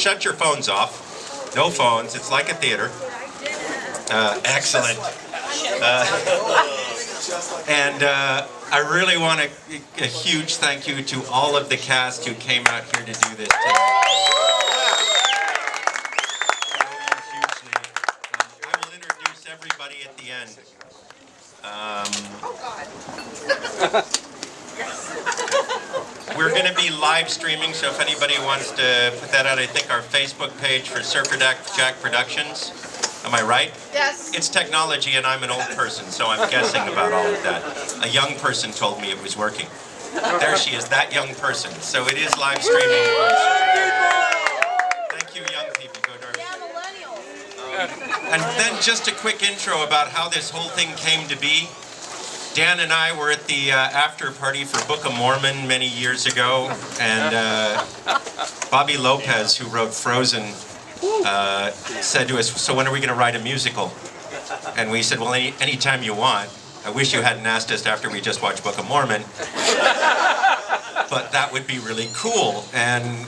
shut your phones off. No phones. It's like a theater. Excellent. And I really want a huge thank you to all of the cast who came out here to do this today. I will introduce everybody at the end. We're going to be live streaming, so if anybody wants to put that out, I think our Facebook page for Surfer Jack Productions. Am I right? Yes. It's technology, and I'm an old person, so I'm guessing about all of that. A young person told me it was working. There she is, that young person. So it is live streaming. Thank you, young people. Go Darby. Yeah, millennials. And then just a quick intro about how this whole thing came to be. Dan and I were at the after party for Book of Mormon many years ago, and Bobby Lopez, who wrote Frozen, said to us, so when are we going to write a musical? And we said, well, anytime you want. I wish you hadn't asked us after we just watched Book of Mormon. But that would be really cool. And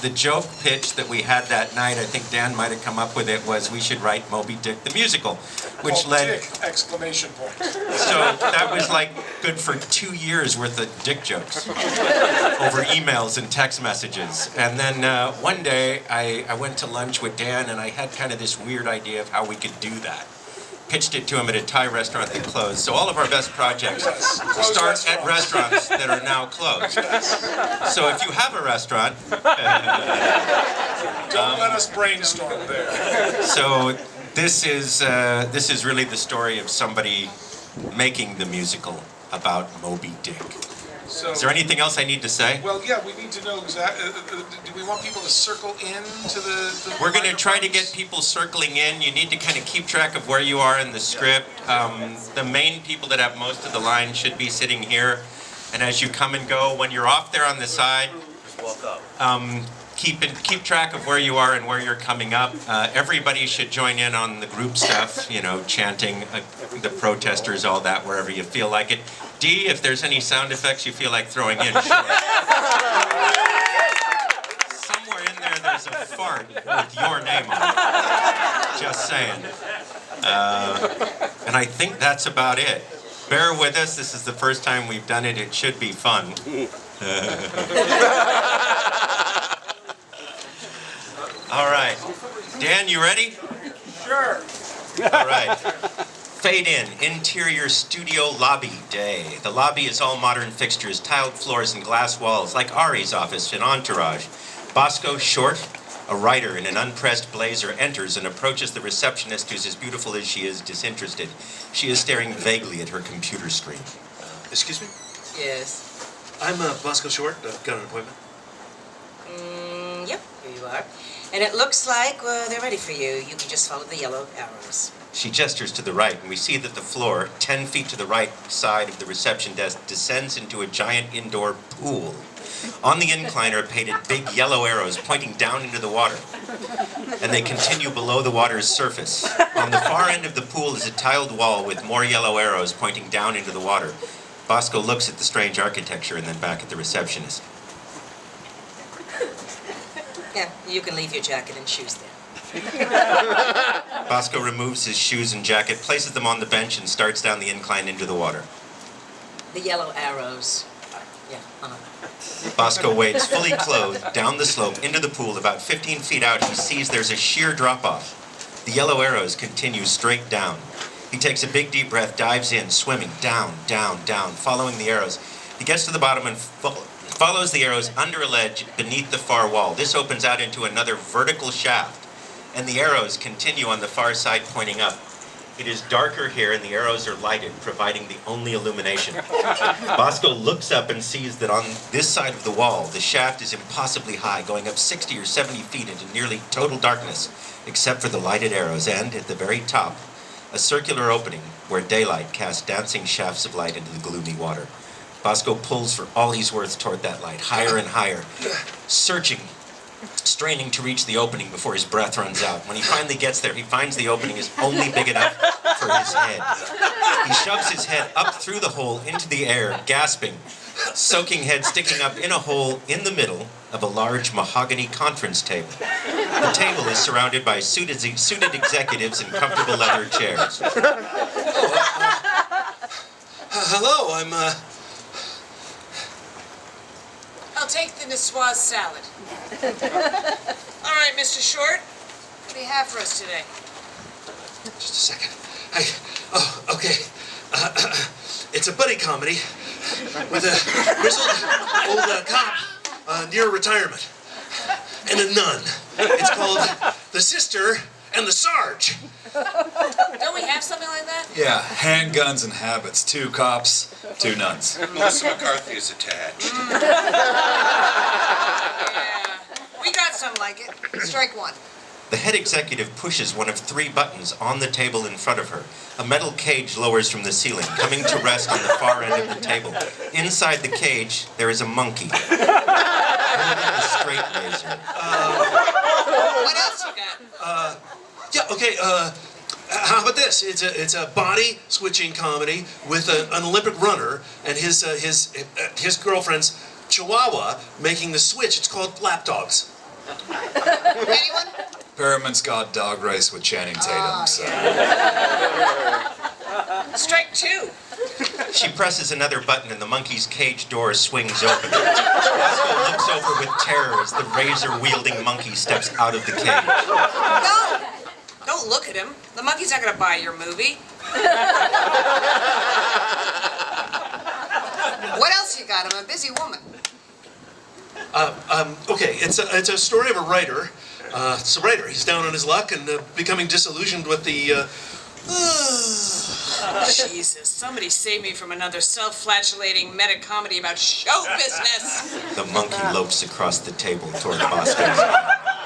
the joke pitch that we had that night, I think Dan might have come up with it, was we should write Moby Dick the musical, which led... Dick, exclamation point. So that was like good for 2 years worth of dick jokes over emails and text messages. And then one day I went to lunch with Dan and I had kind of this weird idea of how we could do that. Pitched it to him at a Thai restaurant that closed. So all of our best projects start at restaurants that are now closed. So if you have a restaurant... Don't let us brainstorm there. So this is really the story of somebody making the musical about Moby Dick. So, is there anything else I need to say? Well, yeah, we need to know exactly. Do we want people to circle in to the We're going to try to get people circling in. You need to kind of keep track of where you are in the script. The main people that have most of the lines should be sitting here. And as you come and go, when you're off there on the side, keep track of where you are and where you're coming up. Everybody should join in on the group stuff, you know, chanting the protesters, all that, wherever you feel like it. D, if there's any sound effects you feel like throwing in, sure. Somewhere in there's a fart with your name on it. Just saying. And I think that's about it. Bear with us. This is the first time we've done it. It should be fun. All right. Dan, you ready? Sure. All right. Fade in. Interior studio lobby day. The lobby is all modern fixtures, tiled floors and glass walls, like Ari's office in Entourage. Bosco, short, a writer in an unpressed blazer, enters and approaches the receptionist, who's as beautiful as she is disinterested. She is staring vaguely at her computer screen. Excuse me? Yes. I'm Bosco Short. I've got an appointment. Yep, here you are. And it looks like they're ready for you. You can just follow the yellow arrows. She gestures to the right, and we see that the floor, 10 feet to the right side of the reception desk, descends into a giant indoor pool. On the incline are painted big yellow arrows pointing down into the water, and they continue below the water's surface. On the far end of the pool is a tiled wall with more yellow arrows pointing down into the water. Bosco looks at the strange architecture and then back at the receptionist. Yeah, you can leave your jacket and shoes there. Bosco removes his shoes and jacket, places them on the bench, and starts down the incline into the water. The yellow arrows. Yeah, Bosco wades, fully clothed, down the slope into the pool. About 15 feet out, he sees there's a sheer drop-off. The yellow arrows continue straight down. He takes a big, deep breath, dives in, swimming, down, down, down, following the arrows. He gets to the bottom and follows the arrows under a ledge beneath the far wall. This opens out into another vertical shaft, and the arrows continue on the far side pointing up. It is darker here, and the arrows are lighted, providing the only illumination. Bosco looks up and sees that on this side of the wall, the shaft is impossibly high, going up 60 or 70 feet into nearly total darkness, except for the lighted arrows, and at the very top, a circular opening where daylight casts dancing shafts of light into the gloomy water. Bosco pulls for all he's worth toward that light, higher and higher, searching, straining to reach the opening before his breath runs out. When he finally gets there, he finds the opening is only big enough for his head. He shoves his head up through the hole into the air, gasping, soaking head sticking up in a hole in the middle, of a large mahogany conference table. The table is surrounded by suited executives in comfortable leather chairs. Hello, I'm, I'll take the Niçoise salad. All right, Mr. Short. What do you have for us today? Just a second. Okay. It's a buddy comedy with a grizzled old cop near retirement and a nun. It's called The Sister and the Sarge. Don't we have something like that? Yeah, handguns and habits. 2 cops, 2 nuns. Melissa McCarthy is attached. Yeah. We got some like it. Strike one. The head executive pushes one of 3 buttons on the table in front of her. A metal cage lowers from the ceiling, coming to rest on the far end of the table. Inside the cage, there is a monkey. Holding a straight razor. What else you got? Yeah, okay, how about this? It's a body switching comedy with an Olympic runner and his girlfriend's chihuahua making the switch. It's called Lapdogs. Anyone? Perriman's got dog race with Channing Tatum, so... Strike two. She presses another button and the monkey's cage door swings open. Bosco looks over with terror as the razor-wielding monkey steps out of the cage. No! Don't look at him. The monkey's not gonna buy your movie. What else you got? I'm a busy woman. Okay, it's a story of a writer. It's a writer. He's down on his luck and becoming disillusioned with the, Jesus, somebody save me from another self-flatulating meta-comedy about show business. The monkey lopes across the table toward Bosco.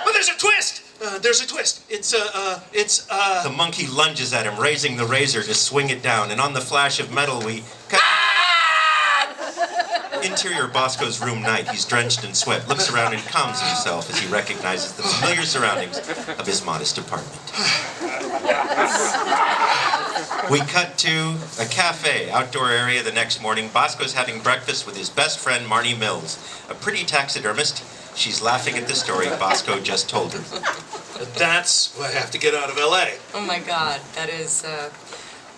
But there's a twist! There's a twist. The monkey lunges at him, raising the razor to swing it down, and on the flash of metal we cut... Interior Bosco's room night. He's drenched in sweat, looks around and calms himself as he recognizes the familiar surroundings of his modest apartment. We cut to a cafe, outdoor area the next morning. Bosco's having breakfast with his best friend, Marnie Mills, a pretty taxidermist. She's laughing at the story Bosco just told her. That's why I have to get out of L.A. Oh my God, that is,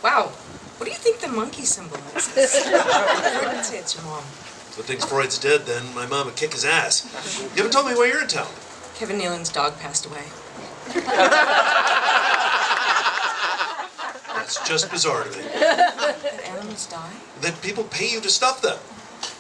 wow. What do you think the monkey symbolizes? I would say it's your mom. Good thing Freud's dead, then my mom would kick his ass. You haven't told me why you're in town. Kevin Nealon's dog passed away. That's just bizarre to me. That animals die? That people pay you to stuff them.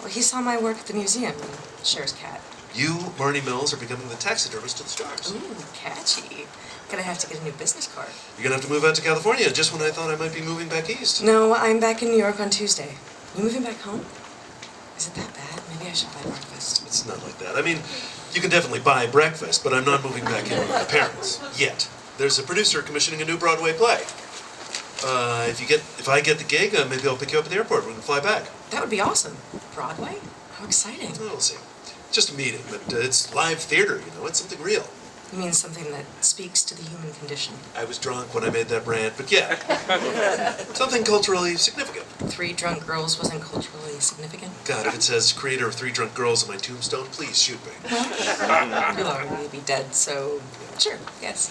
Well, he saw my work at the museum and shares cat. You, Marnie Mills, are becoming the taxidermist to the stars. Ooh, catchy. Gonna have to get a new business card. You're gonna have to move out to California just when I thought I might be moving back east. No, I'm back in New York on Tuesday. You moving back home? Is it that bad? Maybe I should buy breakfast. It's not like that. I mean, you can definitely buy breakfast, but I'm not moving back in with my parents. Yet. There's a producer commissioning a new Broadway play. If I get the gig, maybe I'll pick you up at the airport. We can fly back. That would be awesome. Broadway? How exciting. Well, we'll see. Just a meeting, but it's live theater, you know. It's something real. You mean something that speaks to the human condition? I was drunk when I made that rant, but yeah. Something culturally significant. 3 drunk girls wasn't culturally significant? God, if it says creator of 3 drunk girls on my tombstone, please shoot me. You'll already be dead, so sure, yes.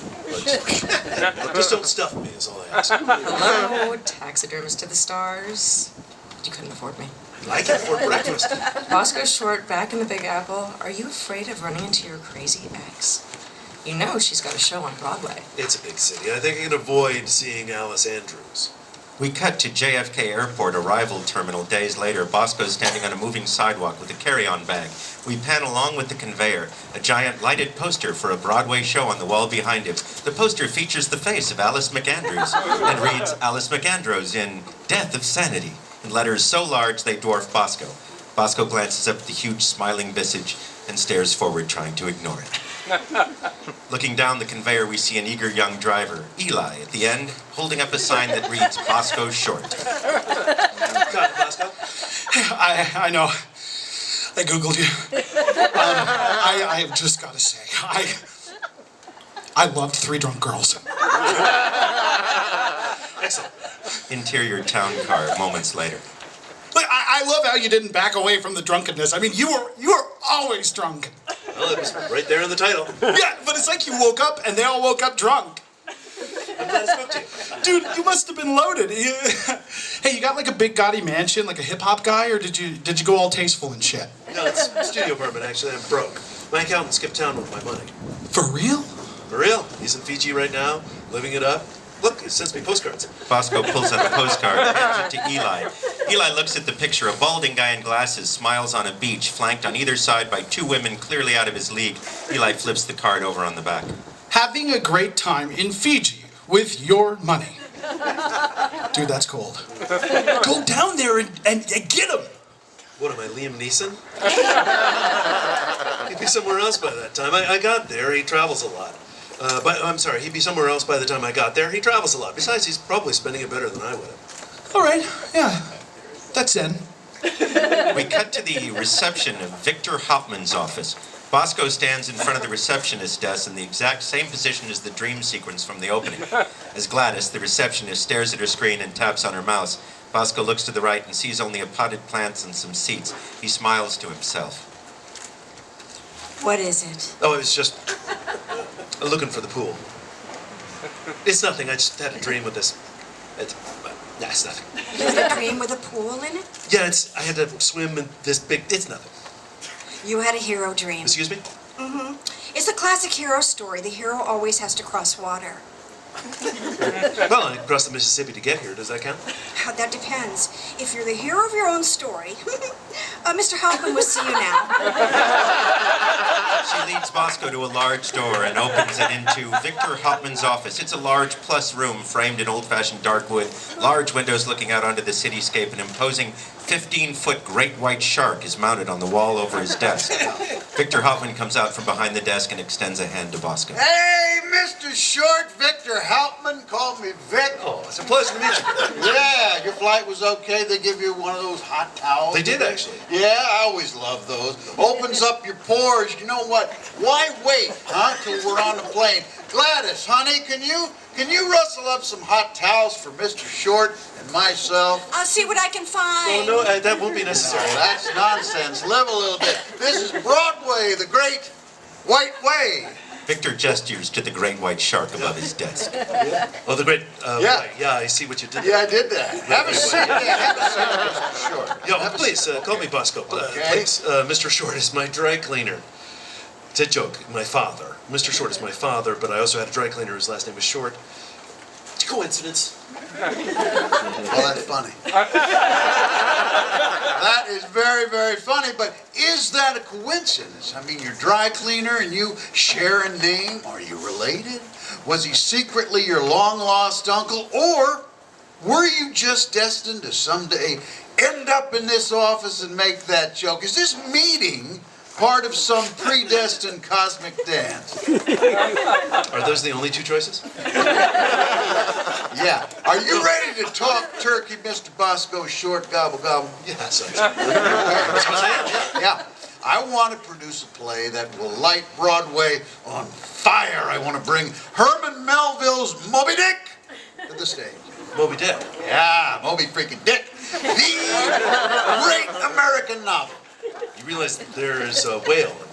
Just don't stuff me is all I ask. Hello, taxidermist to the stars. You couldn't afford me. I can afford breakfast. Bosco Short back in the Big Apple. Are you afraid of running into your crazy ex? You know she's got a show on Broadway. It's a big city. I think I can avoid seeing Alice Andrews. We cut to JFK Airport arrival terminal days later. Bosco's standing on a moving sidewalk with a carry-on bag. We pan along with the conveyor, a giant lighted poster for a Broadway show on the wall behind him. The poster features the face of Alice McAndrews and reads Alice McAndrews in Death of Sanity in letters so large they dwarf Bosco. Bosco glances up at the huge smiling visage and stares forward, trying to ignore it. Looking down the conveyor, we see an eager young driver, Eli, at the end, holding up a sign that reads Bosco Short. Got it, Bosco? I know. I Googled you. I have just got to say, I loved 3 drunk girls. Excellent. Interior town car, moments later. Look, I love how you didn't back away from the drunkenness. I mean, you were always drunk. Well, it was right there in the title. Yeah, but it's like you woke up and they all woke up drunk. I'm glad I spoke to you. Dude, you must have been loaded. Hey, you got like a big gaudy mansion, like a hip-hop guy, or did you go all tasteful and shit? No, it's a studio apartment, actually. I'm broke. My accountant skipped town with my money. For real? For real. He's in Fiji right now, living it up. Look, he sends me postcards. Bosco pulls out a postcard and hands it to Eli. Eli looks at the picture. A balding guy in glasses smiles on a beach, flanked on either side by two women clearly out of his league. Eli flips the card over on the back. Having a great time in Fiji with your money. Dude, that's cold. Go down there and get him. What am I, Liam Neeson? He'd be somewhere else by that time. I got there. He travels a lot. But I'm sorry, he'd be somewhere else by the time I got there. He travels a lot. Besides, he's probably spending it better than I would have. All right, yeah, that's in. We cut to the reception of Victor Hauptmann's office. Bosco stands in front of the receptionist's desk in the exact same position as the dream sequence from the opening. As Gladys, the receptionist, stares at her screen and taps on her mouse, Bosco looks to the right and sees only a potted plants and some seats. He smiles to himself. What is it? Oh, it was just looking for the pool. It's nothing. I just had a dream with this. It's nothing. You had a dream with a pool in it? Yeah, I had to swim in this big. It's nothing. You had a hero dream. Excuse me? Mm-hmm. It's a classic hero story. The hero always has to cross water. Well, I crossed the Mississippi to get here. Does that count? That depends. If you're the hero of your own story, Mr. Hauptmann will see you now. She leads Bosco to a large door and opens it into Victor Hauptmann's office. It's a large plus room framed in old-fashioned dark wood, large windows looking out onto the cityscape. An imposing 15-foot great white shark is mounted on the wall over his desk. Victor Hauptmann comes out from behind the desk and extends a hand to Bosco. Hey, Mr. Short, Victor Hauptmann, call me Vic. Oh, it's a pleasure to meet you. Yeah, your flight was okay. They give you one of those hot towels. They did, actually. Yeah, I always love those. Opens up your pores. You know what? Why wait, huh, till we're on the plane? Gladys, honey, can you rustle up some hot towels for Mr. Short and myself? I'll see what I can find. Oh, no, that won't be necessary. Oh, that's nonsense. Live a little bit. This is Broadway, the great white way. Victor gestures to the great white shark above his desk. Oh, the great. Yeah. Right. Yeah, I see what you did. Yeah, I did that. Have a seat there. Have a seat, Mr. Short. Yeah, Have a please, seat. call me Bosco. Okay. Please, Mr. Short is my dry cleaner. It's a joke. My father. Mr. Short is my father, but I also had a dry cleaner. His last name was Short. It's a coincidence. Well, that's funny. That is very, very funny, but is that a coincidence? I mean, you're dry cleaner and you share a name. Are you related? Was he secretly your long-lost uncle? Or were you just destined to someday end up in this office and make that joke? Is this meeting part of some predestined cosmic dance? Are those the only two choices? Yeah. Are you ready to talk turkey, Mr. Bosco Short Gobble Gobble? Yes, I'm Yeah. I want to produce a play that will light Broadway on fire. I want to bring Herman Melville's Moby Dick to the stage. Moby Dick. Yeah, Moby freaking Dick. The great American novel. You realize that there is a whale in that.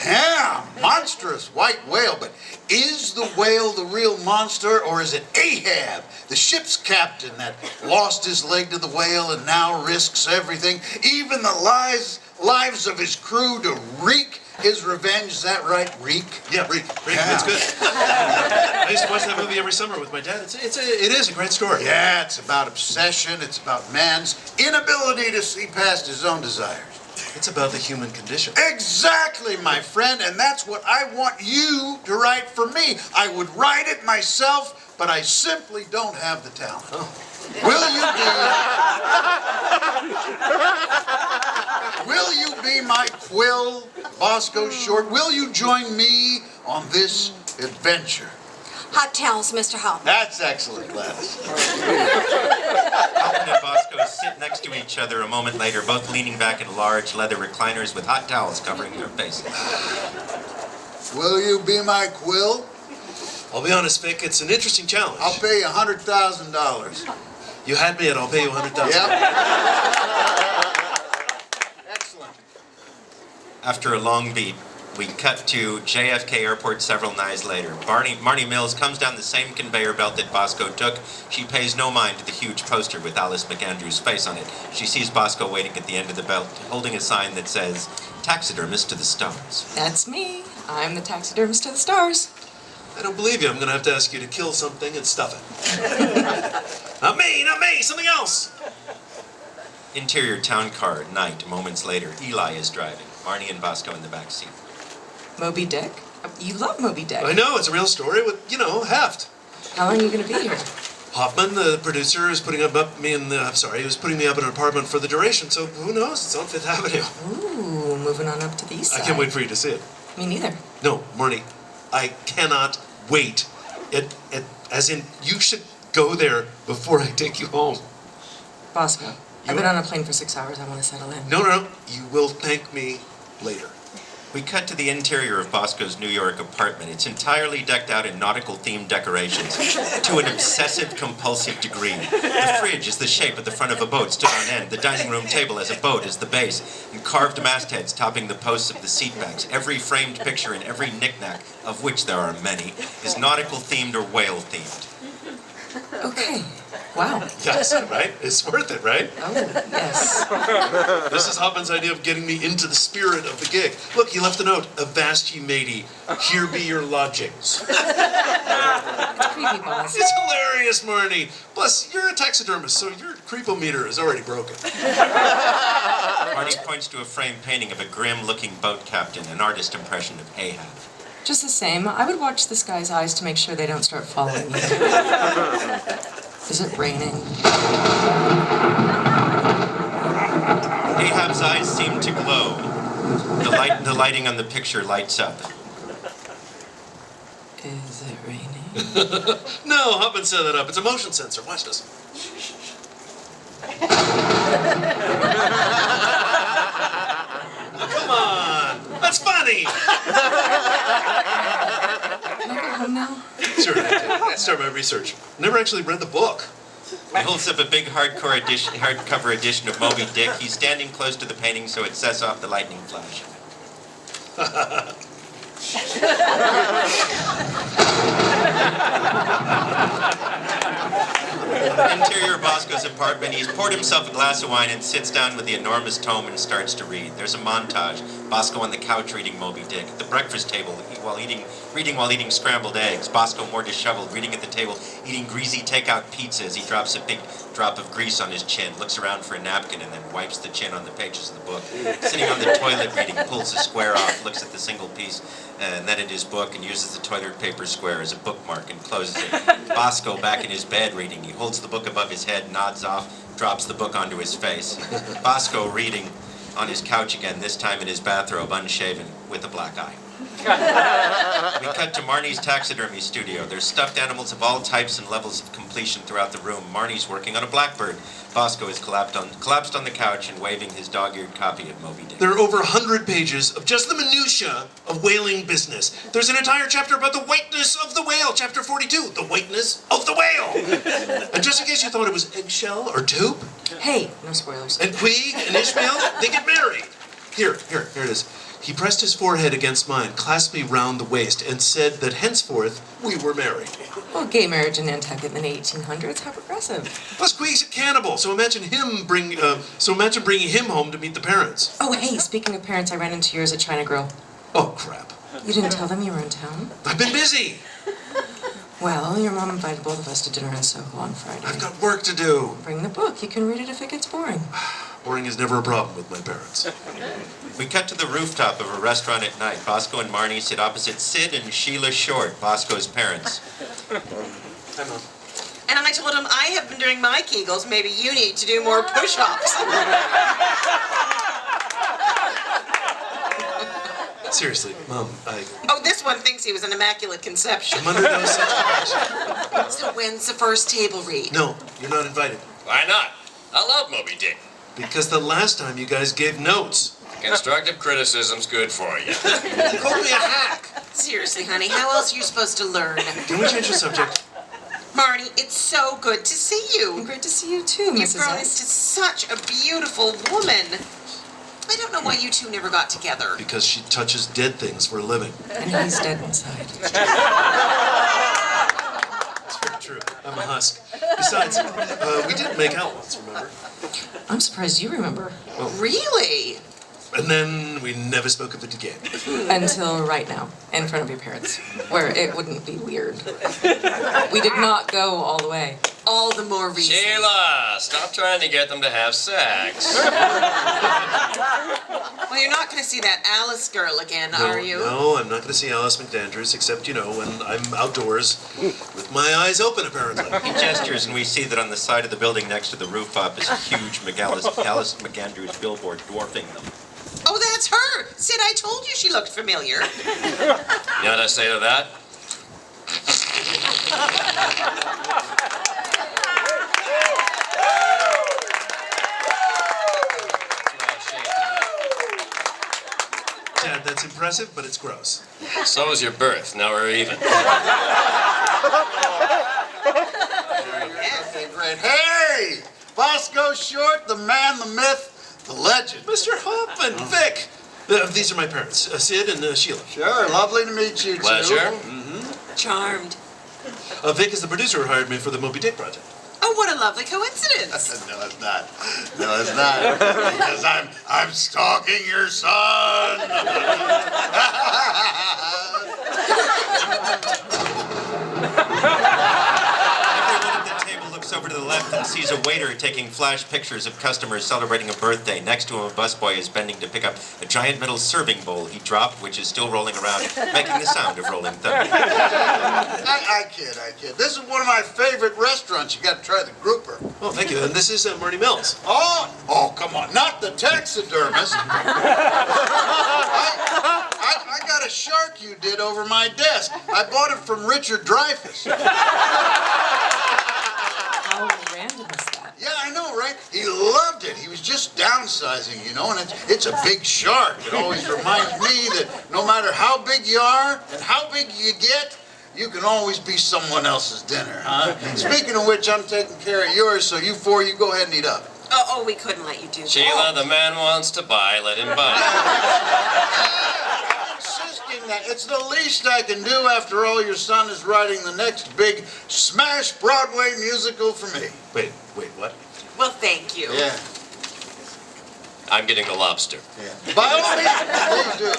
Yeah, monstrous white whale, but is the whale the real monster, or is it Ahab, the ship's captain that lost his leg to the whale and now risks everything, even the lives of his crew, to wreak his revenge? Is that right, wreak? Yeah, Reek. Yeah. That's good. I used to watch that movie every summer with my dad. It is a great story. Yeah, it's about obsession. It's about man's inability to see past his own desires. It's about the human condition. Exactly, my friend, and that's what I want you to write for me. I would write it myself, but I simply don't have the talent. Oh. Will you be my quill, Bosco Short? Will you join me on this adventure? Hot towels, Mr. Hauptmann. That's excellent, Gladys. Hauptmann and Bosco sit next to each other a moment later, both leaning back in large leather recliners with hot towels covering their faces. Will you be my quill? I'll be honest, Vic, it's an interesting challenge. I'll pay you $100,000. You had me and I'll pay you $100,000. Yep. Excellent. After a long beat, We cut to JFK Airport several nights later. Marnie Mills comes down the same conveyor belt that Bosco took. She pays no mind to the huge poster with Alice McAndrew's face on it. She sees Bosco waiting at the end of the belt, holding a sign that says, "Taxidermist to the Stars." That's me. I'm the taxidermist to the stars. I don't believe you. I'm going to have to ask you to kill something and stuff it. Not me, something else. Interior town car, night, moments later. Eli is driving. Marnie and Bosco in the back seat. Moby Dick? You love Moby Dick. I know, it's a real story with, heft. How long are you going to be here? Hoffman, the producer, is putting me in he was putting me up in an apartment for the duration, so who knows? It's on Fifth Avenue. Ooh, moving on up to the east side. I can't wait for you to see it. Me neither. No, Marnie, I cannot wait. As in, you should go there before I take you home. Bosco, I've been on a plane for 6 hours. I want to settle in. No. You will thank me later. We cut to the interior of Bosco's New York apartment. It's entirely decked out in nautical-themed decorations to an obsessive-compulsive degree. The fridge is the shape of the front of a boat stood on end. The dining room table has a boat as the base, and carved mastheads topping the posts of the seat backs. Every framed picture and every knick-knack, of which there are many, is nautical-themed or whale-themed. Okay. Wow. Yes, right? It's worth it, right? Oh, yes. This is Hoffman's idea of getting me into the spirit of the gig. Look, he left a note. Avast ye matey, here be your lodgings. It's creepy, boss. It's hilarious, Marnie. Plus, you're a taxidermist, so your creepometer is already broken. Marnie points to a framed painting of a grim-looking boat captain, an artist impression of Ahab. Just the same, I would watch this guy's eyes to make sure they don't start following you. Is it raining? Ahab's eyes seem to glow. The lighting on the picture lights up. Is it raining? No, Hoffman set that up. It's a motion sensor. Watch this. Come on. That's funny. Can I go home now? Sure, let's start my research. Never actually read the book. He holds up a big hardcover edition of Moby Dick. He's standing close to the painting so it sets off the lightning flash. Interior of Bosco's apartment. He's poured himself a glass of wine and sits down with the enormous tome and starts to read. There's a montage. Bosco on the couch reading Moby Dick. At the breakfast table, reading while eating scrambled eggs. Bosco more disheveled, reading at the table, eating greasy takeout pizza as he drops a big drop of grease on his chin, looks around for a napkin and then wipes the chin on the pages of the book. Sitting on the toilet reading, pulls a square off, looks at the single piece and then at his book and uses the toilet paper square as a bookmark and closes it. Bosco back in his bed reading. He holds the book above his head, nods off, drops the book onto his face. Bosco reading on his couch again, this time in his bathrobe, unshaven, with a black eye. We cut to Marnie's taxidermy studio. There's stuffed animals of all types and levels of completion throughout the room. Marnie's working on a blackbird. Bosco is collapsed on the couch and waving his dog-eared copy of Moby Dick. There are over 100 pages of just the minutiae of whaling business. There's an entire chapter about the whiteness of the whale, chapter 42, the whiteness of the whale. And just in case you thought it was eggshell or tube. Hey, no spoilers. And Puig and Ishmael, they get married. Here it is. He pressed his forehead against mine, clasped me round the waist, and said that henceforth we were married. Well, gay marriage in Nantucket in the 1800s, how progressive. Plus, Puig's a cannibal, so imagine bringing him home to meet the parents. Oh, hey, speaking of parents, I ran into yours at China Grill. Oh, crap. You didn't tell them you were in town? I've been busy. Well, your mom invited both of us to dinner in Soho on Friday. I've got work to do. Bring the book. You can read it if it gets boring. Boring is never a problem with my parents. We cut to the rooftop of a restaurant at night. Bosco and Marnie sit opposite Sid and Sheila Short, Bosco's parents. Hi, Mom. And I told him I have been doing my Kegels. Maybe you need to do more push-ups. Seriously, Mom, Oh, this one thinks he was an immaculate conception. I'm under no such impression. So when's the first table read? No, you're not invited. Why not? I love Moby Dick. Because the last time you guys gave notes. Constructive criticism's good for you. You called me a hack. Seriously, honey, how else are you supposed to learn? Can we change the subject? Marnie, it's so good to see you. Great to see you too, You've Mrs. grown into S. such a beautiful woman. I don't know why you two never got together. Because she touches dead things for a living. And he's dead inside. It's very true. I'm a husk. Besides, we did make out once, remember? I'm surprised you remember. Really? And then we never spoke of it again. Until right now, in front of your parents, where it wouldn't be weird. We did not go all the way. All the more reason. Sheila, stop trying to get them to have sex. Well, you're not going to see that Alice girl again, are you? No, I'm not going to see Alice McDandrews, except, you know, when I'm outdoors with my eyes open, apparently. He gestures, and we see that on the side of the building next to the rooftop is a huge Alice McAndrews billboard dwarfing them. Oh, that's her. Sid, I told you she looked familiar. You know what I say to that? Dad, that's impressive, but it's gross. So was your birth. Now we're even. Okay, great. Hey! Bosco Short, the man, the myth, the legend. Mr. Hoffman, Vic. These are my parents, Sid and Sheila. Sure, lovely to meet you, too. Pleasure. Charmed. Vic is the producer who hired me for the Moby Dick project. Oh, what a lovely coincidence. No, it's not. No, it's not. Because I'm stalking your son. Everyone at the table looks over to the left and sees a waiter taking flash pictures of customers celebrating a birthday. Next to him, a busboy is bending to pick up a giant metal serving bowl he dropped, which is still rolling around, making the sound of rolling thunder. I kid. This is one of my favorite restaurants. You got to try the grouper. Oh, thank you. And this is Marty Mills. Oh, come on. Not the taxidermist. I got a shark you did over my desk. I bought it from Richard Dreyfuss. How random is that? Yeah, I know, right? He loved it. He was just downsizing, you know, and it's a big shark. It always reminds me that no matter how big you are and how big you get, you can always be someone else's dinner, huh? Speaking of which, I'm taking care of yours, so you four, you go ahead and eat up. Oh, we couldn't let you do that. Sheila, the man wants to buy. Let him buy. I'm insisting that it's the least I can do after all your son is writing the next big smash Broadway musical for me. Wait, what? Well, thank you. Yeah. I'm getting the lobster. By all means, please do.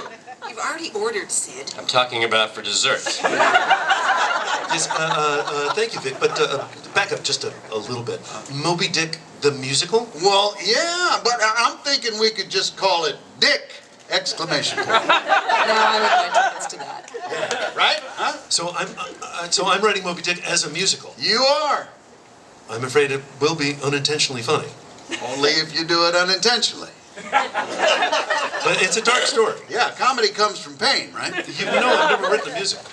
You've already ordered, Sid. I'm talking about for dessert. Yes, thank you, Vic, but back up just a little bit. Moby Dick, the musical? Well, yeah, but I'm thinking we could just call it Dick! Exclamation point. No, I would like to listen to that. Yeah, right? Huh? So I'm writing Moby Dick as a musical. You are. I'm afraid it will be unintentionally funny. Only if you do it unintentionally. But it's a dark story. Yeah, comedy comes from pain, right? You know I've never written a musical.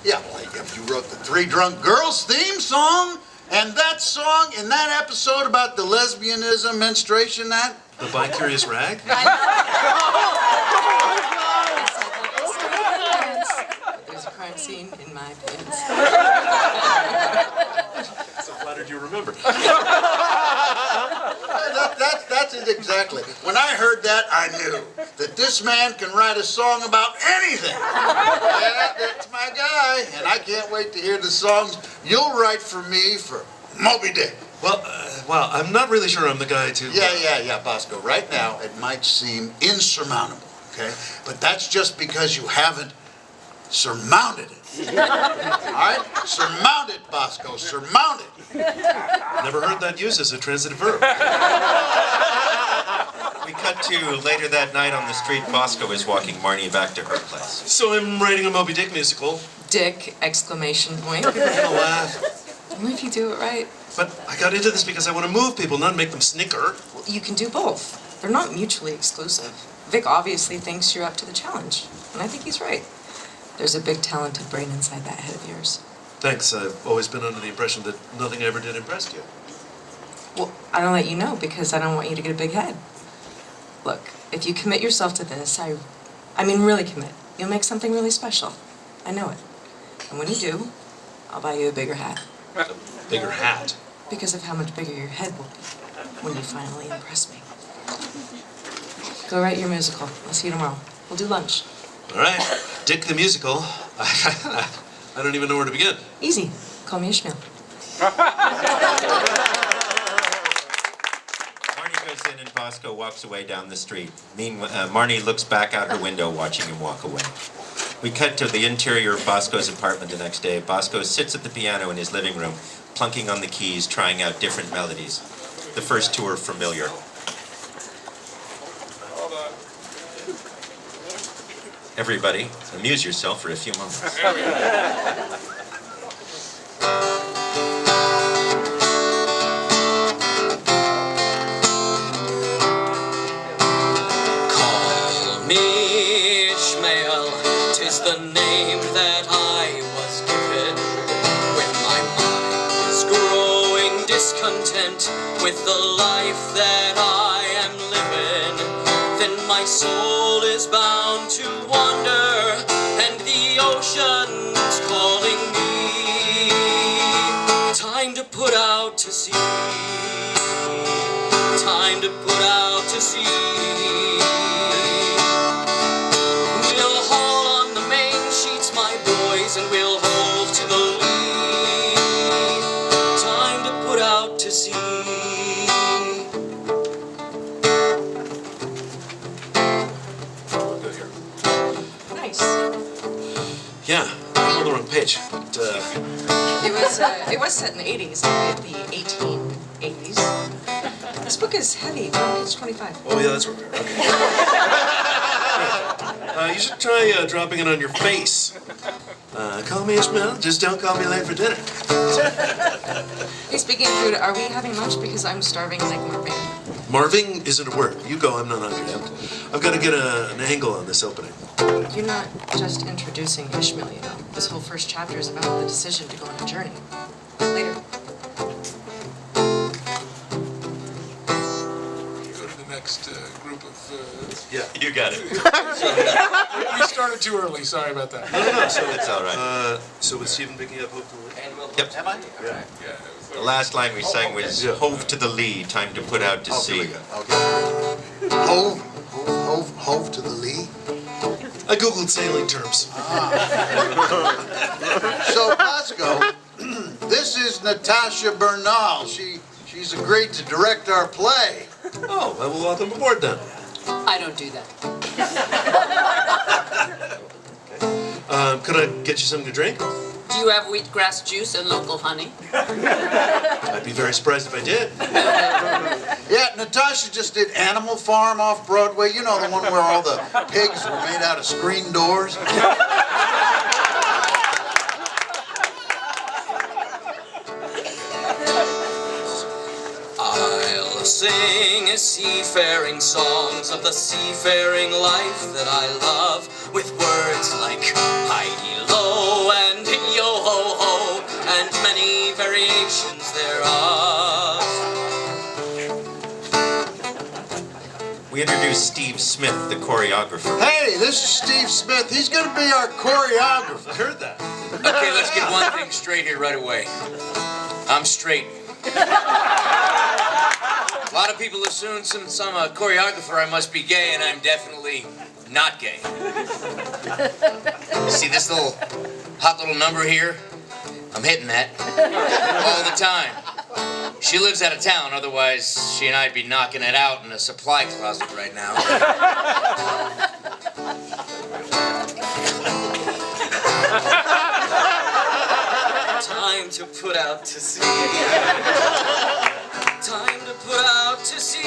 Yeah, well, you wrote the Three Drunk Girls theme song, and that song in that episode about the lesbianism, menstruation, that. The Bi-Curious Rag? There's a crime scene in my pants. So flattered you remember. That's it exactly. When I heard that, I knew that this man can write a song about anything. Yeah, that's my guy, and I can't wait to hear the songs you'll write for me for Moby Dick. Well, I'm not really sure I'm the guy to... Yeah, Bosco. Right now, it might seem insurmountable, okay? But that's just because you haven't surmounted it. All right? Surmount it, Bosco. Surmount it. Never heard that used as a transitive verb. We cut to later that night on the street. Bosco is walking Marnie back to her place. So I'm writing a Moby Dick musical. Dick! Exclamation point. You're gonna laugh. Only if you do it right. But I got into this because I want to move people, not make them snicker. Well, you can do both. They're not mutually exclusive. Vic obviously thinks you're up to the challenge, and I think he's right. There's a big talented brain inside that head of yours. Thanks. I've always been under the impression that nothing I ever did impressed you. Well, I don't let you know because I don't want you to get a big head. Look, if you commit yourself to this, I mean really commit, you'll make something really special. I know it. And when you do, I'll buy you a bigger hat. A bigger hat? Because of how much bigger your head will be when you finally impress me. Go write your musical. I'll see you tomorrow. We'll do lunch. All right. Dick the musical. I don't even know where to begin. Easy. Call me Ishmael. Marnie goes in and Bosco walks away down the street. Meanwhile, Marnie looks back out her window watching him walk away. We cut to the interior of Bosco's apartment the next day. Bosco sits at the piano in his living room, plunking on the keys, trying out different melodies. The first two are familiar. Everybody, amuse yourself for a few moments. Call me Ishmael, 'tis the name that I was given. When my mind is growing discontent with the life that I am living, then my soul is bound to wander, and the ocean's calling me. Time to put out to sea. Time to put out to sea. We'll haul on the main sheets, my boys, and we'll hold to the lee. Time to put out to sea. Nice. Yeah, I'm on the wrong page. But, It was set in the 80s, the 1880s. This book is heavy. We're on page 25. oh, yeah, that's right. Okay. You should try dropping it on your face. Call me Ishmael, just don't call me late for dinner. Hey, speaking of food, are we having lunch? Because I'm starving like Marvin. Marving isn't a word. You go, I'm not hungry. I've got to get an angle on this opening. You're not just introducing Ishmael, you know. This whole first chapter is about the decision to go on a journey. Later. Go to the next group of... Yeah. You got it. We started too early, sorry about that. No, so It's all right. So with Stephen picking up hopefully. Yep. Am I? Yeah. The last line we sang was Yeah. hove to the lee, time to put out to sea. Okay. Hove to the lee. I googled sailing terms. So, Bosco, this is Natasha Bernal. She's agreed to direct our play. Oh, well, welcome aboard then. I don't do that. Could I get you something to drink? Do you have wheatgrass juice and local honey? I'd be very surprised if I did. Yeah, Natasha just did Animal Farm off Broadway. You know, the one where all the pigs were made out of screen doors. I'll sing seafaring songs of the seafaring life that I love, with words like high-low and yo-ho-ho, and many variations thereof. We introduced Steve Smith, the choreographer. Hey, this is Steve Smith. He's going to be our choreographer. I heard that. Okay, let's get one thing straight here right away. I'm straight. A lot of people assume since I'm a choreographer I must be gay, and I'm definitely not gay. See this little hot little number here? I'm hitting that all the time. She lives out of town, otherwise she and I'd be knocking it out in a supply closet right now. Time to put out to sea. Time to put out to sea.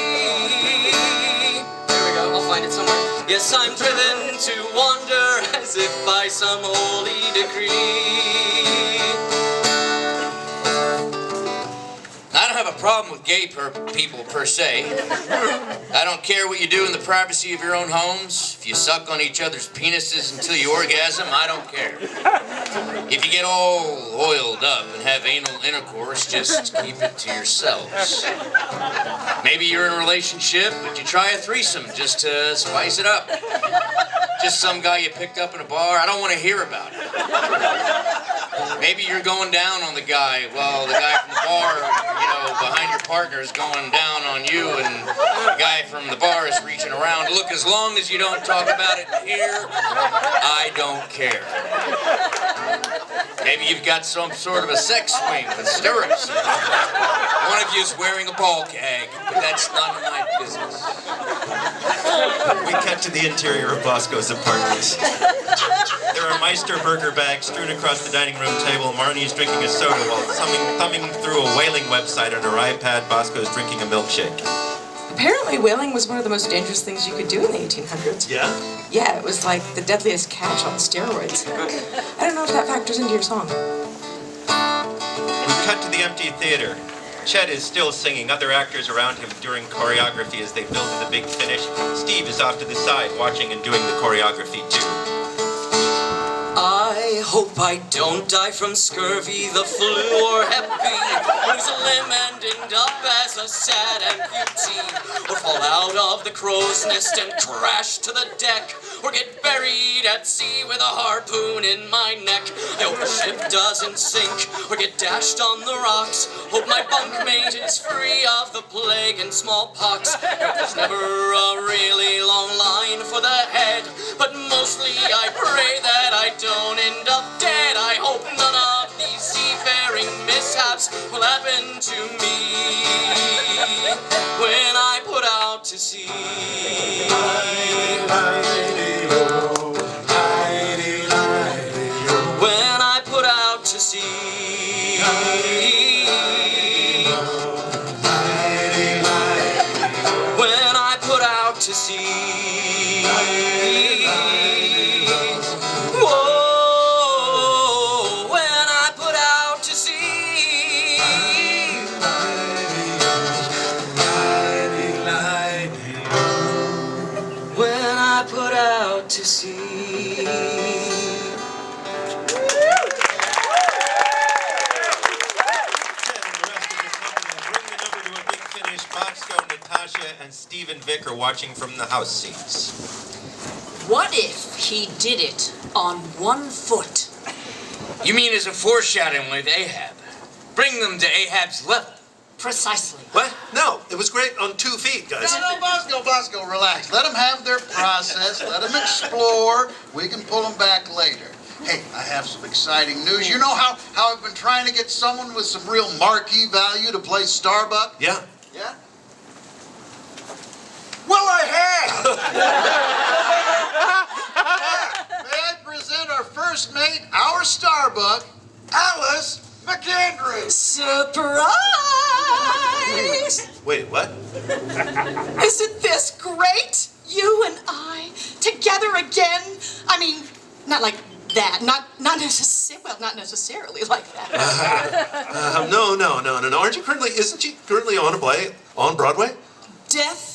There we go, I'll find it somewhere. Yes, I'm driven to wander as if by some holy decree. I don't have a problem with gay people per se. I don't care what you do in the privacy of your own homes. If you suck on each other's penises until you orgasm, I don't care. If you get all oiled up and have anal intercourse, just keep it to yourselves. Maybe you're in a relationship, but you try a threesome just to spice it up. Just some guy you picked up in a bar, I don't want to hear about it. Maybe you're going down on the guy while the guy from the bar, behind your partner is going down on you, and the guy from the bar is reaching around. Look, as long as you don't talk about it here, I don't care. Maybe you've got some sort of a sex swing with stirrups. One of you is wearing a ball gag, but that's none of my business. We cut to the interior of Bosco's apartment. There are Meister burger bags strewn across the dining room table. Marnie's drinking a soda while thumbing through a whaling website on her iPad. Bosco's drinking a milkshake. Apparently, whaling was one of the most dangerous things you could do in the 1800s. Yeah? Yeah, it was like the deadliest catch on steroids. I don't know if that factors into your song. We cut to the empty theater. Chet is still singing. Other actors around him during choreography as they build to the big finish. Steve is off to the side watching and doing the choreography too. I hope I don't die from scurvy, the flu, or Hep B, lose a limb and end up as a sad amputee, or fall out of the crow's nest and crash to the deck, or get buried at sea with a harpoon in my neck. I hope the ship doesn't sink or get dashed on the rocks. Hope my bunkmate is free of the plague and smallpox. Hope there's never a really long line for the head, but mostly I pray that I don't end up dead. I hope none of these seafaring mishaps will happen to me when I put out to sea. When I put out to sea. When I put out to sea. Whoa, when I put out to sea. When I put out to sea. And Steve and Vic are watching from the house seats. What if he did it on 1 foot? You mean as a foreshadowing with Ahab? Bring them to Ahab's level. Precisely. What? No, it was great on 2 feet, guys. No, Bosco, relax. Let them have their process. Let them explore. We can pull them back later. Hey, I have some exciting news. You know how I've been trying to get someone with some real marquee value to play Starbuck? Yeah. Yeah? Well, I have! May I present our first mate, our Starbuck, Alice McAndrew. Surprise! Wait, what? Isn't this great? You and I together again? I mean, not like that. Not necessarily like that. No. Isn't she currently on a play on Broadway? Death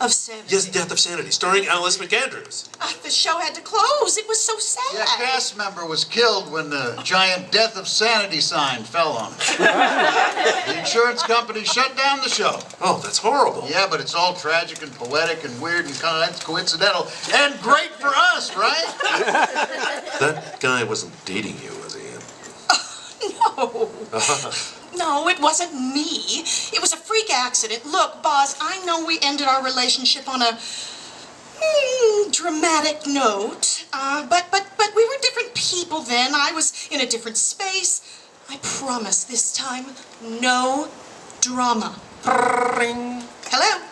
of Sanity. Yes, Death of Sanity, starring Alice McAndrews. The show had to close. It was so sad. Yeah, a cast member was killed when the giant Death of Sanity sign fell on it. The insurance company shut down the show. Oh, that's horrible. Yeah, but it's all tragic and poetic and weird and coincidental and great for us, right? That guy wasn't dating you, was he? No. No, it wasn't me. It was a freak accident. Look, Boz, I know we ended our relationship on a dramatic note, but we were different people then. I was in a different space. I promise this time, no drama. Hello?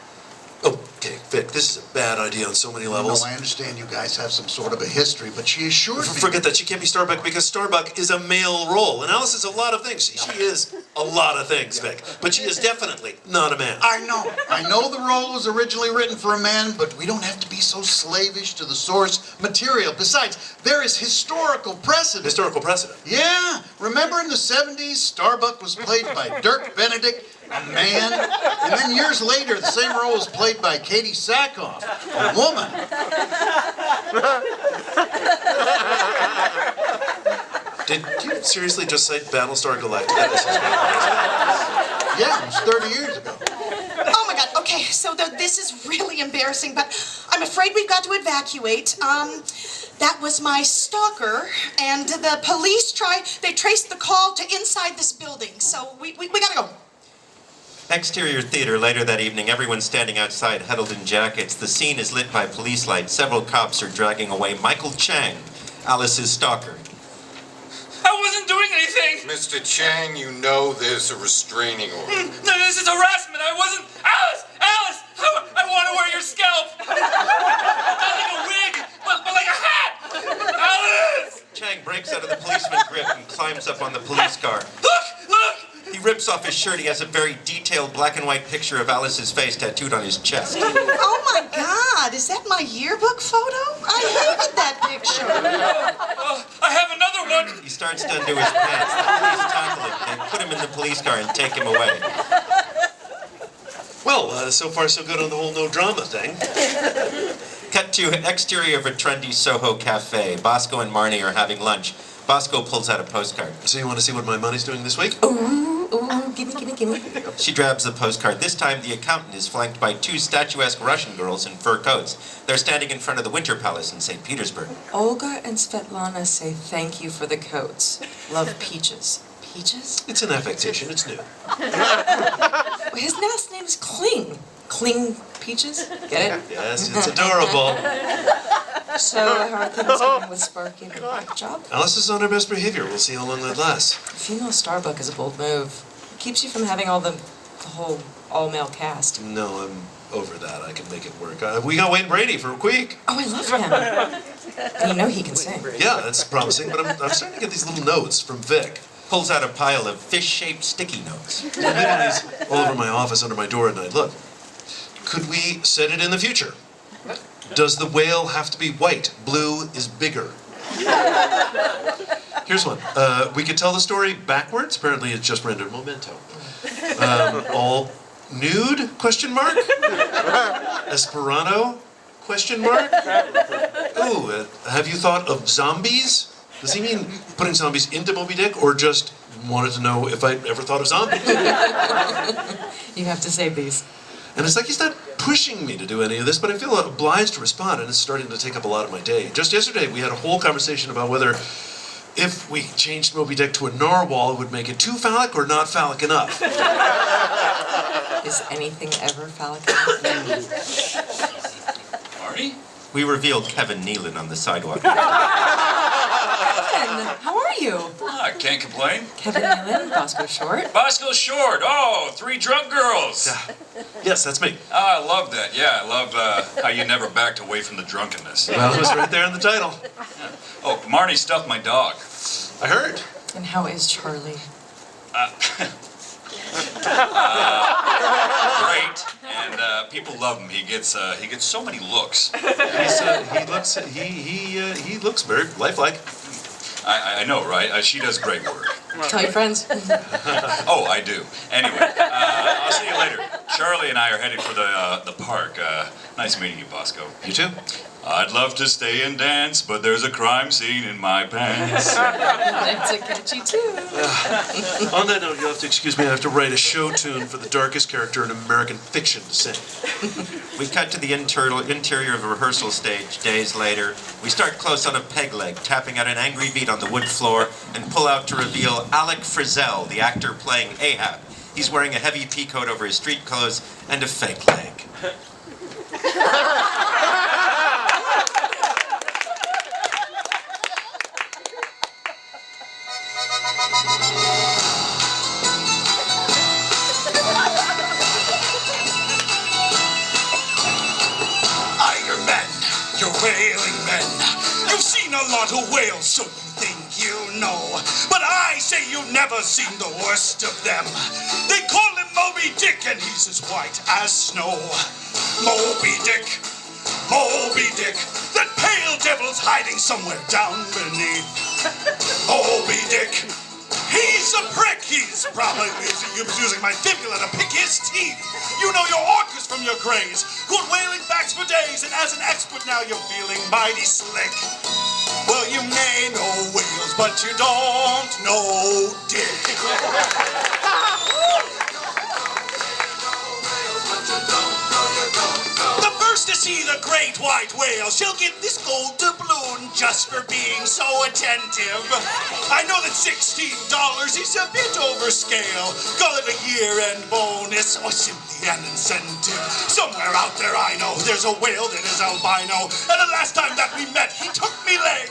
Okay, Vic, this is a bad idea on so many levels. No, I understand you guys have some sort of a history, but she assured me... Forget that. She can't be Starbuck because Starbuck is a male role. And Alice is a lot of things. She is a lot of things, Vic. But she is definitely not a man. I know the role was originally written for a man, but we don't have to be so slavish to the source material. Besides, there is historical precedent. Historical precedent? Yeah. Remember in the 70s, Starbuck was played by Dirk Benedict, a man, and then years later, the same role was played by Katie Sackhoff, a woman. Did you seriously just say Battlestar Galactica? Yeah, it was 30 years ago. Oh my God. Okay, so this is really embarrassing, but I'm afraid we've got to evacuate. That was my stalker, and the police traced the call to inside this building, so we gotta go. Exterior theater later that evening, everyone standing outside huddled in jackets. The scene is lit by police lights. Several cops are dragging away Michael Chang, Alice's stalker. I wasn't doing anything! Mr. Chang, you know there's a restraining order. No, this is harassment. I wasn't... Alice! Alice! I want to wear your scalp! Not like a wig, but like a hat! Alice! Chang breaks out of the policeman's grip and climbs up on the police car. Look! Look! He rips off his shirt. He has a very detailed black and white picture of Alice's face tattooed on his chest. Oh my God, is that my yearbook photo? I hated that picture. I have another one! He starts to undo his pants. The police tackle him. They put him in the police car and take him away. Well, so far so good on the whole no drama thing. Cut to exterior of a trendy Soho cafe. Bosco and Marnie are having lunch. Bosco pulls out a postcard. So you want to see what my money's doing this week? Ooh, gimme. She grabs the postcard. This time, the accountant is flanked by two statuesque Russian girls in fur coats. They're standing in front of the Winter Palace in St. Petersburg. Olga and Svetlana say thank you for the coats. Love Peaches. Peaches? It's an affectation. It's new. His last name is Kling. Kling Peaches? Get it? Yes, it's adorable. So, how are things going with Sparky? Job? Alice is on her best behavior. We'll see how long that lasts. Female Starbuck is a bold move. It keeps you from having the whole all-male cast. No, I'm over that. I can make it work. We got Wayne Brady for a week. Oh, I love him. And you know he can sing. Yeah, that's promising, but I'm starting to get these little notes from Vic. Pulls out a pile of fish-shaped sticky notes. I leave these all over my office under my door at night. Look, could we set it in the future? Does the whale have to be white? Blue is bigger. Here's one. We could tell the story backwards. Apparently it's just rendered memento. All nude? Question mark? Esperanto? Question mark? Ooh, have you thought of zombies? Does he mean putting zombies into Moby Dick, or just wanted to know if I ever thought of zombies? You have to save these. And it's like he's not pushing me to do any of this, but I feel obliged to respond, and it's starting to take up a lot of my day. Just yesterday, we had a whole conversation about whether if we changed Moby Dick to a narwhal, it would make it too phallic or not phallic enough. Is anything ever phallic enough? Marty? We reveal Kevin Nealon on the sidewalk. Kevin, how are you? I can't complain. Kevin Nealon, Bosco Short. Bosco Short. Oh, 3 drunk girls. Yes, that's me. Oh, I love that. Yeah, I love how you never backed away from the drunkenness. Well, it was right there in the title. Oh, Marnie stuffed my dog. I heard. And how is Charlie? Great, and people love him. He gets so many looks. He looks very lifelike. I know, right? She does great work. Tell your friends. Oh, I do. Anyway, I'll see you later. Charlie and I are headed for the park. Nice meeting you, Bosco. You too? I'd love to stay and dance, but there's a crime scene in my pants. That's a catchy tune. On that note, you'll have to excuse me. I have to write a show tune for the darkest character in American fiction to sing. We cut to the interior of a rehearsal stage days later. We start close on a peg leg, tapping out an angry beat on the wood floor, and pull out to reveal Alec Frizzell, the actor playing Ahab. He's wearing a heavy pea coat over his street clothes and a fake leg. Iron Men, you're whaling men. You've seen a lot of whales, so you think you know. But I say you've never seen the worst of them. They call him Moby Dick, and he's as white as snow. Moby Dick, Moby Dick, that pale devil's hiding somewhere down beneath. Moby Dick, he's a prick. He's probably using my fibula to pick his teeth. You know your orcas from your grays. Good whaling facts for days, and as an expert now you're feeling mighty slick. Well, you may know whales, but you don't know dick. great white whale. She'll get this gold doubloon just for being so attentive. I know that $16 is a bit overscale. Call it a year-end bonus or simply an incentive. Somewhere out there I know there's a whale that is albino. And the last time that we met, he took me leg.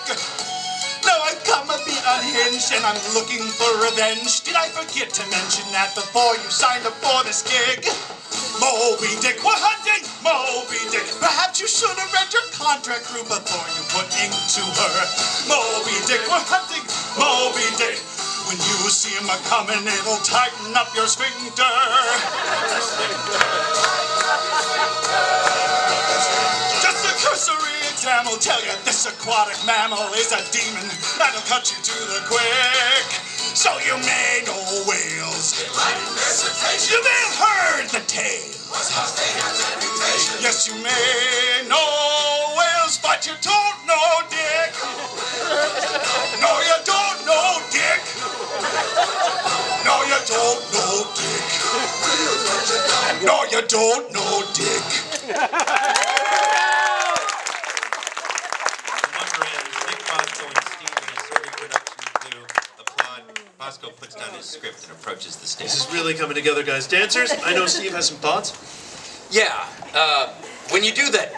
Now I've come a bit unhinged and I'm looking for revenge. Did I forget to mention that before you signed up for this gig? Moby Dick, we're hunting Moby Dick. Perhaps you should have read your contract through before you put ink to her. Moby Dick, we're hunting Moby Dick. When you see him a-coming, it'll tighten up your sphincter. Just a cursory exam will tell you this aquatic mammal is a demon that'll cut you to the quick. So you may know whales. You may have heard the tales. Yes, you may know whales, but you don't know Dick. No, you don't know Dick. No, you don't know Dick. No, you don't know Dick. Bosco puts down his script and approaches the stage. This is really coming together, guys. Dancers, I know Steve has some thoughts. Yeah, when you do that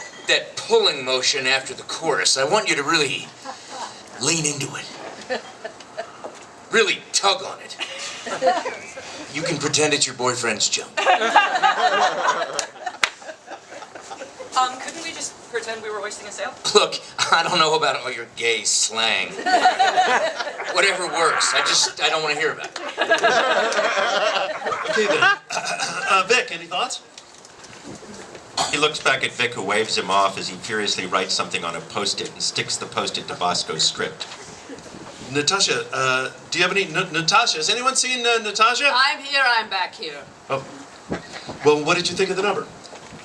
pulling motion after the chorus, I want you to really lean into it. Really tug on it. You can pretend it's your boyfriend's jump. Couldn't we just pretend we were hoisting a sail? Look, I don't know about all your gay slang. Whatever works. I don't want to hear about it. Okay then. Vic, any thoughts? He looks back at Vic, who waves him off as he furiously writes something on a post-it and sticks the post-it to Bosco's script. Natasha, do you have any... Natasha, has anyone seen Natasha? I'm here, I'm back here. Oh. Well, what did you think of the number?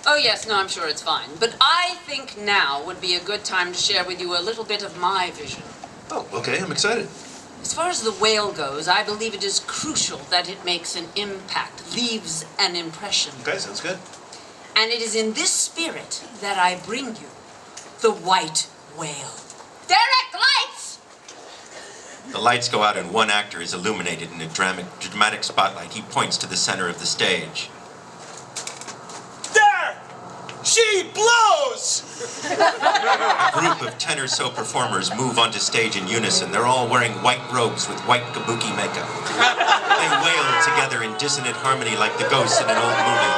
Oh yes, no, I'm sure it's fine. But I think now would be a good time to share with you a little bit of my vision. Oh, okay, I'm excited. As far as the whale goes, I believe it is crucial that it makes an impact, leaves an impression. Okay, sounds good. And it is in this spirit that I bring you the white whale. Direct lights! The lights go out and one actor is illuminated in a dramatic spotlight. He points to the center of the stage. There! She blows! A group of 10 or so performers move onto stage in unison. They're all wearing white robes with white kabuki makeup. They wail together in dissonant harmony like the ghosts in an old movie.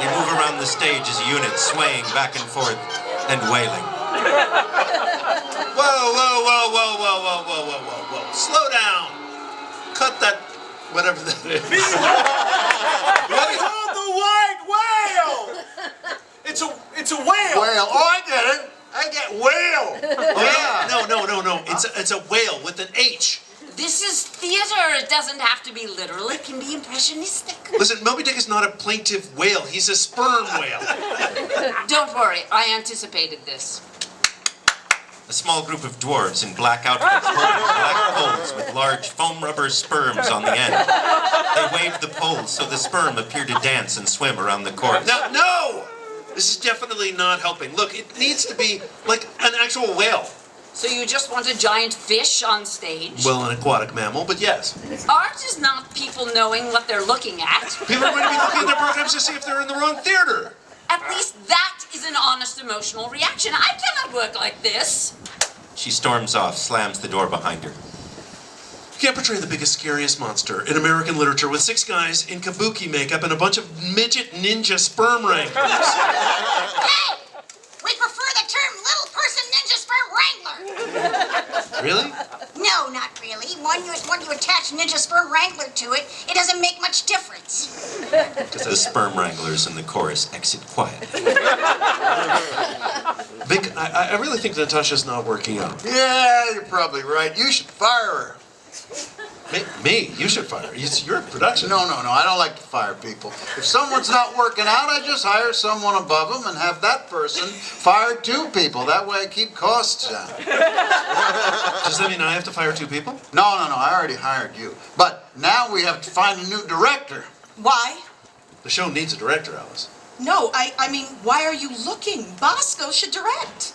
They move around the stage as a unit, swaying back and forth and wailing. Whoa, whoa, whoa, whoa, whoa, whoa, whoa, whoa, whoa, whoa. Slow down. Cut that, whatever that is. Behold the white whale! It's a whale. Whale. Oh, I get it. I get whale. Oh, no. It's a whale with an H. This is theater. It doesn't have to be literal. It can be impressionistic. Listen, Moby Dick is not a plaintive whale. He's a sperm whale. Don't worry. I anticipated this. A small group of dwarves in black outfits holding black poles with large foam rubber sperms on the end. They wave the poles so the sperm appear to dance and swim around the course. No! This is definitely not helping. Look, it needs to be like an actual whale. So you just want a giant fish on stage? Well, an aquatic mammal, but yes. Art is not people knowing what they're looking at. People are going to be looking at their programs to see if they're in the wrong theater. At least that is an honest emotional reaction. I cannot work like this. She storms off, slams the door behind her. You can't portray the biggest, scariest monster in American literature with 6 guys in kabuki makeup and a bunch of midget ninja sperm wranglers. Hey! We prefer the term little person ninja sperm wrangler. Really? No, not really. When you attach ninja sperm wrangler to it, it doesn't make much difference. The sperm wranglers in the chorus exit quietly. Vic, I really think Natasha's not working out. Yeah, you're probably right. You should fire her. Me? You should fire her. It's your production. No. I don't like to fire people. If someone's not working out, I just hire someone above them and have that person fire 2 people. That way I keep costs down. Does that mean I have to fire 2 people? No. I already hired you. But now we have to find a new director. Why? The show needs a director, Alice. No, I mean, why are you looking? Bosco should direct.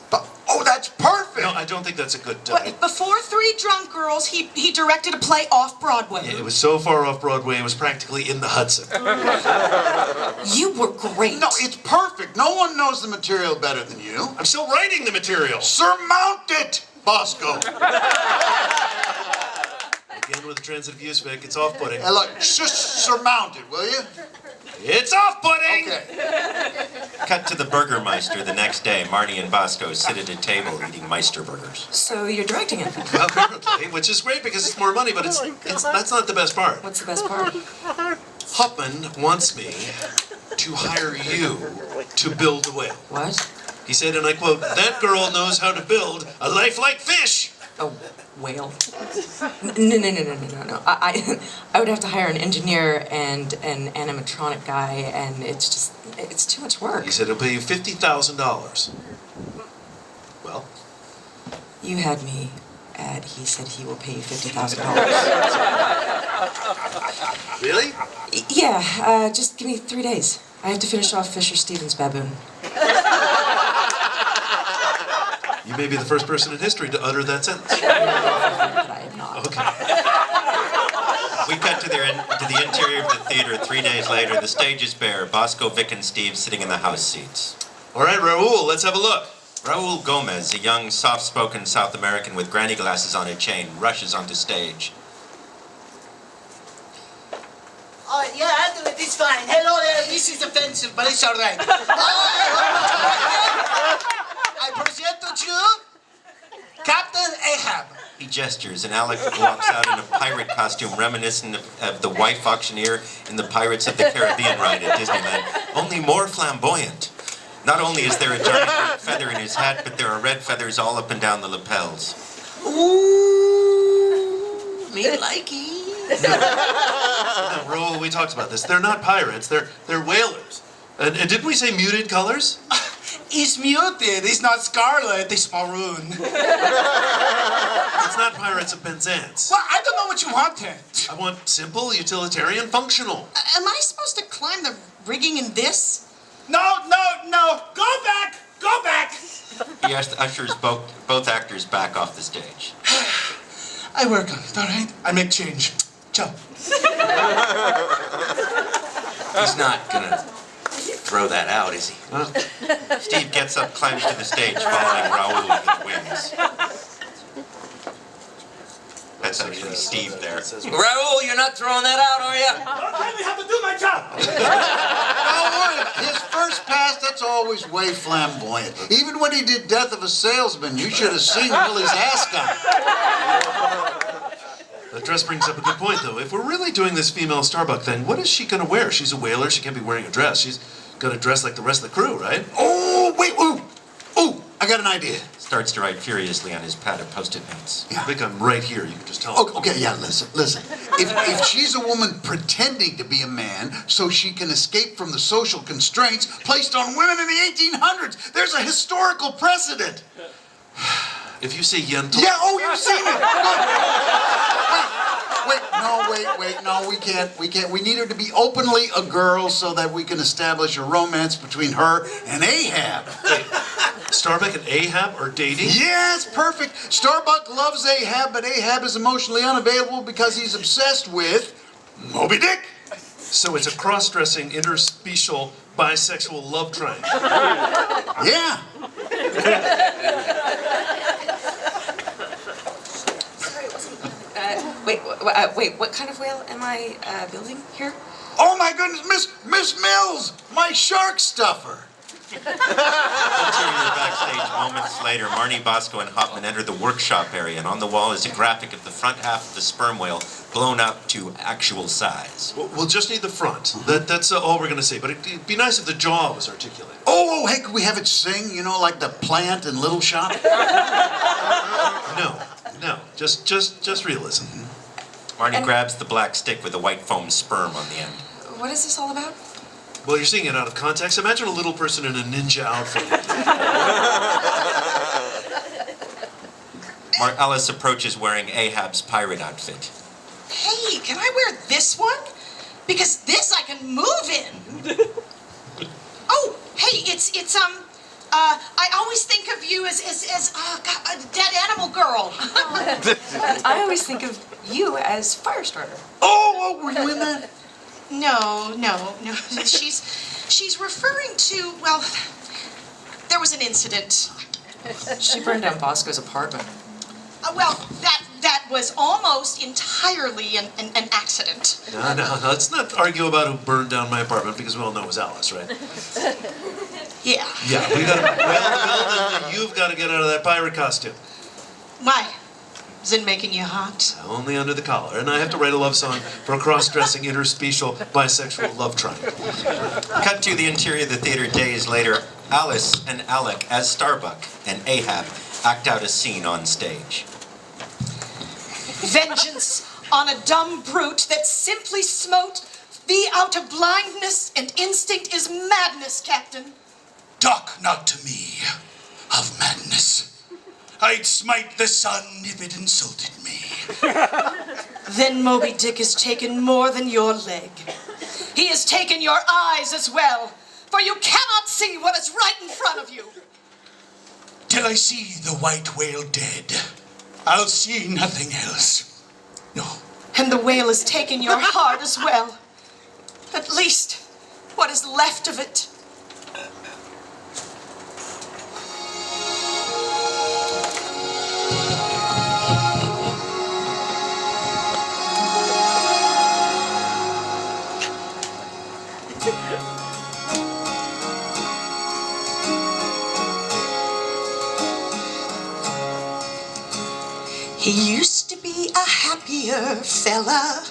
Oh, that's perfect! No, I don't think that's a good... Before Three Drunk Girls, he directed a play off-Broadway. It was so far off Broadway, it was practically in the Hudson. You were great. No, it's perfect. No one knows the material better than you. I'm still writing the material. Surmount it, Bosco. Again with the transitive use, Vic. It's off-putting. Hey, look, just surmount it, will you? It's off-putting! Okay. Cut to the Burgermeister the next day. Marty and Bosco sit at a table eating Meister burgers. So you're directing it? Well, apparently, which is great because it's more money, but that's not the best part. What's the best part? Huffman wants me to hire you to build the whale. What? He said, and I quote, "That girl knows how to build a lifelike fish." A whale? No. I would have to hire an engineer and an animatronic guy, and it's too much work. He said he'll pay you $50,000. Well? You had me at, he said he will pay you $50,000. Really? Yeah, just give me 3 days. I have to finish off Fisher-Stevens' Baboon. You may be the first person in history to utter that sentence. But I am not. Okay. We cut to the interior of the theater 3 days later. The stage is bare. Bosco, Vic, and Steve sitting in the house seats. All right, Raul, let's have a look. Raul Gomez, a young, soft-spoken South American with granny glasses on a chain, rushes onto stage. Oh, yeah, Adrian, it's fine. Hello there, this is offensive, but it's all right. I present to you Captain Ahab. He gestures, and Alec walks out in a pirate costume reminiscent of the wife auctioneer in the Pirates of the Caribbean ride at Disneyland, only more flamboyant. Not only is there a giant red feather in his hat, but there are red feathers all up and down the lapels. Ooh, me likey. No, Raul, we talked about this. They're not pirates, they're whalers. And didn't we say muted colors? It's muted. It's not scarlet. It's maroon. It's not Pirates of Penzance. Well, I don't know what you wanted. I want simple, utilitarian, functional. Am I supposed to climb the rigging in this? No. Go back. Go back. He ushers both actors back off the stage. I work on it, all right? I make change. Ciao. He's not gonna throw that out, is he? Steve gets up, climbs to the stage, following Raul with wings. That's actually Steve there. Raul, you're not throwing that out, are you? I only have to do my job. Don't worry, his first pass, that's always way flamboyant. Even when he did Death of a Salesman, you should have seen Willie's ascot. That dress brings up a good point, though. If we're really doing this female Starbuck thing, what is she gonna wear? She's a whaler. She can't be wearing a dress. She's gonna dress like the rest of the crew, right? Oh, wait, ooh, I got an idea. Starts to write furiously on his pad of Post-it notes. I think I'm right here. You can just tell me. Okay, yeah, listen. If she's a woman pretending to be a man so she can escape from the social constraints placed on women in the 1800s, there's a historical precedent. If you say Yentl... Yeah, you've seen it. Wait, no, we can't. We need her to be openly a girl so that we can establish a romance between her and Ahab. Wait, Starbuck and Ahab are dating? Yes, perfect. Starbuck loves Ahab, but Ahab is emotionally unavailable because he's obsessed with Moby Dick. So it's a cross-dressing, interspecial, bisexual love triangle. Yeah. Wait, what kind of whale am I building here? Oh my goodness, Miss Mills, my shark stuffer. Interior backstage moments later, Marnie, Bosco, and Hoffman enter the workshop area, and on the wall is a graphic of the front half of the sperm whale blown up to actual size. We'll just need the front. That's all we're gonna say, but it'd be nice if the jaw was articulate. Oh, hey, could we have it sing, like the plant in Little Shop? No, just realism. Marnie grabs the black stick with the white foam sperm on the end. What is this all about? Well, you're seeing it out of context. Imagine a little person in a ninja outfit. Alice approaches wearing Ahab's pirate outfit. Hey, can I wear this one? Because this I can move in. Oh, hey, I always think of you as a dead animal girl. I always think of you as Firestarter. Oh, were you in that? No. She's referring to, well, there was an incident. She burned down Bosco's apartment. Well, that was almost entirely an accident. No, let's not argue about who burned down my apartment because we all know it was Alice, right? Yeah. Yeah, we gotta, well, you've got to get out of that pirate costume. Why? Is it making you hot? Only under the collar, and I have to write a love song for a cross-dressing interspecial bisexual love triangle. Cut to the interior of the theater days later. Alice and Alec, as Starbuck and Ahab, act out a scene on stage. Vengeance on a dumb brute that simply smote thee out of blindness and instinct is madness, Captain. Talk not to me of madness. I'd smite the sun if it insulted me. Then Moby Dick has taken more than your leg. He has taken your eyes as well, for you cannot see what is right in front of you. Till I see the white whale dead, I'll see nothing else. No. And the whale has taken your heart as well. At least, what is left of it. He used to be a happier fella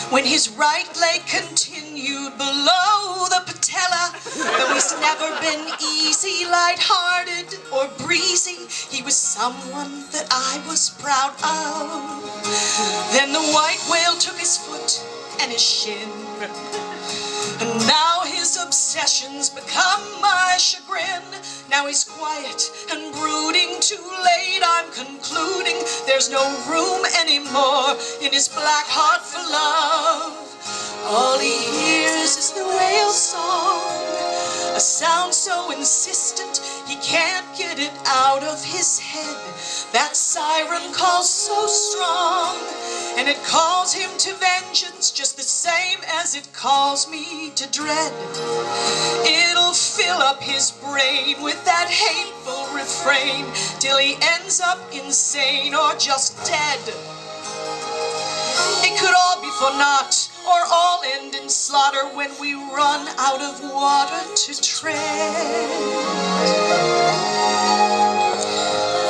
when his right leg continued below the patella. Though he's never been easy, light-hearted, or breezy, he was someone that I was proud of. Then the white whale took his foot and his shin, and now his obsessions become my chagrin. Now he's quiet and brooding, too late I'm concluding there's no room anymore in his black heart for love. All he hears is the whale song, a sound so insistent he can't get it out of his head. That siren calls so strong, and it calls him to vengeance just the same as it calls me to dread. It'll fill up his brain with that hateful refrain till he ends up insane or just dead. It could all be for naught or all end in slaughter when we run out of water to tread.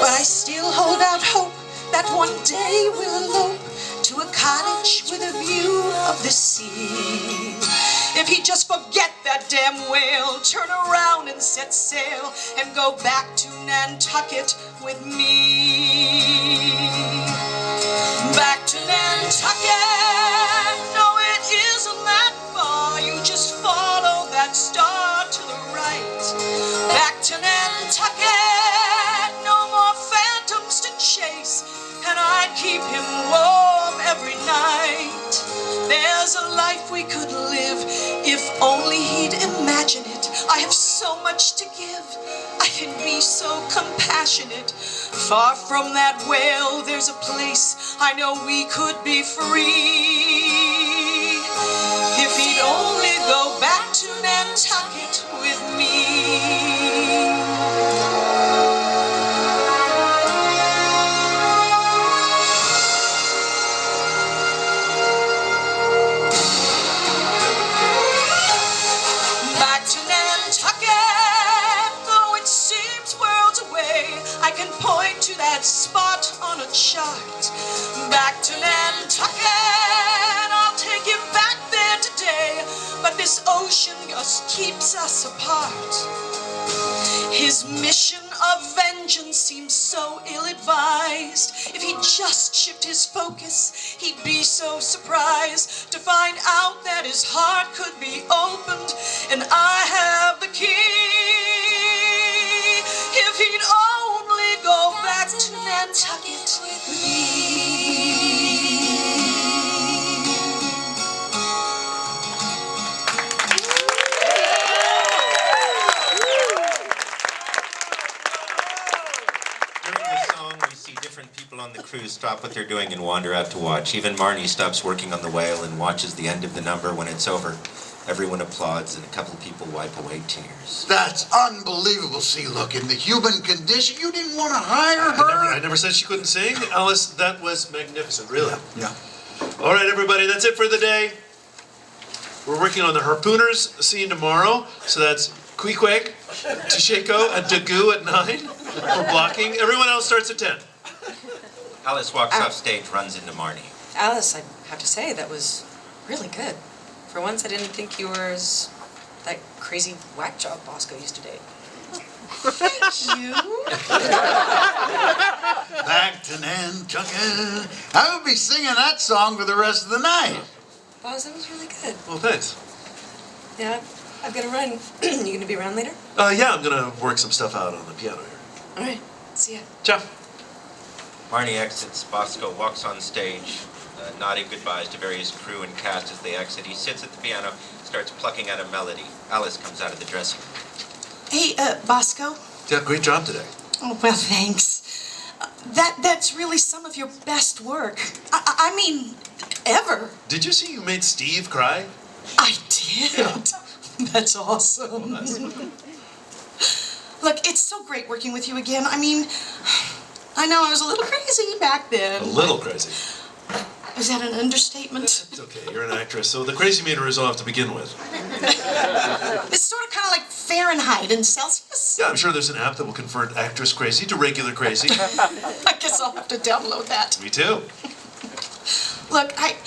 But I still hold out hope that one day we'll elope to a cottage with a view of the sea. If he'd just forget that damn whale, turn around and set sail and go back to Nantucket with me. Back to Nantucket, no it isn't that far, you just follow that star to the right. Back to Nantucket, no more phantoms to chase, and I'd keep him warm every night. There's a life we could live if only he'd imagine it. I have so much to give, I can be so compassionate. Far from that whale, there's a place I know we could be free. If he'd only go back to Nantucket with me. I can point to that spot on a chart. Back to Nantucket, I'll take you back there today. But this ocean just keeps us apart. His mission of vengeance seems so ill-advised. If he just shift his focus, he'd be so surprised to find out that his heart could be opened, and I have the key. If he'd only go back to Nantucket with me. crews stop what they're doing and wander out to watch. Even Marnie stops working on the whale and watches the end of the number. When it's over, everyone applauds and a couple people wipe away tears. That's unbelievable. See, look, in the human condition, you didn't want to hire her. I never said she couldn't sing. Alice, that was magnificent, really. Yeah. All right, everybody, that's it for the day. We're working on the harpooners scene tomorrow. So that's Queequeg, Tashiko, and Dagu at 9 for blocking. Everyone else starts at 10. Alice walks off stage, runs into Marnie. Alice, I have to say, that was really good. For once, I didn't think you were as that crazy whack job Bosco used to date. Thank you. Back to Nantucket. I will be singing that song for the rest of the night. Boz, that was really good. Well, thanks. Yeah, I've got to run. You gonna be around later? Yeah, I'm gonna work some stuff out on the piano here. All right, see ya. Ciao. Marnie exits. Bosco walks on stage, nodding goodbyes to various crew and cast as they exit. He sits at the piano, starts plucking out a melody. Alice comes out of the dressing room. Hey, Bosco. Yeah, great job today. Oh, well, thanks. That's really some of your best work. I mean, ever. Did you see you made Steve cry? I did. That's awesome. Look, it's so great working with you again. I mean, I know I was a little crazy back then. A little crazy. Is that an understatement? It's okay, you're an actress, so the crazy meter is off to begin with. It's sort of kind of like Fahrenheit and Celsius. Yeah, I'm sure there's an app that will convert actress crazy to regular crazy. I guess I'll have to download that. Me too. Look, I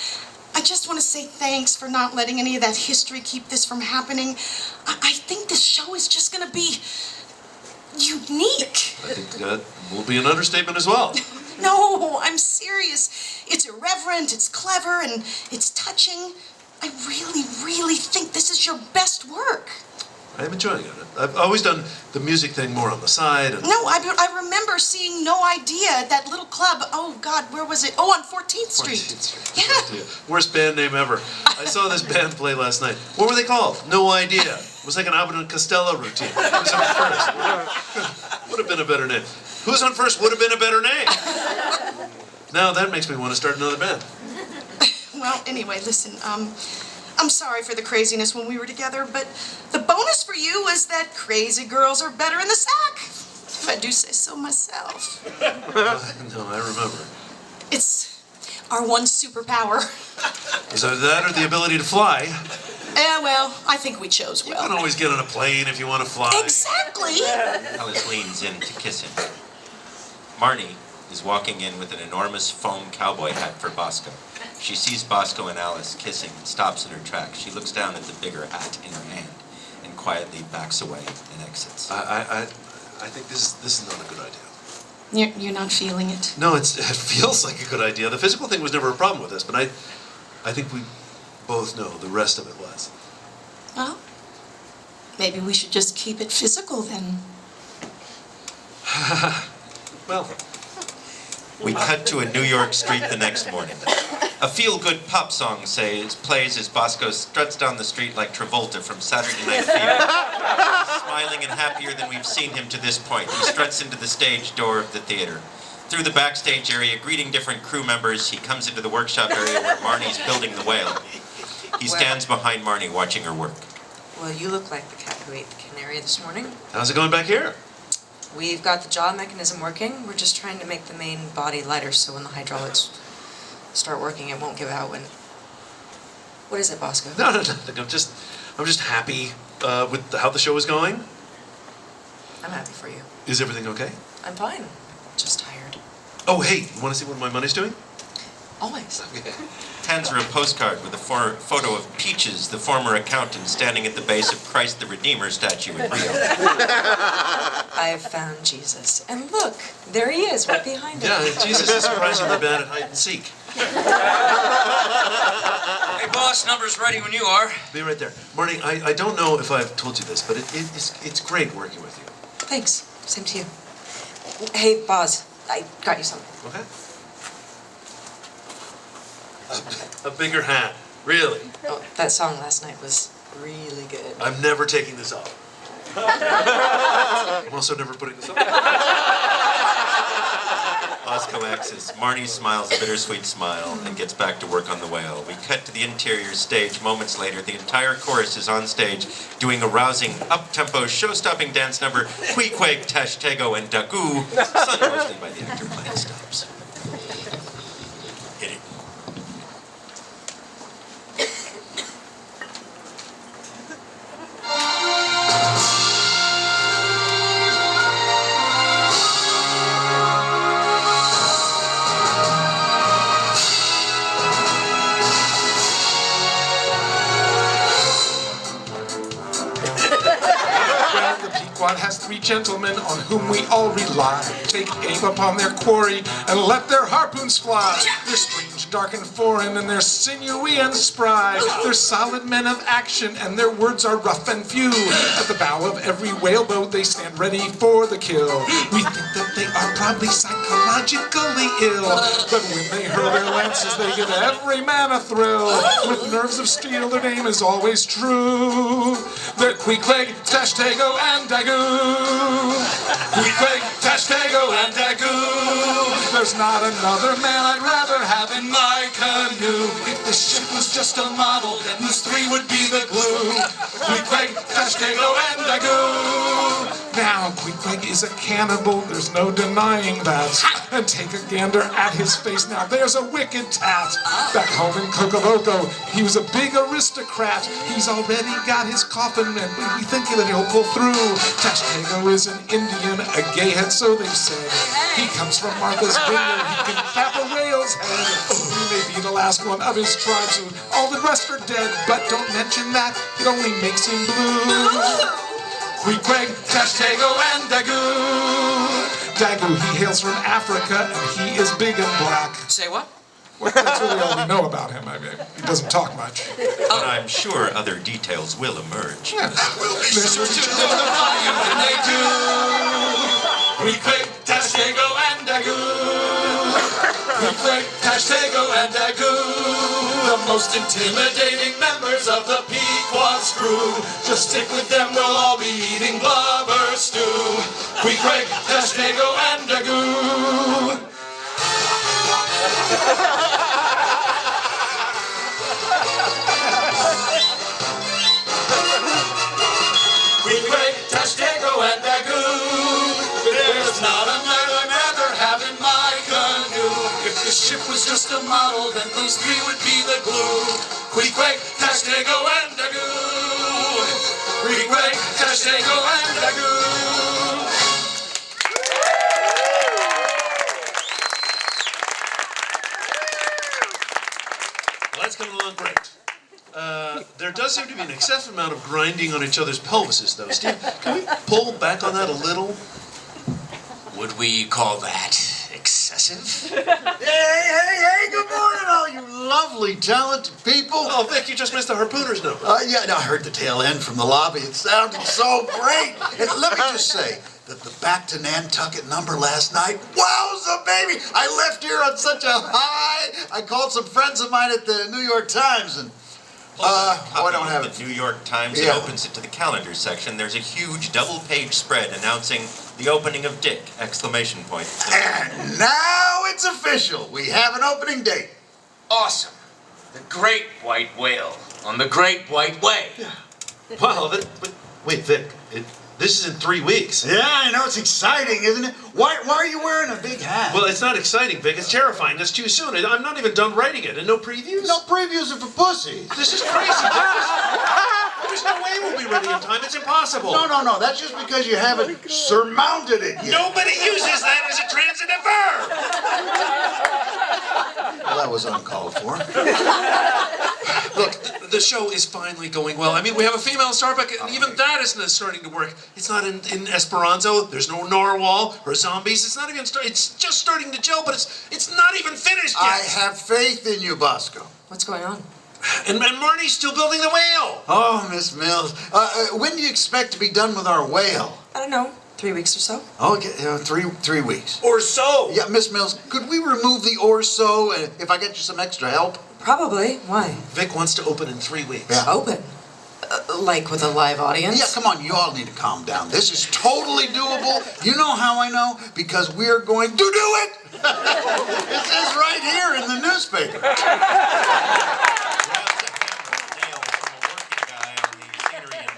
just want to say thanks for not letting any of that history keep this from happening. I think this show is just going to be unique. I think that will be an understatement as well. No, I'm serious. It's irreverent, it's clever, and it's touching. I really, really think this is your best work. I am enjoying it. I've always done the music thing more on the side. And... No, I remember seeing No Idea at that little club. Oh, God, where was it? Oh, on 14th Street. 14th Street. Yeah. Worst band name ever. I saw this band play last night. What were they called? No Idea. It was like an Abbott and Costello routine. Who's on first? Would have been a better name. Who's on first would have been a better name. Now that makes me want to start another band. Well, anyway, listen, I'm sorry for the craziness when we were together, but the bonus for you was that crazy girls are better in the sack. If I do say so myself. No, I remember. It's our one superpower. Is either that or the ability to fly? Yeah, well, I think we chose well. You can always get on a plane if you want to fly. Exactly. Alice leans in to kiss him. Marnie is walking in with an enormous foam cowboy hat for Bosco. She sees Bosco and Alice kissing and stops in her tracks. She looks down at the bigger hat in her hand and quietly backs away and exits. I think this is not a good idea. You're not feeling it? No, it feels like a good idea. The physical thing was never a problem with us, but I think we both know the rest of it was. Well, maybe we should just keep it physical then. Well, we cut to a New York street the next morning. A feel-good pop song plays as Bosco struts down the street like Travolta from Saturday Night Fever. He's smiling and happier than we've seen him to this point. He struts into the stage door of the theater. Through the backstage area, greeting different crew members, he comes into the workshop area where Marnie's building the whale. He stands behind Marnie, watching her work. Well, you look like the cat who ate the canary this morning. How's it going back here? We've got the jaw mechanism working. We're just trying to make the main body lighter so when the hydraulics start working, it won't give out when... What is it, Bosco? No, nothing. I'm just happy with how the show is going. I'm happy for you. Is everything okay? I'm fine. Just tired. Oh, hey, you want to see what my money's doing? Always. Okay. Hands her a postcard with a photo of Peaches, the former accountant, standing at the base of Christ the Redeemer statue in Rio. I've found Jesus. And look, there he is, right behind him. Yeah, Jesus is surprisingly bad at hide and seek. Hey, boss, number's ready when you are. Be right there. Marnie, I don't know if I've told you this, but it's great working with you. Thanks. Same to you. Hey, Boz, I got you something. Okay. A bigger hat. Really? Oh, that song last night was really good. I'm never taking this off. I'm also never putting this on. Bosco exits. Marnie smiles a bittersweet smile and gets back to work on the whale. We cut to the interior stage. Moments later, the entire chorus is on stage doing a rousing, up-tempo, show-stopping dance number, Queequeg, Tash, Tego, and Dagu, sung mostly by the actor playing stops. Hit it. Pequod has 3 gentlemen on whom we all rely. Take aim upon their quarry and let their harpoons fly. They're strange, dark, and foreign, and they're sinewy and spry. They're solid men of action, and their words are rough and few. At the bow of every whaleboat, they stand ready for the kill. We think that they are probably psychologically ill, but when they hurl their lances, they give every man a thrill. With nerves of steel, their name is always true. They're Queequeg, Tashtego, and Dagu. Queequeg, Tashtego, and Dagu. There's not another man I'd rather have in my canoe. If the ship was just a model, then these 3 would be the glue. Queequeg, Tashtego, and Dagu. Now, Queequeg is a cannibal, there's no denying that. And take a gander at his face, now there's a wicked tat. Back home in Cocoroco, he was a big aristocrat. He's already got his coffin, and we think that he'll pull through. Tashtego is an Indian, a gayhead, so they say. He comes from Martha's Vineyard, he can cap a whale's head. He may be the last one of his tribe, so all the rest are dead. But don't mention that, it only makes him blue. Queequeg, Tashtego, and Dagu. Dagu, he hails from Africa, and he is big and black. Say what? Well, that's really all we know about him. I mean, he doesn't talk much. But I'm sure other details will emerge. Yes. Listen to the volume when they do. Queequeg, Tashtego, and Dagu. Queequeg, Tashtego, and Dagu. The most intimidating members of the Pequod's crew. Just stick with them, we'll all be eating blubber stew. Queequeg, Tashtego, and Dagu. Queequeg, Tashtego, and Dagu. There's not another I'd rather have in my canoe. If the ship was just a model, then those 3 would be the glue. Queequeg, Tashtego, and Dagu. Queequeg, Tashtego, and Dagu. Well, that's coming along great. There does seem to be an excessive amount of grinding on each other's pelvises, though. Steve, can we pull back on that a little? Would we call that excessive? Hey, good morning, all you lovely, talented people. Oh, Vic, you just missed the harpooner's number. Yeah, no, I heard the tail end from the lobby. It sounded so great. And let me just say that the Back to Nantucket number last night, wowza, baby! I left here on such a high. I called some friends of mine at the New York Times, and I don't have it. The New York Times, Yeah. it opens it to the calendar section. There's a huge double-page spread announcing the opening of Dick! Exclamation point. And now it's official. We have an opening date. Awesome. The Great White Whale on the Great White Way. Wow, wait, Vic, this is in 3 weeks. Yeah, I know, it's exciting, isn't it? Why are you wearing a big hat? Well, it's not exciting, Vic. It's terrifying. That's too soon. I'm not even done writing it. And no previews? No previews are for pussies. This is crazy. There's no way we'll be ready in time. It's impossible. No. That's just because you haven't surmounted it yet. Nobody uses that as a transitive verb. Well, that was uncalled for. Look, the show is finally going well. I mean, we have a female star, but even that isn't starting to work. It's not in Esperanto. There's no narwhal or zombies. It's not even. It's just starting to gel, but it's not even finished yet. I have faith in you, Bosco. What's going on? And Marnie's still building the whale. Oh, Miss Mills. When do you expect to be done with our whale? I don't know. 3 weeks or so? Okay, 3 weeks. Or so. Yeah, Miss Mills, could we remove the or so if I get you some extra help? Probably. Why? Vic wants to open in 3 weeks. Yeah. Open? Like with a live audience? Yeah, come on, you all need to calm down. This is totally doable. You know how I know? Because we're going to do it! It says right here in the newspaper.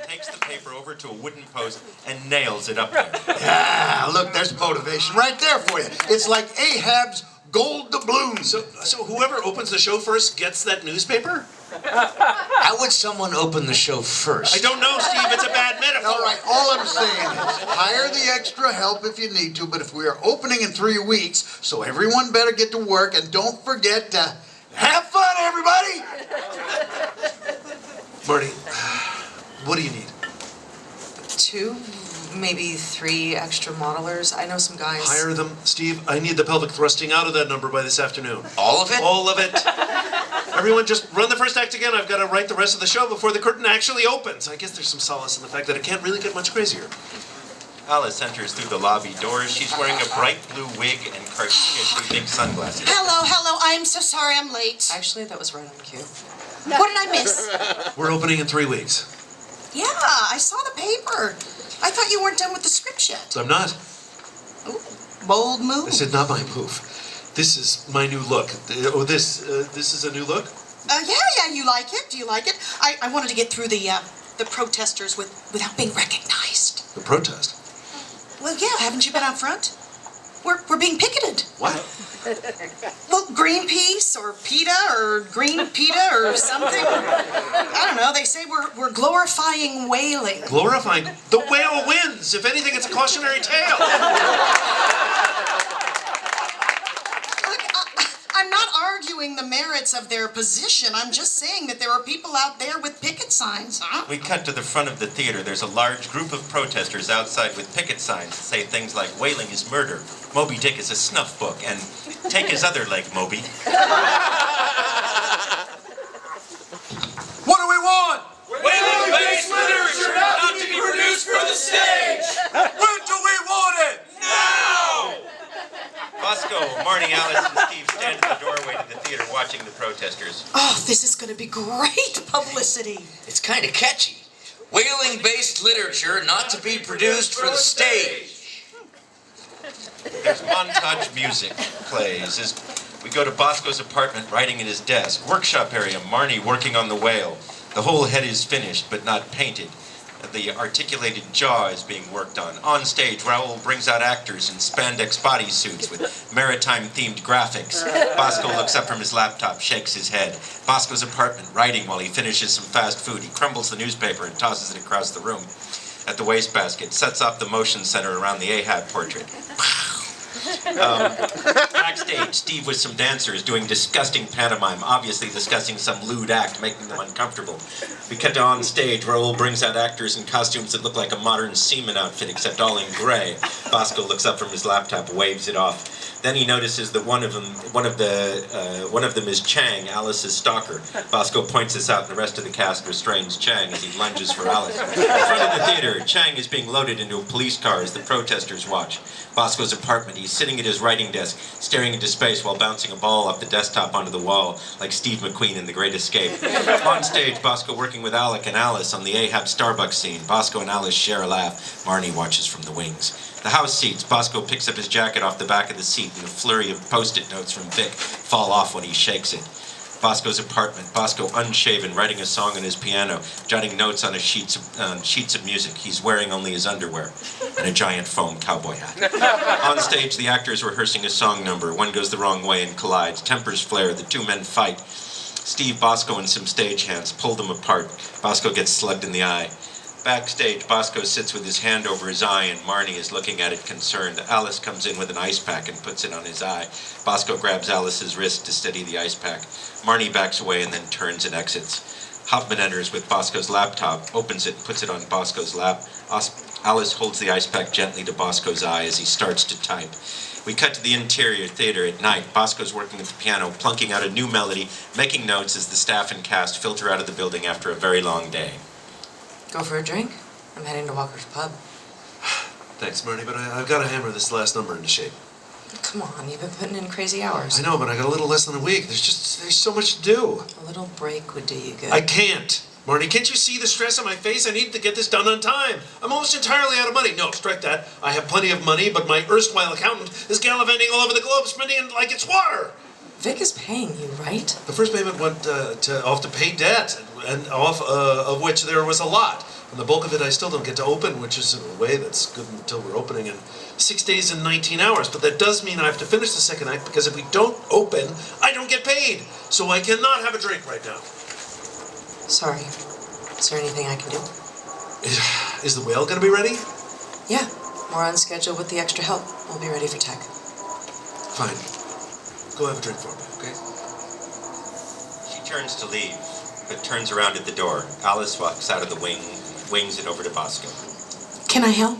Takes the paper over to a wooden post and nails it up there. Yeah, look, there's motivation right there for you. It's like Ahab's gold doubloons. So whoever opens the show first gets that newspaper? How would someone open the show first? I don't know, Steve. It's a bad metaphor. All right, all I'm saying is hire the extra help if you need to, but if we are opening in 3 weeks, so everyone better get to work, and don't forget to have fun, everybody! Marty, what do you need? 2, maybe 3 extra modelers. I know some guys. Hire them. Steve, I need the pelvic thrusting out of that number by this afternoon. All of it? All of it. Everyone just run the first act again. I've got to write the rest of the show before the curtain actually opens. I guess there's some solace in the fact that it can't really get much crazier. Alice enters through the lobby doors. She's wearing a bright blue wig and cartoonishly big sunglasses. Hello. I'm so sorry I'm late. Actually, that was right on cue. What did I miss? We're opening in 3 weeks. Yeah, I saw the paper. I thought you weren't done with the script yet. I'm not. Ooh, bold move. I said not my move. This is my new look. This is a new look? Yeah, you like it? Do you like it? I wanted to get through the protesters without being recognized. The protest? Well, yeah, haven't you been out front? We're being picketed. What? Well, Greenpeace or PETA or Green PETA or something. I don't know. They say we're glorifying whaling. Glorifying? The whale wins. If anything, it's a cautionary tale. Look, I'm not arguing the merits of their position. I'm just saying that there are people out there with picket signs, huh? We cut to the front of the theater. There's a large group of protesters outside with picket signs that say things like, "Whaling is murder," "Moby Dick is a snuff book," and "Take his other leg, Moby." What do we want? Whaling-based literature not to be produced for the stage! When do we want it? Now! Bosco, Marty, Alice, and Steve stand in the doorway to the theater watching the protesters. Oh, this is going to be great publicity. It's kind of catchy. Whaling-based literature not to be produced for the stage. There's montage music plays as we go to Bosco's apartment, writing at his desk. Workshop area, Marnie working on the whale. The whole head is finished, but not painted. The articulated jaw is being worked on. On stage, Raoul brings out actors in spandex bodysuits with maritime-themed graphics. Bosco looks up from his laptop, shakes his head. Bosco's apartment, writing while he finishes some fast food. He crumbles the newspaper and tosses it across the room. At the wastebasket, sets off the motion center around the Ahab portrait. Backstage, Steve with some dancers doing disgusting pantomime, obviously discussing some lewd act, making them uncomfortable. We cut to on stage. Raoul brings out actors in costumes that look like a modern seaman outfit, except all in gray. Bosco looks up from his laptop, waves it off. Then he notices that one of them is Chang, Alice's stalker. Bosco points this out, and the rest of the cast restrains Chang as he lunges for Alice. In front of the theater, Chang is being loaded into a police car as the protesters watch. Bosco's apartment. He's sitting at his writing desk, staring into space while bouncing a ball off the desktop onto the wall, like Steve McQueen in The Great Escape. On stage, Bosco working with Alec and Alice on the Ahab Starbucks scene. Bosco and Alice share a laugh. Marnie watches from the wings. The house seats. Bosco picks up his jacket off the back of the seat, and a flurry of post-it notes from Vic fall off when he shakes it. Bosco's apartment. Bosco unshaven, writing a song on his piano, jotting notes on sheets of music. He's wearing only his underwear and a giant foam cowboy hat. On stage, the actors rehearsing a song number. One goes the wrong way and collides. Tempers flare. The two men fight. Steve, Bosco, and some stagehands pull them apart. Bosco gets slugged in the eye. Backstage, Bosco sits with his hand over his eye, and Marnie is looking at it concerned. Alice comes in with an ice pack and puts it on his eye. Bosco grabs Alice's wrist to steady the ice pack. Marnie backs away and then turns and exits. Hoffman enters with Bosco's laptop, opens it, puts it on Bosco's lap. Alice holds the ice pack gently to Bosco's eye as he starts to type. We cut to the interior theater at night. Bosco's working at the piano, plunking out a new melody, making notes as the staff and cast filter out of the building after a very long day. Go for a drink? I'm heading to Walker's Pub. Thanks, Marnie, but I've got to hammer this last number into shape. Come on, you've been putting in crazy hours. I know, but I got a little less than a week. There's so much to do. A little break would do you good. I can't. Marty, can't you see the stress on my face? I need to get this done on time. I'm almost entirely out of money. No, strike that. I have plenty of money, but my erstwhile accountant is gallivanting all over the globe, spending it like it's water. Vic is paying you, right? The first payment went off to pay debt, and off of which there was a lot. And the bulk of it I still don't get to open, which is in a way that's good until we're opening in 6 days and 19 hours. But that does mean I have to finish the second act, because if we don't open, I don't get paid. So I cannot have a drink right now. Sorry. Is there anything I can do? Is the whale gonna be ready? Yeah. We're on schedule with the extra help. We'll be ready for tech. Fine. Go have a drink for me, okay? She turns to leave, but turns around at the door. Alice walks out of the wing, wings it over to Bosco. Can I help?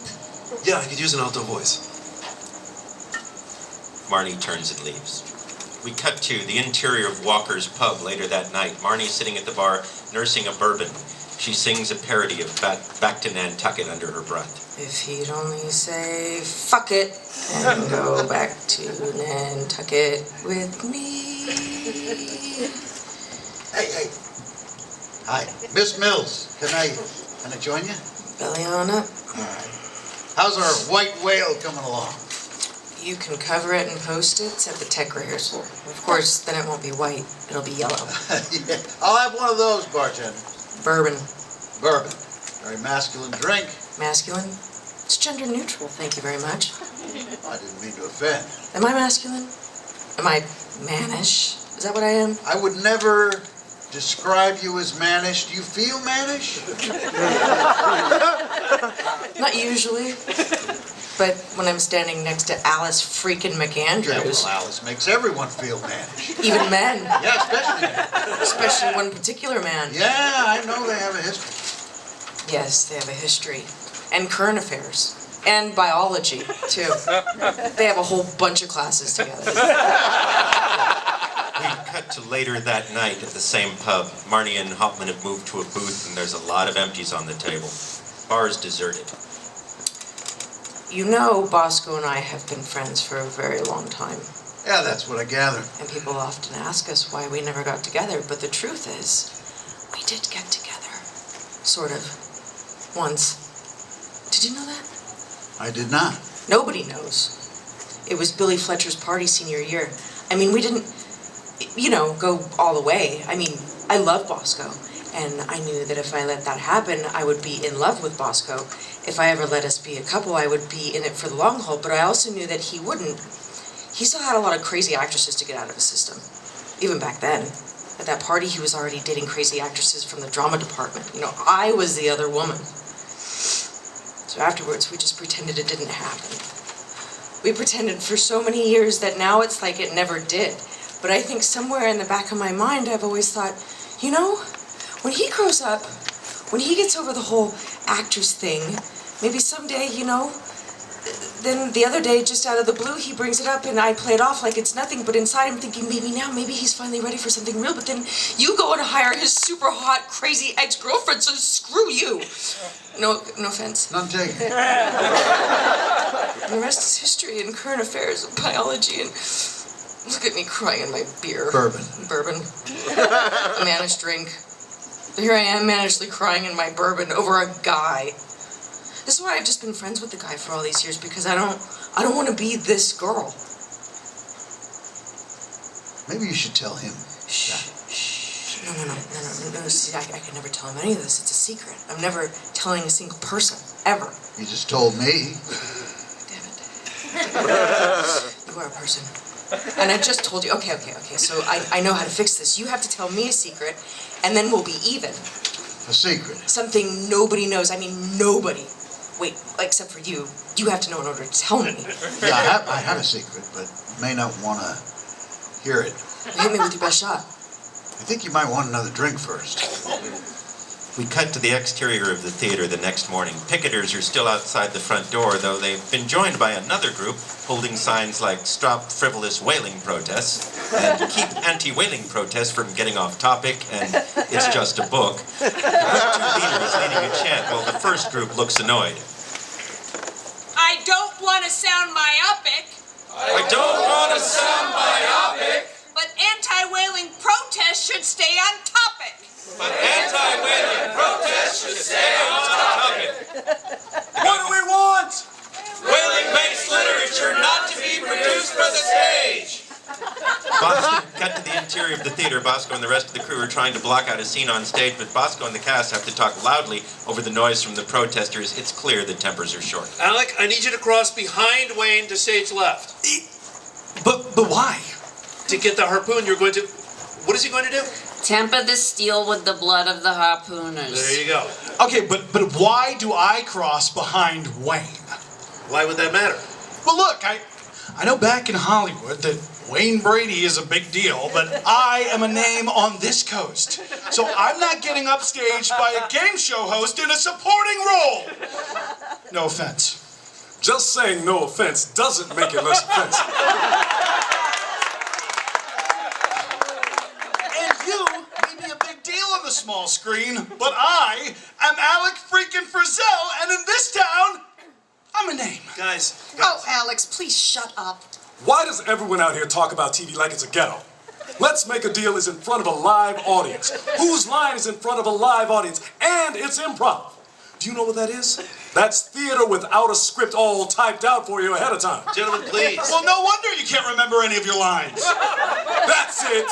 Yeah, I could use an alto voice. Marnie turns and leaves. We cut to the interior of Walker's pub later that night. Marnie's sitting at the bar, nursing a bourbon. She sings a parody of Back to Nantucket under her breath. If he'd only say, fuck it, and go back to Nantucket with me. Hey. Hi, Miss Mills. Can I join you? Belly on up. All right. How's our white whale coming along? You can cover it and post it at the tech rehearsal. Of course, then it won't be white. It'll be yellow. Yeah. I'll have one of those, bartender. Bourbon. Bourbon. Very masculine drink. Masculine? It's gender neutral, thank you very much. I didn't mean to offend. Am I masculine? Am I mannish? Is that what I am? I would never describe you as mannish. Do you feel mannish? Not usually. But when I'm standing next to Alice freaking McAndrews. Yeah, well, Alice makes everyone feel mannish. Even men. Yeah, especially men. Especially one particular man. Yeah, I know they have a history. Yes, they have a history. And current affairs. And biology, too. They have a whole bunch of classes together. We cut to later that night at the same pub. Marnie and Hauptmann have moved to a booth, and there's a lot of empties on the table. Bar's deserted. You know, Bosco and I have been friends for a very long time. Yeah, that's what I gather. And people often ask us why we never got together, but the truth is, we did get together. Sort of. Once. Did you know that? I did not. Nobody knows. It was Billy Fletcher's party senior year. I mean, we didn't, go all the way. I mean, I love Bosco. And I knew that if I let that happen, I would be in love with Bosco. If I ever let us be a couple, I would be in it for the long haul. But I also knew that he wouldn't. He still had a lot of crazy actresses to get out of his system. Even back then. At that party, he was already dating crazy actresses from the drama department. I was the other woman. So afterwards, we just pretended it didn't happen. We pretended for so many years that now it's like it never did. But I think somewhere in the back of my mind, I've always thought, when he grows up, when he gets over the whole actress thing, maybe someday, then the other day, just out of the blue, he brings it up and I play it off like it's nothing, but inside I'm thinking maybe he's finally ready for something real, but then you go and hire his super hot, crazy ex-girlfriend, so screw you. No offense. None taken. And the rest is history and current affairs and biology and look at me crying in my beer. Bourbon. A mannish drink. Here I am mannishly crying in my bourbon over a guy. This is why I've just been friends with the guy for all these years, because I don't want to be this girl. Maybe you should tell him. Shh. No. See, I can never tell him any of this. It's a secret. I'm never telling a single person, ever. You just told me. Damn it. You are a person. And I just told you, okay, so I know how to fix this. You have to tell me a secret, and then we'll be even. A secret? Something nobody knows. I mean, nobody. Wait, except for you. You have to know in order to tell me. Yeah, I have a secret, but may not want to hear it. Hit me with your best shot. I think you might want another drink first. We cut to the exterior of the theater the next morning. Picketers are still outside the front door, though they've been joined by another group holding signs like "Stop Frivolous Whaling Protests" and "Keep Anti-Whaling Protests from Getting Off Topic" and "It's Just a Book." The two leaders leading a chant while the first group looks annoyed. I don't want to sound myopic. I don't want to sound myopic. But anti-whaling protests should stay on topic. topic. But anti-whaling protests should stay on topic. What do we want? Whaling-based literature not to be produced for the stage. Bosco, cut to the interior of the theater. Bosco and the rest of the crew are trying to block out a scene on stage, but Bosco and the cast have to talk loudly over the noise from the protesters. It's clear the tempers are short. Alec, I need you to cross behind Wayne to stage left. But why? To get the harpoon, you're going to... What is he going to do? Temper the steel with the blood of the harpooners. There you go. Okay, but why do I cross behind Wayne? Why would that matter? Well, look, I know back in Hollywood that Wayne Brady is a big deal, but I am a name on this coast. So I'm not getting upstaged by a game show host in a supporting role. No offense. Just saying no offense doesn't make it less offensive. And you may be a big deal on the small screen, but I am Alec freaking Frizzell, and in this town, I'm a name. Guys. Oh, Alex, please shut up. Why does everyone out here talk about TV like it's a ghetto? Let's Make a Deal is in front of a live audience. Whose Line is in front of a live audience, and it's improv. Do you know what that is? That's theater without a script all typed out for you ahead of time. Gentlemen, please. Well, no wonder you can't remember any of your lines. That's it.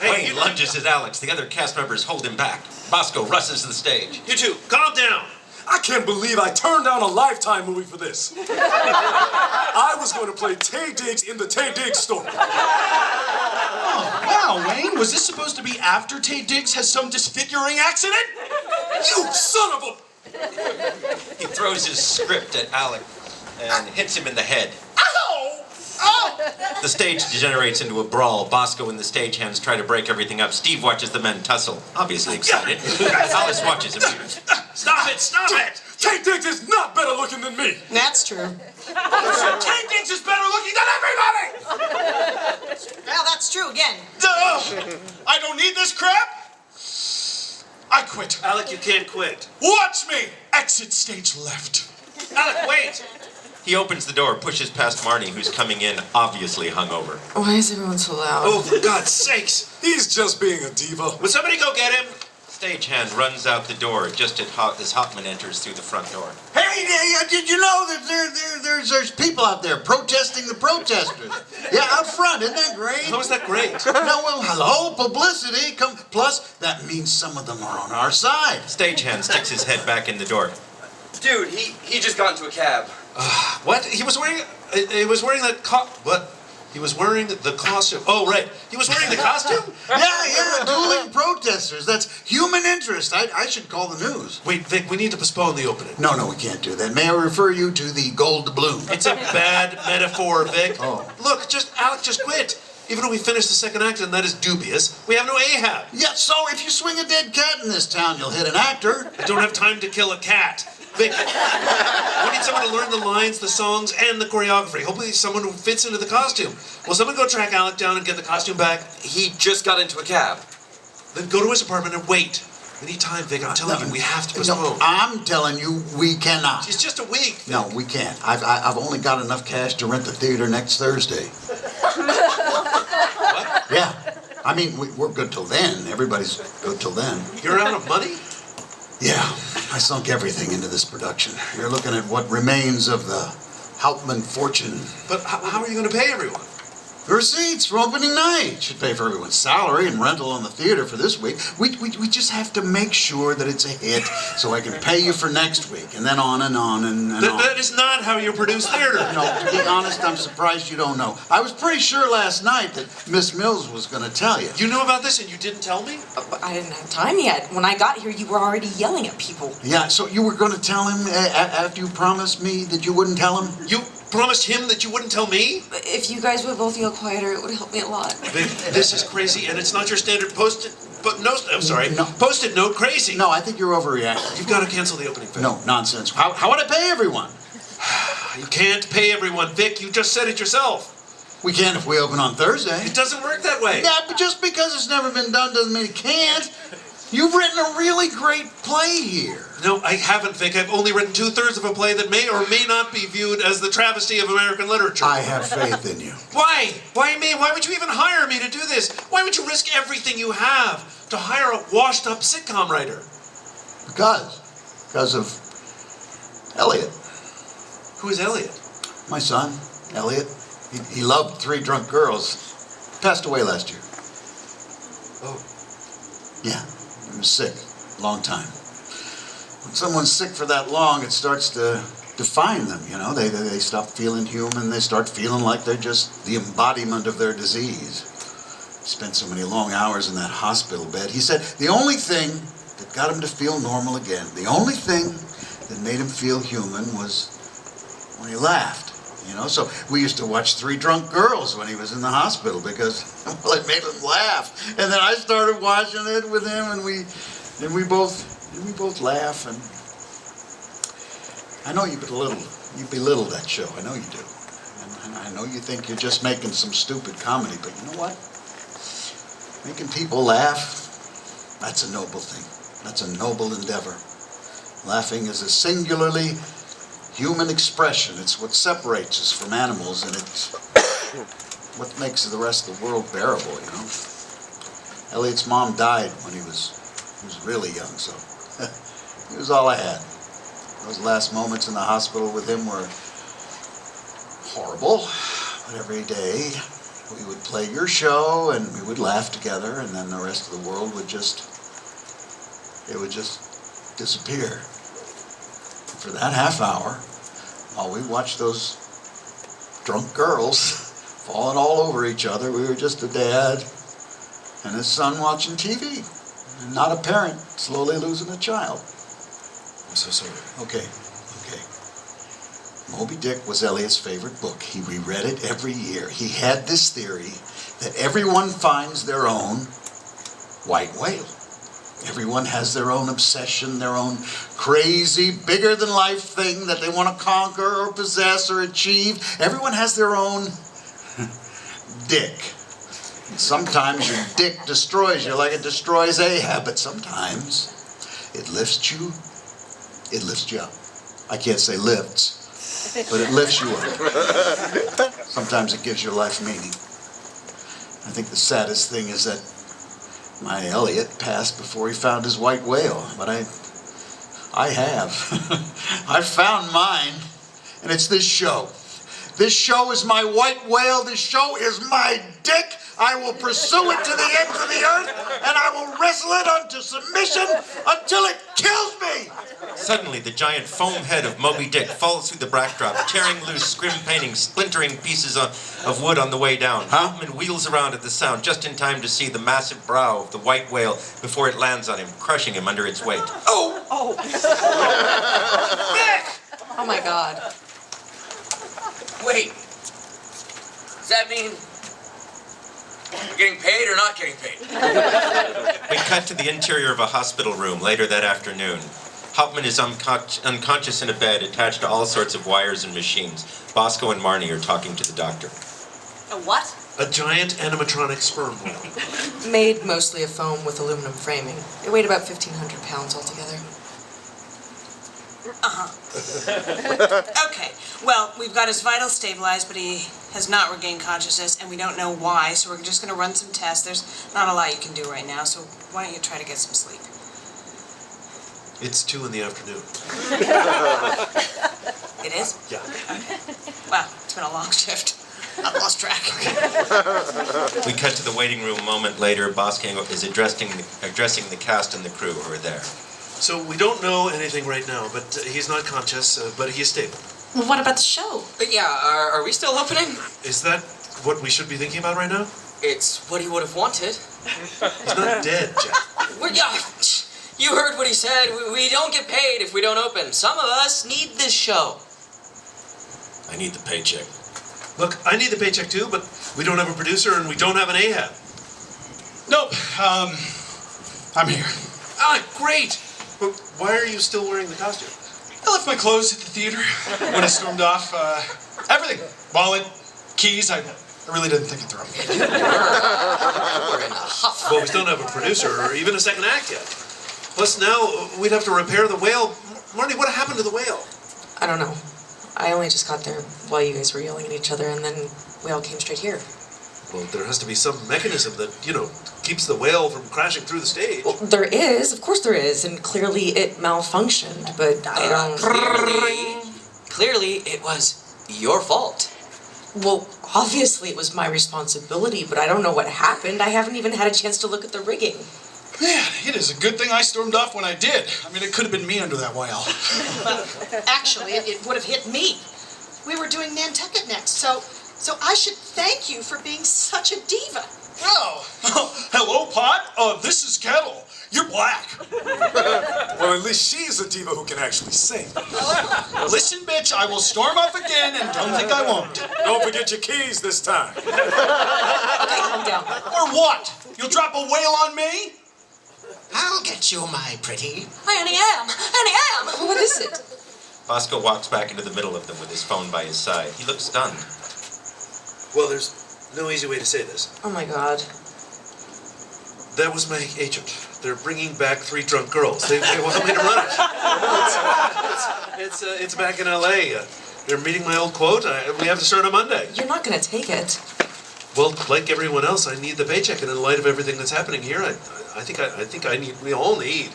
Wayne lunges at Alex. The other cast members hold him back. Bosco rushes to the stage. You two, calm down. I can't believe I turned down a Lifetime movie for this. I was going to play Tay Diggs in the Tay Diggs story. Oh, wow, Wayne. Was this supposed to be after Tay Diggs has some disfiguring accident? You son of a... He throws his script at Alec and hits him in the head. Ow! Oh! The stage degenerates into a brawl. Bosco and the stagehands try to break everything up. Steve watches the men tussle, obviously excited. Alice watches him. Stop it! Stop it! Tay Diggs is not better looking than me. That's true. Tay Diggs is better looking than everybody! Well, that's true again. I don't need this crap. I quit. Alec, you can't quit. Watch me! Exit stage left. Alec, wait! He opens the door, pushes past Marnie, who's coming in, obviously hungover. Why is everyone so loud? Oh, for God's sakes! He's just being a diva. Would somebody go get him? Stagehand runs out the door just as Hoffman enters through the front door. Hey, did you know that there's people out there protesting the protesters? Yeah, out front. Isn't that great? How is that great? No, well, hello, publicity. Plus, that means some of them are on our side. Stagehand sticks his head back in the door. Dude, he just got into a cab. What? He was wearing that what? He was wearing the costume. Oh, right. He was wearing the costume? Yeah, dueling protesters. That's human interest. I should call the news. Wait, Vic, we need to postpone the opening. No, we can't do that. May I refer you to the gold bloom? It's a bad metaphor, Vic. Oh. Look, Alec just quit. Even though we finished the second act and that is dubious, we have no Ahab. Yeah, so if you swing a dead cat in this town, you'll hit an actor. I don't have time to kill a cat. Vic, we need someone to learn the lines, the songs, and the choreography. Hopefully someone who fits into the costume. Will someone go track Alec down and get the costume back? He just got into a cab. Then go to his apartment and wait. We need time, Vic. I'm telling you, we have to postpone. No, I'm telling you, we cannot. It's just a week. Vic. No, we can't. I've only got enough cash to rent the theater next Thursday. What? Yeah. I mean, we're good till then. Everybody's good till then. You're out of money? Yeah, I sunk everything into this production. You're looking at what remains of the Hauptmann fortune. But how are you going to pay everyone? The receipts for opening night should pay for everyone's salary and rental on the theater for this week. We just have to make sure that it's a hit so I can pay you for next week, and then on and on and on. That is not how you produce theater. No, to be honest, I'm surprised you don't know. I was pretty sure last night that Miss Mills was going to tell you. You knew about this and you didn't tell me? But I didn't have time yet. When I got here, you were already yelling at people. Yeah, so you were going to tell him after you promised me that you wouldn't tell him? You promised him that you wouldn't tell me? If you guys would both yell quieter, it would help me a lot. Vic, this is crazy, and it's not your standard post-it note crazy. No, I think you're overreacting. You've got to cancel the opening, Vic. No, nonsense. How would I pay everyone? You can't pay everyone, Vic. You just said it yourself. We can if we open on Thursday. It doesn't work that way. Yeah, but just because it's never been done doesn't mean it can't. You've written a really great play here. No, I haven't, Vic. I've only written 2/3 of a play that may or may not be viewed as the travesty of American literature. I have faith in you. Why? Why me? Why would you even hire me to do this? Why would you risk everything you have? to hire a washed-up sitcom writer? Because of Elliot. Who is Elliot? My son, Elliot. He loved Three Drunk Girls. Passed away last year. Oh. Yeah, he was sick. Long time. When someone's sick for that long, it starts to define them, you know. They stop feeling human. They start feeling like they're just the embodiment of their disease. He spent so many long hours in that hospital bed. He said the only thing that got him to feel normal again, the only thing that made him feel human was when he laughed, you know. So we used to watch Three Drunk Girls when he was in the hospital because, well, it made him laugh. And then I started watching it with him, and we both laugh. And I know you belittle that show. I know you do. And I know you think you're just making some stupid comedy, but you know what? Making people laugh, that's a noble thing. That's a noble endeavor. Laughing is a singularly human expression. It's what separates us from animals, and it's what makes the rest of the world bearable, you know. Elliot's mom died when he was really young, so he was all I had. Those last moments in the hospital with him were horrible, but every day we would play your show and we would laugh together, and then the rest of the world would just disappear. For that half hour, while we watched those drunk girls falling all over each other, we were just a dad and his son watching TV, and not a parent slowly losing a child. I'm so sorry. Okay. Moby Dick was Elliot's favorite book. He reread it every year. He had this theory that everyone finds their own white whale. Everyone has their own obsession, their own crazy, bigger-than-life thing that they want to conquer or possess or achieve. Everyone has their own dick. And sometimes your dick destroys you like it destroys Ahab, but sometimes it lifts you up. I can't say lifts, but it lifts you up. Sometimes it gives your life meaning. I think the saddest thing is that my Elliot passed before he found his white whale, but I have. I found mine, and it's this show. This show is my white whale. This show is my dick. I will pursue it to the ends of the earth, and I will wrestle it unto submission until it kills me. Suddenly, the giant foam head of Moby Dick falls through the backdrop, tearing loose scrim painting, splintering pieces of wood on the way down. Hoffman wheels around at the sound just in time to see the massive brow of the white whale before it lands on him, crushing him under its weight. Oh! Nick! Oh my God. Wait. Does that mean we're getting paid or not getting paid? We cut to the interior of a hospital room later that afternoon. Hauptmann is unconscious in a bed attached to all sorts of wires and machines. Bosco and Marnie are talking to the doctor. A what? A giant animatronic sperm whale. Made mostly of foam with aluminum framing. It weighed about 1,500 pounds altogether. Okay, well, we've got his vitals stabilized, but he has not regained consciousness, and we don't know why, so we're just going to run some tests. There's not a lot you can do right now, so why don't you try to get some sleep? It's 2 in the afternoon. It is? Yeah. Wow, it's been a long shift. I lost track. We cut to the waiting room a moment later. Bosco is addressing the cast and the crew who are there. So we don't know anything right now, but he's not conscious, but he is stable. Well, what about the show? Yeah, are we still opening? Is that what we should be thinking about right now? It's what he would have wanted. He's not dead, Jeff. Well, yeah, you heard what he said. We don't get paid if we don't open. Some of us need this show. I need the paycheck. Look, I need the paycheck too, but we don't have a producer and we don't have an Ahab. Nope. I'm here. Ah, great! But why are you still wearing the costume? I left my clothes at the theater when I stormed off. Everything. Wallet, keys. I really didn't think it through. We're in a huff. Well, we still don't have a producer or even a second act yet. Plus now we'd have to repair the whale. Marnie, what happened to the whale? I don't know. I only just got there while you guys were yelling at each other, and then we all came straight here. Well, there has to be some mechanism that, keeps the whale from crashing through the stage. Well, there is. Of course there is. And clearly it malfunctioned, but I don't... Clearly, it was your fault. Well, obviously it was my responsibility, but I don't know what happened. I haven't even had a chance to look at the rigging. Man, it is a good thing I stormed off when I did. I mean, it could have been me under that whale. Actually, it would have hit me. We were doing Nantucket next, so I should thank you for being such a diva. Oh, hello, Pot. This is Kettle. You're black. Well, at least she's a diva who can actually sing. Listen, bitch, I will storm off again and don't think I won't. Don't forget your keys this time. Okay, calm down. Or what? You'll drop a whale on me? I'll get you, my pretty. Annie Am! What is it? Bosco walks back into the middle of them with his phone by his side. He looks stunned. Well, there's no easy way to say this. Oh my God. That was my agent. They're bringing back 3 drunk girls. They want me to run it. It's back in L.A. They're meeting my old quote. We have to start on Monday. You're not gonna take it. Well, like everyone else, I need the paycheck, and in light of everything that's happening here, I think I need. We all need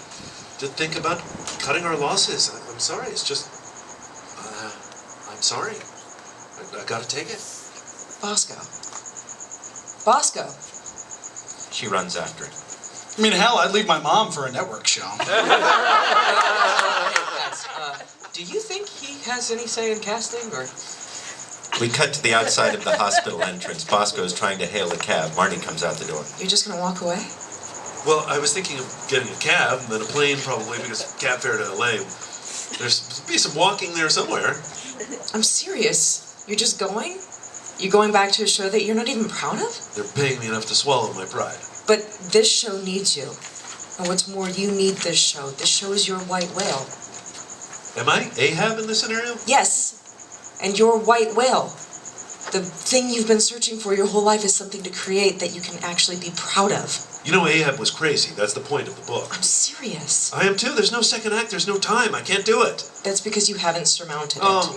to think about cutting our losses. I'm sorry. It's just. I'm sorry. I gotta take it. Bosco. She runs after him. I mean, hell, I'd leave my mom for a network show. Do you think he has any say in casting, or? We cut to the outside of the hospital entrance. Bosco is trying to hail a cab. Marnie comes out the door. You're just gonna walk away? Well, I was thinking of getting a cab, and then a plane probably, because cab fare to L.A. There's be some walking there somewhere. I'm serious. You're just going? You're going back to a show that you're not even proud of? They're paying me enough to swallow my pride. But this show needs you. And what's more, you need this show. This show is your white whale. Am I Ahab in this scenario? Yes. And your white whale. The thing you've been searching for your whole life is something to create that you can actually be proud of. You know, Ahab was crazy. That's the point of the book. I'm serious. I am too. There's no second act. There's no time. I can't do it. That's because you haven't surmounted it. Oh.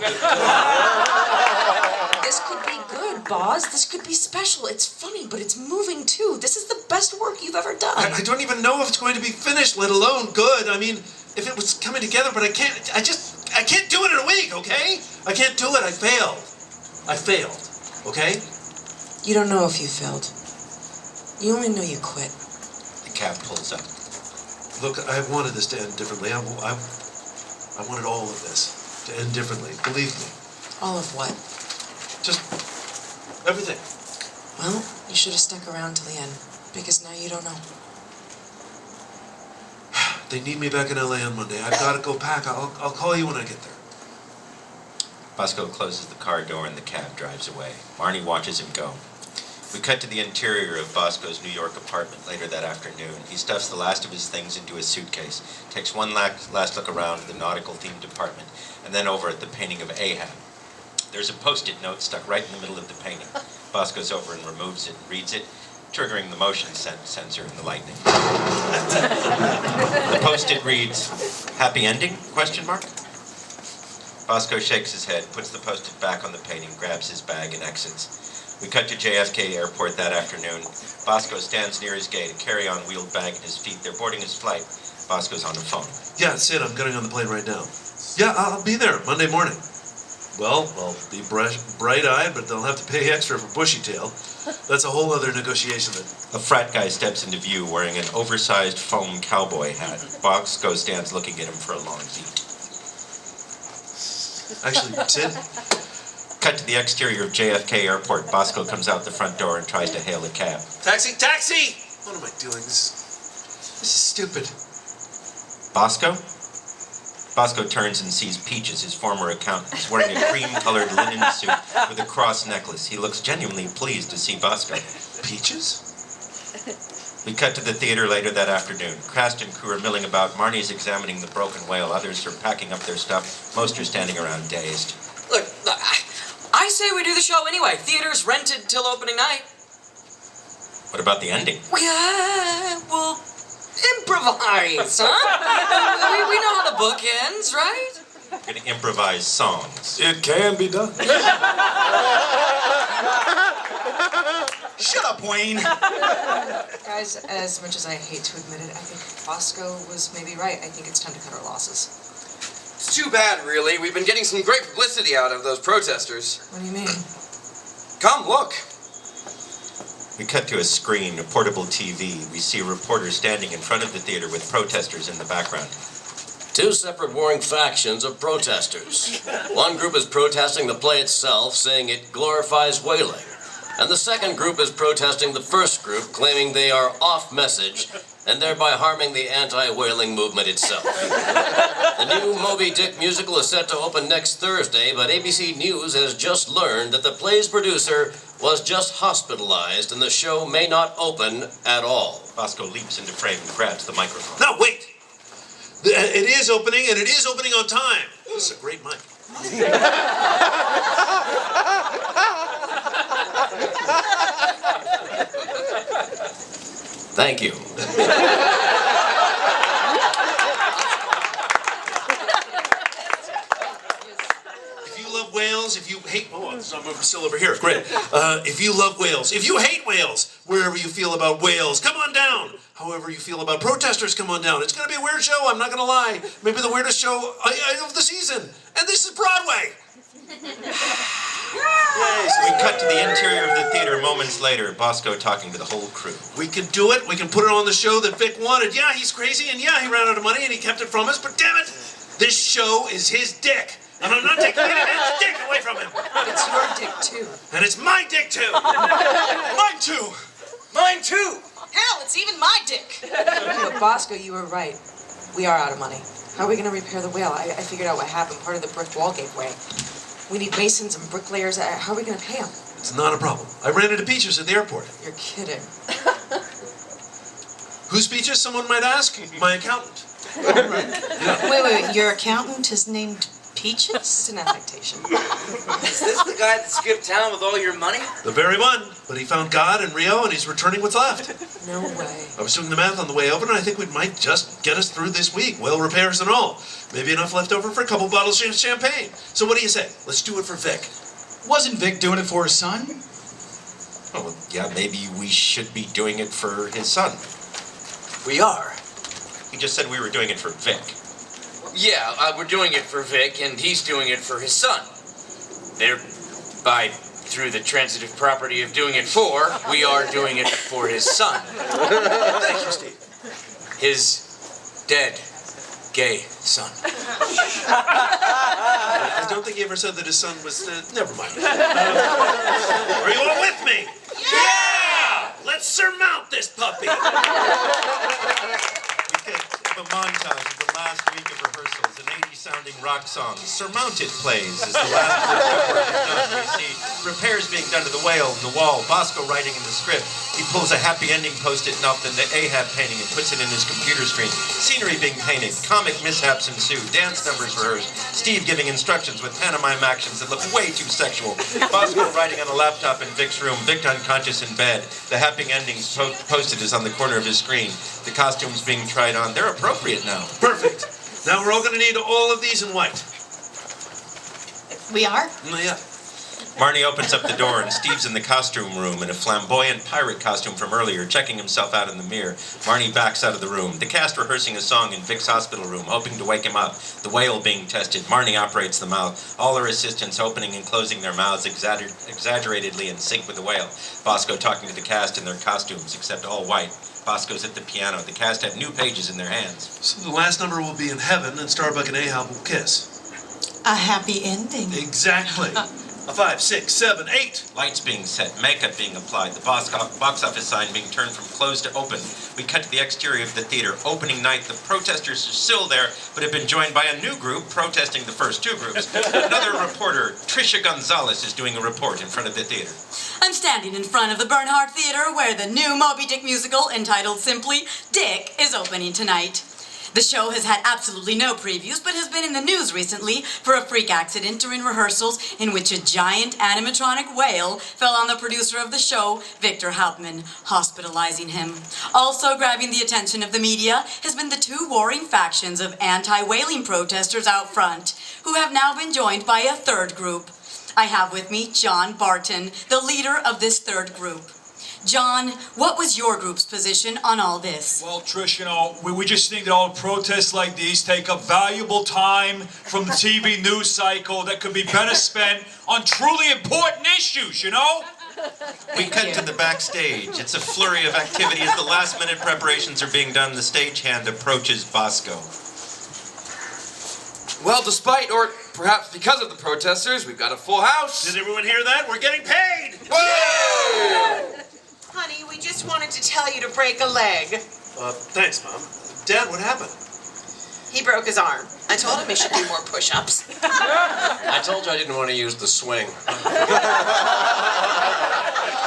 This could be good, Boz. This could be special. It's funny, but it's moving too. This is the best work you've ever done. I don't even know if it's going to be finished, let alone good. I mean, if it was coming together, but I can't do it in a week, okay? I can't do it. I failed, okay? You don't know if you failed. You only know you quit. The cab pulls up. Look, I wanted this to end differently. I wanted all of this to end differently. Believe me. All of what? Just everything. Well, you should have stuck around till the end, because now you don't know. They need me back in L.A. on Monday. I've got to go pack. I'll call you when I get there. Bosco closes the car door and the cab drives away. Marnie watches him go. We cut to the interior of Bosco's New York apartment later that afternoon. He stuffs the last of his things into his suitcase, takes one last look around the nautical-themed apartment, and then over at the painting of Ahab. There's a post-it note stuck right in the middle of the painting. Bosco's over and removes it and reads it, triggering the motion sensor in the lightning. The post-it reads, "Happy ending?" ? Bosco shakes his head, puts the post-it back on the painting, grabs his bag, and exits. We cut to JFK Airport that afternoon. Bosco stands near his gate, a carry-on wheeled bag at his feet. They're boarding his flight. Bosco's on the phone. Yeah, that's it. I'm getting on the plane right now. Yeah, I'll be there Monday morning. Well, I'll be bright-eyed, but they'll have to pay extra for bushy-tail. That's a whole other negotiation. A frat guy steps into view wearing an oversized foam cowboy hat. Bosco stands looking at him for a long beat. Actually, Sid? Cut to the exterior of JFK Airport. Bosco comes out the front door and tries to hail a cab. Taxi! Taxi! What am I doing? This is stupid. Bosco? Bosco turns and sees Peaches, his former accountant. He's wearing a cream-colored linen suit with a cross necklace. He looks genuinely pleased to see Bosco. Peaches? We cut to the theater later that afternoon. Cast and crew are milling about. Marnie's examining the broken whale. Others are packing up their stuff. Most are standing around dazed. Look, I say we do the show anyway. Theater's rented till opening night. What about the ending? We'll improvise, huh? we know how the book ends, right? We're going to improvise songs. It can be done. Shut up, Wayne. Guys, as much as I hate to admit it, I think Bosco was maybe right. I think it's time to cut our losses. It's too bad, really. We've been getting some great publicity out of those protesters. What do you mean? Come, look. We cut to a screen, a portable TV. We see a reporter standing in front of the theater with protesters in the background. Two separate warring factions of protesters. One group is protesting the play itself, saying it glorifies whaling. And the second group is protesting the first group, claiming they are off message and thereby harming the anti-whaling movement itself. The new Moby Dick musical is set to open next Thursday, but ABC News has just learned that the play's producer was just hospitalized and the show may not open at all. Bosco leaps into frame and grabs the microphone. No, wait! It is opening, and it is opening on time. This is a great mic. Thank you. If you love whales, if you hate... Oh, I'm still over here. Great. If you love whales, if you hate whales, wherever you feel about whales, come on down. However you feel about protesters, come on down. It's going to be a weird show, I'm not going to lie. Maybe the weirdest show of the season. And this is Broadway. We cut to the interior of the theater moments later, Bosco talking to the whole crew. We can do it. We can put it on the show that Vic wanted. Yeah, he's crazy, and yeah, he ran out of money, and he kept it from us, but damn it, this show is his dick. And I'm not taking any man's dick away from him. It's your dick, too. And it's my dick, too. Mine, too. Mine, too. Hell, it's even my dick. But Bosco, you were right. We are out of money. How are we going to repair the whale? I figured out what happened. Part of the brick wall gave way. We need masons and bricklayers. How are we going to pay them? It's not a problem. I ran into Peaches at the airport. You're kidding. Who's Peaches, someone might ask? My accountant. Yeah. Wait. Your accountant is named Peaches? It's an affectation. Is this the guy that skipped town with all your money? The very one. But he found God in Rio, and he's returning what's left. No way. I was doing the math on the way over, and I think we might just get us through this week. Whale repairs and all. Maybe enough left over for a couple bottles of champagne. So what do you say? Let's do it for Vic. Wasn't Vic doing it for his son? Oh, well, yeah, maybe we should be doing it for his son. We are. He just said we were doing it for Vic. Yeah, we're doing it for Vic, and he's doing it for his son. Thereby, through the transitive property of doing it for, we are doing it for his son. Thank you, Steve. His dead, gay son. I don't think he ever said that his son was... never mind. Are you all with me? Yeah! Let's surmount this puppy. A montage of the last week of rehearsals, an 80s-sounding rock song. Surmounted plays as the last report is done. We see repairs being done to the whale and the wall, Bosco writing in the script. He pulls a happy ending post-it note in the Ahab painting and puts it in his computer screen. Scenery being painted, comic mishaps ensue, dance numbers rehearsed, Steve giving instructions with pantomime actions that look way too sexual. Bosco writing on a laptop in Vic's room, Vic unconscious in bed. The happy endings posted is on the corner of his screen. The costumes being tried on. They're appropriate now. Perfect. Now we're all going to need all of these in white. We are? Yeah. Marnie opens up the door and Steve's in the costume room in a flamboyant pirate costume from earlier, checking himself out in the mirror. Marnie backs out of the room. The cast rehearsing a song in Vic's hospital room, hoping to wake him up. The whale being tested. Marnie operates the mouth. All her assistants opening and closing their mouths exaggeratedly in sync with the whale. Bosco talking to the cast in their costumes, except all white. Bosco's at the piano. The cast have new pages in their hands. So the last number will be in heaven, and Starbuck and Ahab will kiss. A happy ending. Exactly. A 5, 6, 7, 8. Lights being set, makeup being applied, the box office sign being turned from closed to open. We cut to the exterior of the theater. Opening night, the protesters are still there, but have been joined by a new group protesting the first two groups. Another reporter, Trisha Gonzalez, is doing a report in front of the theater. I'm standing in front of the Bernhardt Theater where the new Moby Dick musical, entitled simply Dick, is opening tonight. The show has had absolutely no previews, but has been in the news recently for a freak accident during rehearsals in which a giant animatronic whale fell on the producer of the show, Victor Hauptmann, hospitalizing him. Also grabbing the attention of the media has been the two warring factions of anti-whaling protesters out front, who have now been joined by a third group. I have with me John Barton, the leader of this third group. John, what was your group's position on all this? Well, Trish, you know, we just think that all protests like these take up valuable time from the TV news cycle that could be better spent on truly important issues, you know? We cut to the backstage. It's a flurry of activity as the last-minute preparations are being done. The stagehand approaches Bosco. Well, despite, or perhaps because of the protesters, we've got a full house. Did everyone hear that? We're getting paid! Whoa! Honey, we just wanted to tell you to break a leg. Thanks, Mom. Dad, what happened? He broke his arm. I told him he should do more push-ups. I told you I didn't want to use the swing.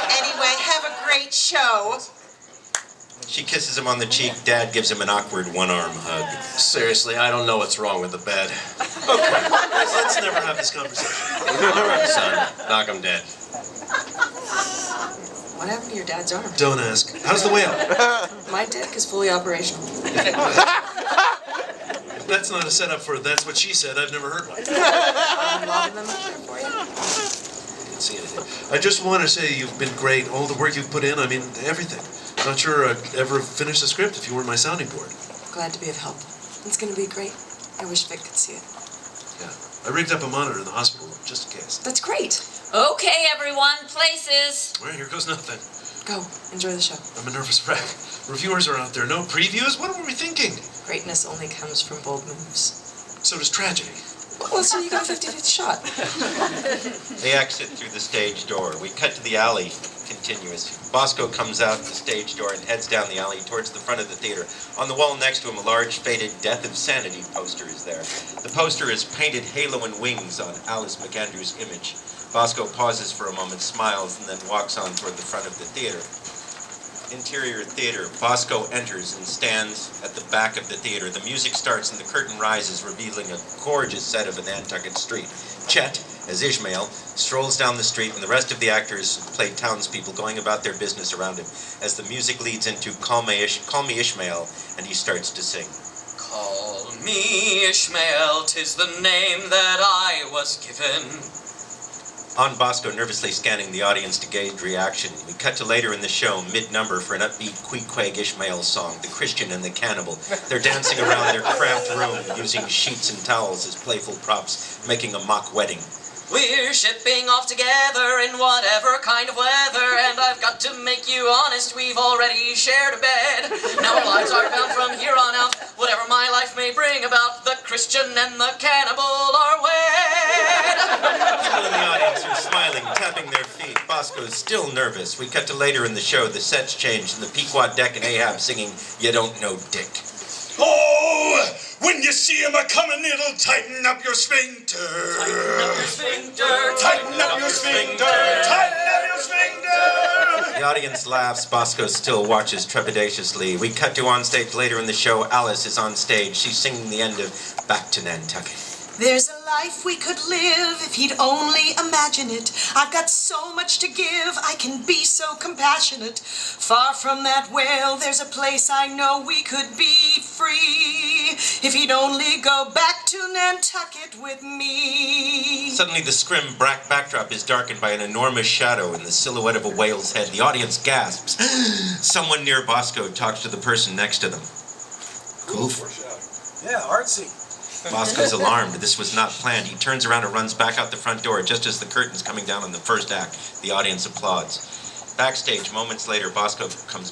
Anyway, have a great show. She kisses him on the cheek. Dad gives him an awkward one-arm hug. Seriously, I don't know what's wrong with the bed. Okay, let's never have this conversation. All right, son. Knock him dead. What happened to your dad's arm? Don't ask. How's the whale? My dick is fully operational. If that's not a setup for that's what she said, I've never heard one. I'm lobbing them up there for you. Didn't see anything. I just want to say you've been great. All the work you've put in, I mean, everything. Not sure I'd ever finish the script if you weren't my sounding board. Glad to be of help. It's going to be great. I wish Vic could see it. Yeah. I rigged up a monitor in the hospital room, just in case. That's great. Okay, everyone, places. Well, here goes nothing. Go. Enjoy the show. I'm a nervous wreck. Reviewers are out there. No previews? What were we thinking? Greatness only comes from bold moves. So does tragedy. Well, so you got a 50-50 shot. They exit through the stage door. We cut to the alley. Continuous. Bosco comes out the stage door and heads down the alley towards the front of the theater. On the wall next to him, a large faded Death of Sanity poster is there. The poster is painted halo and wings on Alice McAndrew's image. Bosco pauses for a moment, smiles, and then walks on toward the front of the theater. Interior theater. Bosco enters and stands at the back of the theater. The music starts and the curtain rises, revealing a gorgeous set of a Nantucket street. Chet, as Ishmael, strolls down the street, and the rest of the actors play townspeople going about their business around him as the music leads into Call Me Ishmael, and he starts to sing. Call me Ishmael, 'tis the name that I was given. On Bosco nervously scanning the audience to gauge reaction. We cut to later in the show, mid-number, for an upbeat Queequeg Ishmael song, The Christian and the Cannibal. They're dancing around their cramped room, using sheets and towels as playful props, making a mock wedding. We're shipping off together in whatever kind of weather, and I've got to make you honest, we've already shared a bed. Now our lives are bound from here on out, whatever my life may bring about, the Christian and the cannibal are wed. People in the audience are smiling, tapping their feet. Bosco's still nervous. We cut to later in the show, the set's changed, and the Pequod Deck and Ahab singing, You Don't Know Dick. Oh, when you see him a-coming, it'll tighten up your sphincter. Tighten up your sphincter. Tighten up your sphincter. Tighten up your sphincter. The audience laughs. Bosco still watches trepidatiously. We cut to on stage later in the show. Alice is on stage. She's singing the end of Back to Nantucket. There's a life we could live if he'd only imagine it. I've got so much to give, I can be so compassionate. Far from that whale, there's a place I know we could be free. If he'd only go back to Nantucket with me. Suddenly the scrim backdrop is darkened by an enormous shadow in the silhouette of a whale's head. The audience gasps. Someone near Bosco talks to the person next to them. Goof. Yeah, artsy. Bosco's alarmed. This was not planned. He turns around and runs back out the front door just as the curtain's coming down on the first act. The audience applauds. Backstage, moments later, Bosco comes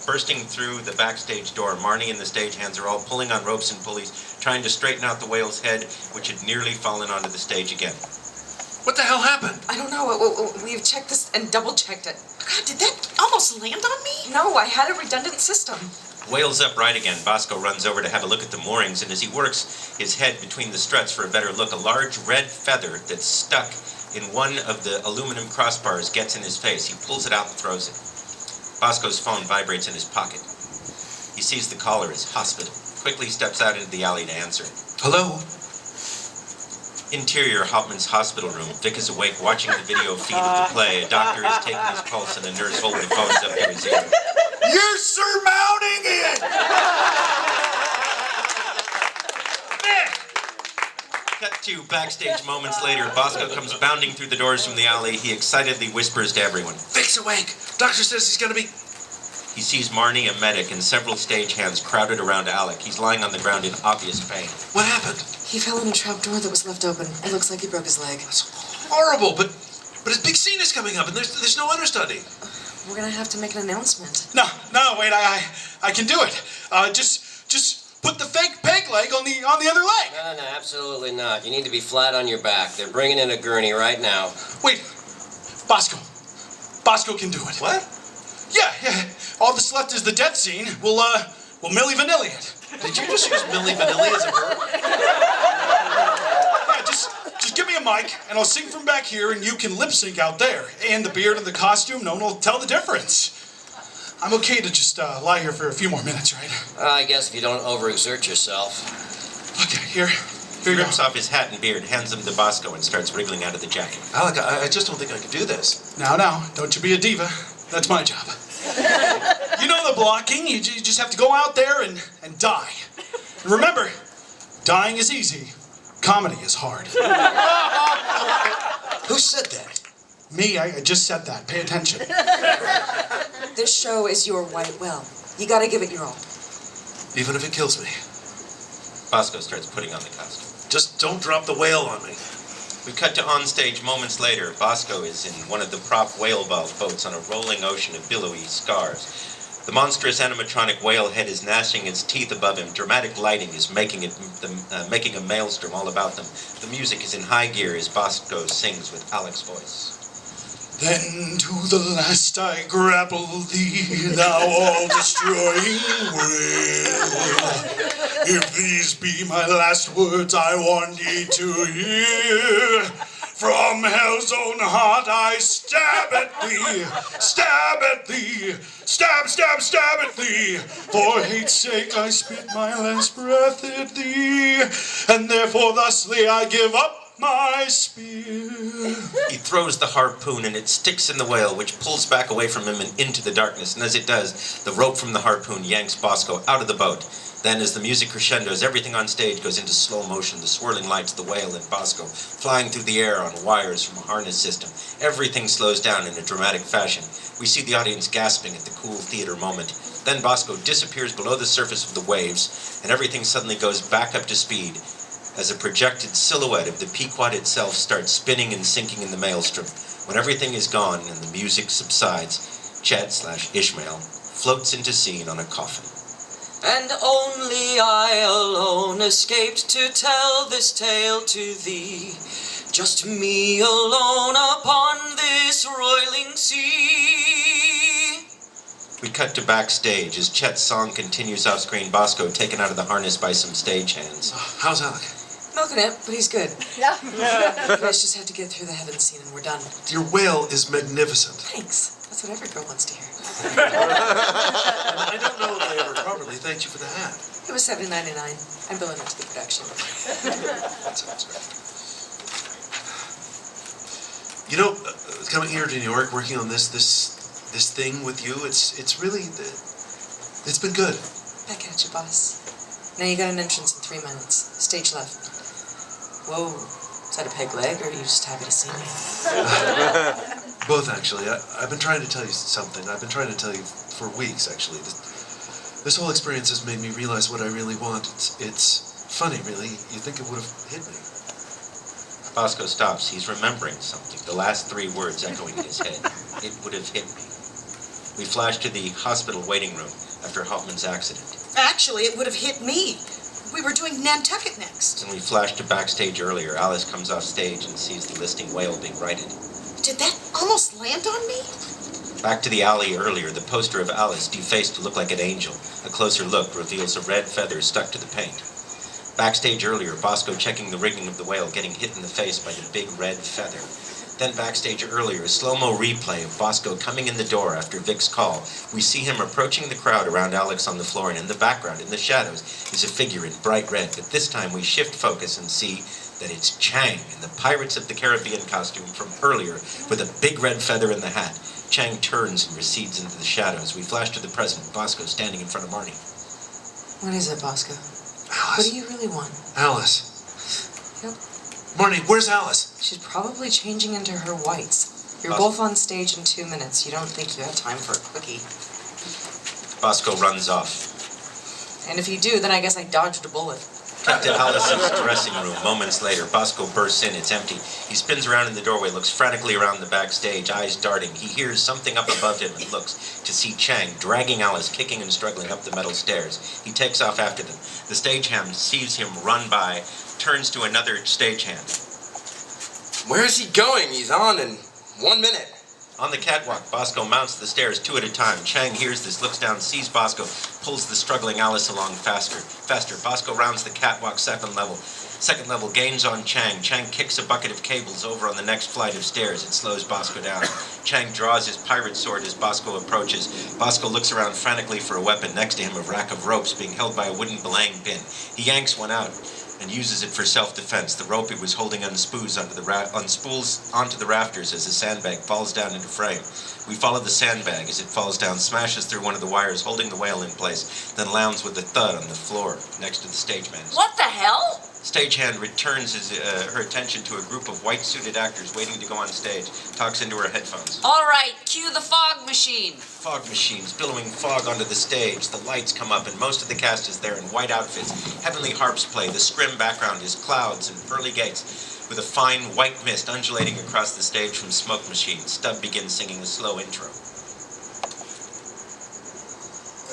bursting through the backstage door. Marnie and the stagehands are all pulling on ropes and pulleys, trying to straighten out the whale's head, which had nearly fallen onto the stage again. What the hell happened? I don't know. We've checked this and double-checked it. God, did that almost land on me? No, I had a redundant system. Whale's upright again. Bosco runs over to have a look at the moorings, and as he works his head between the struts for a better look, a large red feather that's stuck in one of the aluminum crossbars gets in his face. He pulls it out and throws it. Bosco's phone vibrates in his pocket. He sees the caller is hospital. Quickly steps out into the alley to answer. Hello? Interior Hauptmann's hospital room. Vic is awake watching the video feed of the play. A doctor is taking his pulse and a nurse holding phones up to his ear. You're surmounting it! Cut Back to backstage moments later, Bosco comes bounding through the doors from the alley. He excitedly whispers to everyone. Vic's awake. Doctor says he's gonna be... He sees Marnie, a medic, and several stagehands crowded around Alec. He's lying on the ground in obvious pain. What happened? He fell in a trap door that was left open. It looks like he broke his leg. That's horrible, but his big scene is coming up, and there's no understudy. We're gonna have to make an announcement. No, wait, I can do it. Just put the fake peg leg on the other leg. No, absolutely not. You need to be flat on your back. They're bringing in a gurney right now. Wait, Bosco can do it. What? Yeah. All that's left is the death scene. We'll Milli Vanilli it. Did you just use Milli Vanilli as a verb? Yeah, just give me a mic, and I'll sing from back here, and you can lip sync out there. And the beard and the costume, no one will tell the difference. I'm okay to just lie here for a few more minutes, right? I guess if you don't overexert yourself. Okay, here He rips off his hat and beard, hands them to Bosco, and starts wriggling out of the jacket. Alec, I just don't think I could do this. Now, don't you be a diva. That's my job. You know the blocking. You just have to go out there and die. And remember, dying is easy. Comedy is hard. Who said that? Me, I just said that. Pay attention. This show is your white whale. You gotta give it your all. Even if it kills me. Bosco starts putting on the costume. Just don't drop the whale on me. We cut to onstage moments later. Bosco is in one of the prop whale boats on a rolling ocean of billowy scars. The monstrous animatronic whale head is gnashing its teeth above him. Dramatic lighting is making a maelstrom all about them. The music is in high gear as Bosco sings with Alec's voice. Then to the last I grapple thee, thou all-destroying whale. If these be my last words, I want ye to hear. From hell's own heart I stab at thee, stab at thee. For hate's sake I spit my last breath at thee, and therefore thusly I give up my spear. He throws the harpoon and it sticks in the whale, which pulls back away from him and into the darkness. And as it does, the rope from the harpoon yanks Bosco out of the boat. Then as the music crescendos, everything on stage goes into slow motion. The swirling lights, the whale, and Bosco flying through the air on wires from a harness system. Everything slows down in a dramatic fashion. We see the audience gasping at the cool theater moment. Then Bosco disappears below the surface of the waves, and everything suddenly goes back up to speed as a projected silhouette of the Pequod itself starts spinning and sinking in the maelstrom. When everything is gone and the music subsides, Chet/Ishmael floats into scene on a coffin. And only I alone escaped to tell this tale to thee. Just me alone upon this roiling sea. We cut to backstage as Chet's song continues off screen. Bosco taken out of the harness by some stagehands. How's Alec? Milking it, but he's good. Yeah. You guys just have to get through the heaven scene and we're done. Your whale is magnificent. Thanks. That's what every girl wants to hear. I don't know if I ever properly thanked you for the hat. It was $7.99. I'm billing it to the production. That sounds right. You know, coming here to New York, working on this thing with you, it's really, it's been good. Back at you, boss. Now you got an entrance in 3 minutes. Stage left. Whoa. Is that a peg leg, or are you just happy to see me? Both, actually. I've been trying to tell you something. I've been trying to tell you for weeks, actually. This whole experience has made me realize what I really want. It's funny, really. You think it would have hit me. Bosco stops. He's remembering something. The last 3 words echoing in his head. It would have hit me. We flash to the hospital waiting room after Hauptmann's accident. Actually, it would have hit me. We were doing Nantucket next. And we flash to backstage earlier. Alice comes off stage and sees the listing whale being righted. Did that almost land on me? Back to the alley earlier, the poster of Alice defaced to look like an angel. A closer look reveals a red feather stuck to the paint. Backstage earlier, Bosco checking the rigging of the whale, getting hit in the face by the big red feather. Then backstage earlier, a slow-mo replay of Bosco coming in the door after Vic's call. We see him approaching the crowd around Alex on the floor, and in the background, in the shadows, is a figure in bright red. But this time we shift focus and see that it's Chang in the Pirates of the Caribbean costume from earlier with a big red feather in the hat. Chang turns and recedes into the shadows. We flash to the present, Bosco standing in front of Marnie. What is it, Bosco? Alice. What do you really want? Alice. Yep. Marnie, where's Alice? She's probably changing into her whites. You're Bosco. both on stage in 2 minutes. You don't think you have time for a quickie. Bosco runs off. And if you do, then I guess I dodged a bullet. Cut to Alice's dressing room. Moments later, Bosco bursts in. It's empty. He spins around in the doorway, looks frantically around the backstage, eyes darting. He hears something up above him and looks to see Chang dragging Alice, kicking and struggling up the metal stairs. He takes off after them. The stagehand sees him run by, turns to another stagehand. Where is he going? He's on in 1 minute. On the catwalk, Bosco mounts the stairs 2 at a time. Chang hears this, looks down, sees Bosco, pulls the struggling Alice along faster. Bosco rounds the catwalk second level. Second level gains on Chang. Chang kicks a bucket of cables over on the next flight of stairs. It slows Bosco down. Chang draws his pirate sword as Bosco approaches. Bosco looks around frantically for a weapon. Next to him, a rack of ropes being held by a wooden belaying pin. He yanks one out and uses it for self-defense. The rope he was holding unspools onto the rafters as the sandbag falls down into frame. We follow the sandbag as it falls down, smashes through one of the wires holding the whale in place, then lands with a thud on the floor next to the stage manager. What the hell? Stagehand returns her attention to a group of white-suited actors waiting to go on stage. Talks into her headphones. All right, cue the fog machine. Fog machines, billowing fog onto the stage. The lights come up and most of the cast is there in white outfits. Heavenly harps play. The scrim background is clouds and pearly gates with a fine white mist undulating across the stage from smoke machines. Stubb begins singing a slow intro.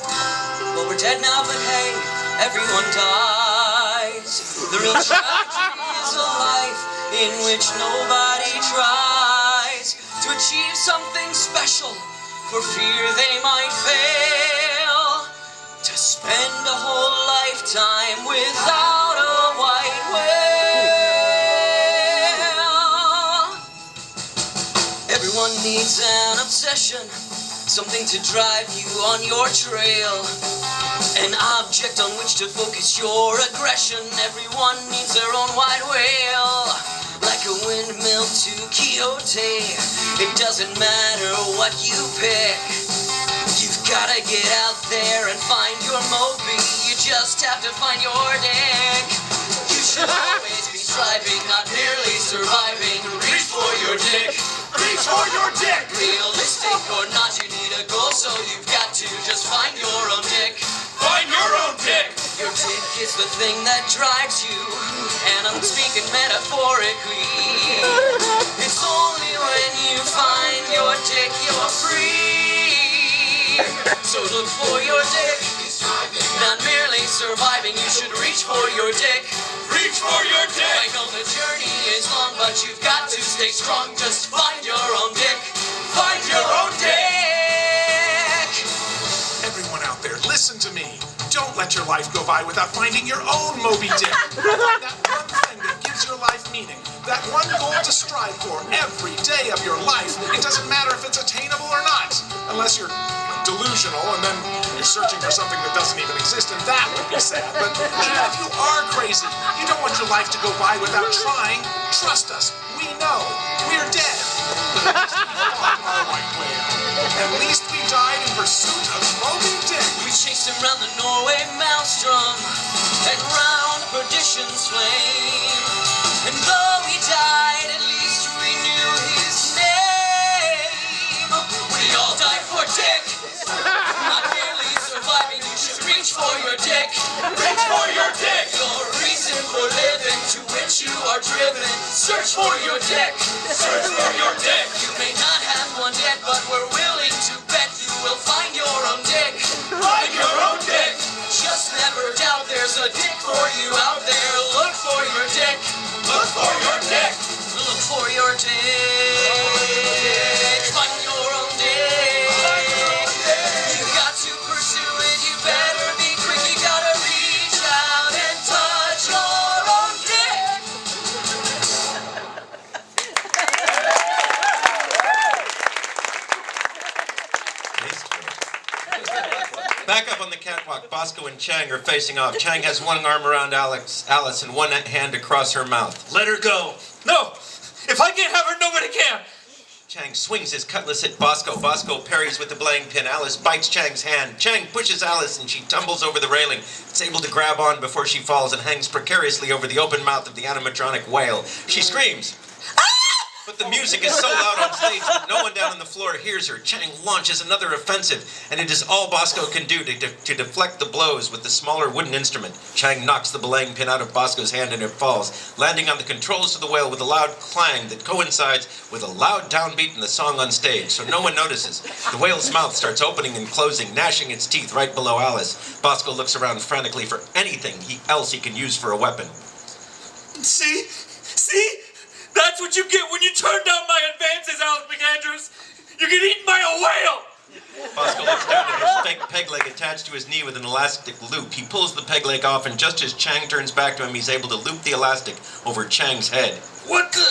Well, we're dead now, but hey, everyone dies. The real tragedy is a life in which nobody tries to achieve something special for fear they might fail. To spend a whole lifetime without a white whale. Everyone needs an obsession, something to drive you on your trail. An object on which to focus your aggression. Everyone needs their own white whale. Like a windmill to Quixote, it doesn't matter what you pick. You've gotta get out there and find your Moby. You just have to find your dick. You should always be striving, not merely surviving. Reach for your dick. Reach for your dick. Realistic or not, you need a goal, so you've got to just find your own dick. Find your own dick! Your dick is the thing that drives you, and I'm speaking metaphorically. It's only when you find your dick you're free. So look for your dick, not merely surviving. You should reach for your dick. Reach for your dick! I know the journey is long, but you've got to stay strong. Just find your own dick. Find your own dick! Everyone out there, listen to me. Don't let your life go by without finding your own Moby Dick. Find that one thing that gives your life meaning. That one goal to strive for every day of your life. It doesn't matter if it's attainable or not. Unless you're delusional and then you're searching for something that doesn't even exist, and that would be sad. But even if you are crazy, you don't want your life to go by without trying. Trust us, we know. We're dead. But at least we fought our white whale. At least we died in pursuit of Moby Dick. We chased him round the Norway maelstrom and round perdition's flame. And though he died, at least we knew his name. We all died for Dick. Not merely surviving, you should reach for your dick. Reach for your dick. Your reason for living, to which you are driven. Search for your dick. Search for your dick. You may not have one yet, but we're willing to bet you will find your own dick. Find your own dick. Just never doubt there's a dick for you out there. Look for your dick. Look for your dick. Look for your dick. Find your own dick. You got to pursue it. You better be quick. You gotta reach out and touch your own dick. Back up on the catwalk, Bosco and Chang are facing off. Chang has one arm around Alice and one hand across her mouth. Let her go. No! If I can't have her, nobody can! Chang swings his cutlass at Bosco. Bosco parries with the belaying pin. Alice bites Chang's hand. Chang pushes Alice and she tumbles over the railing. It's able to grab on before she falls and hangs precariously over the open mouth of the animatronic whale. She screams. But the music is so loud on stage that no one down on the floor hears her. Chang launches another offensive, and it is all Bosco can do to deflect the blows with the smaller wooden instrument. Chang knocks the belaying pin out of Bosco's hand and it falls, landing on the controls of the whale with a loud clang that coincides with a loud downbeat in the song on stage, so no one notices. The whale's mouth starts opening and closing, gnashing its teeth right below Alice. Bosco looks around frantically for anything else he can use for a weapon. See? That's what you get when you turn down my advances, Alice McAndrews. You get eaten by a whale. Bosco looks down at his fake peg leg attached to his knee with an elastic loop. He pulls the peg leg off, and just as Chang turns back to him, he's able to loop the elastic over Chang's head. What the?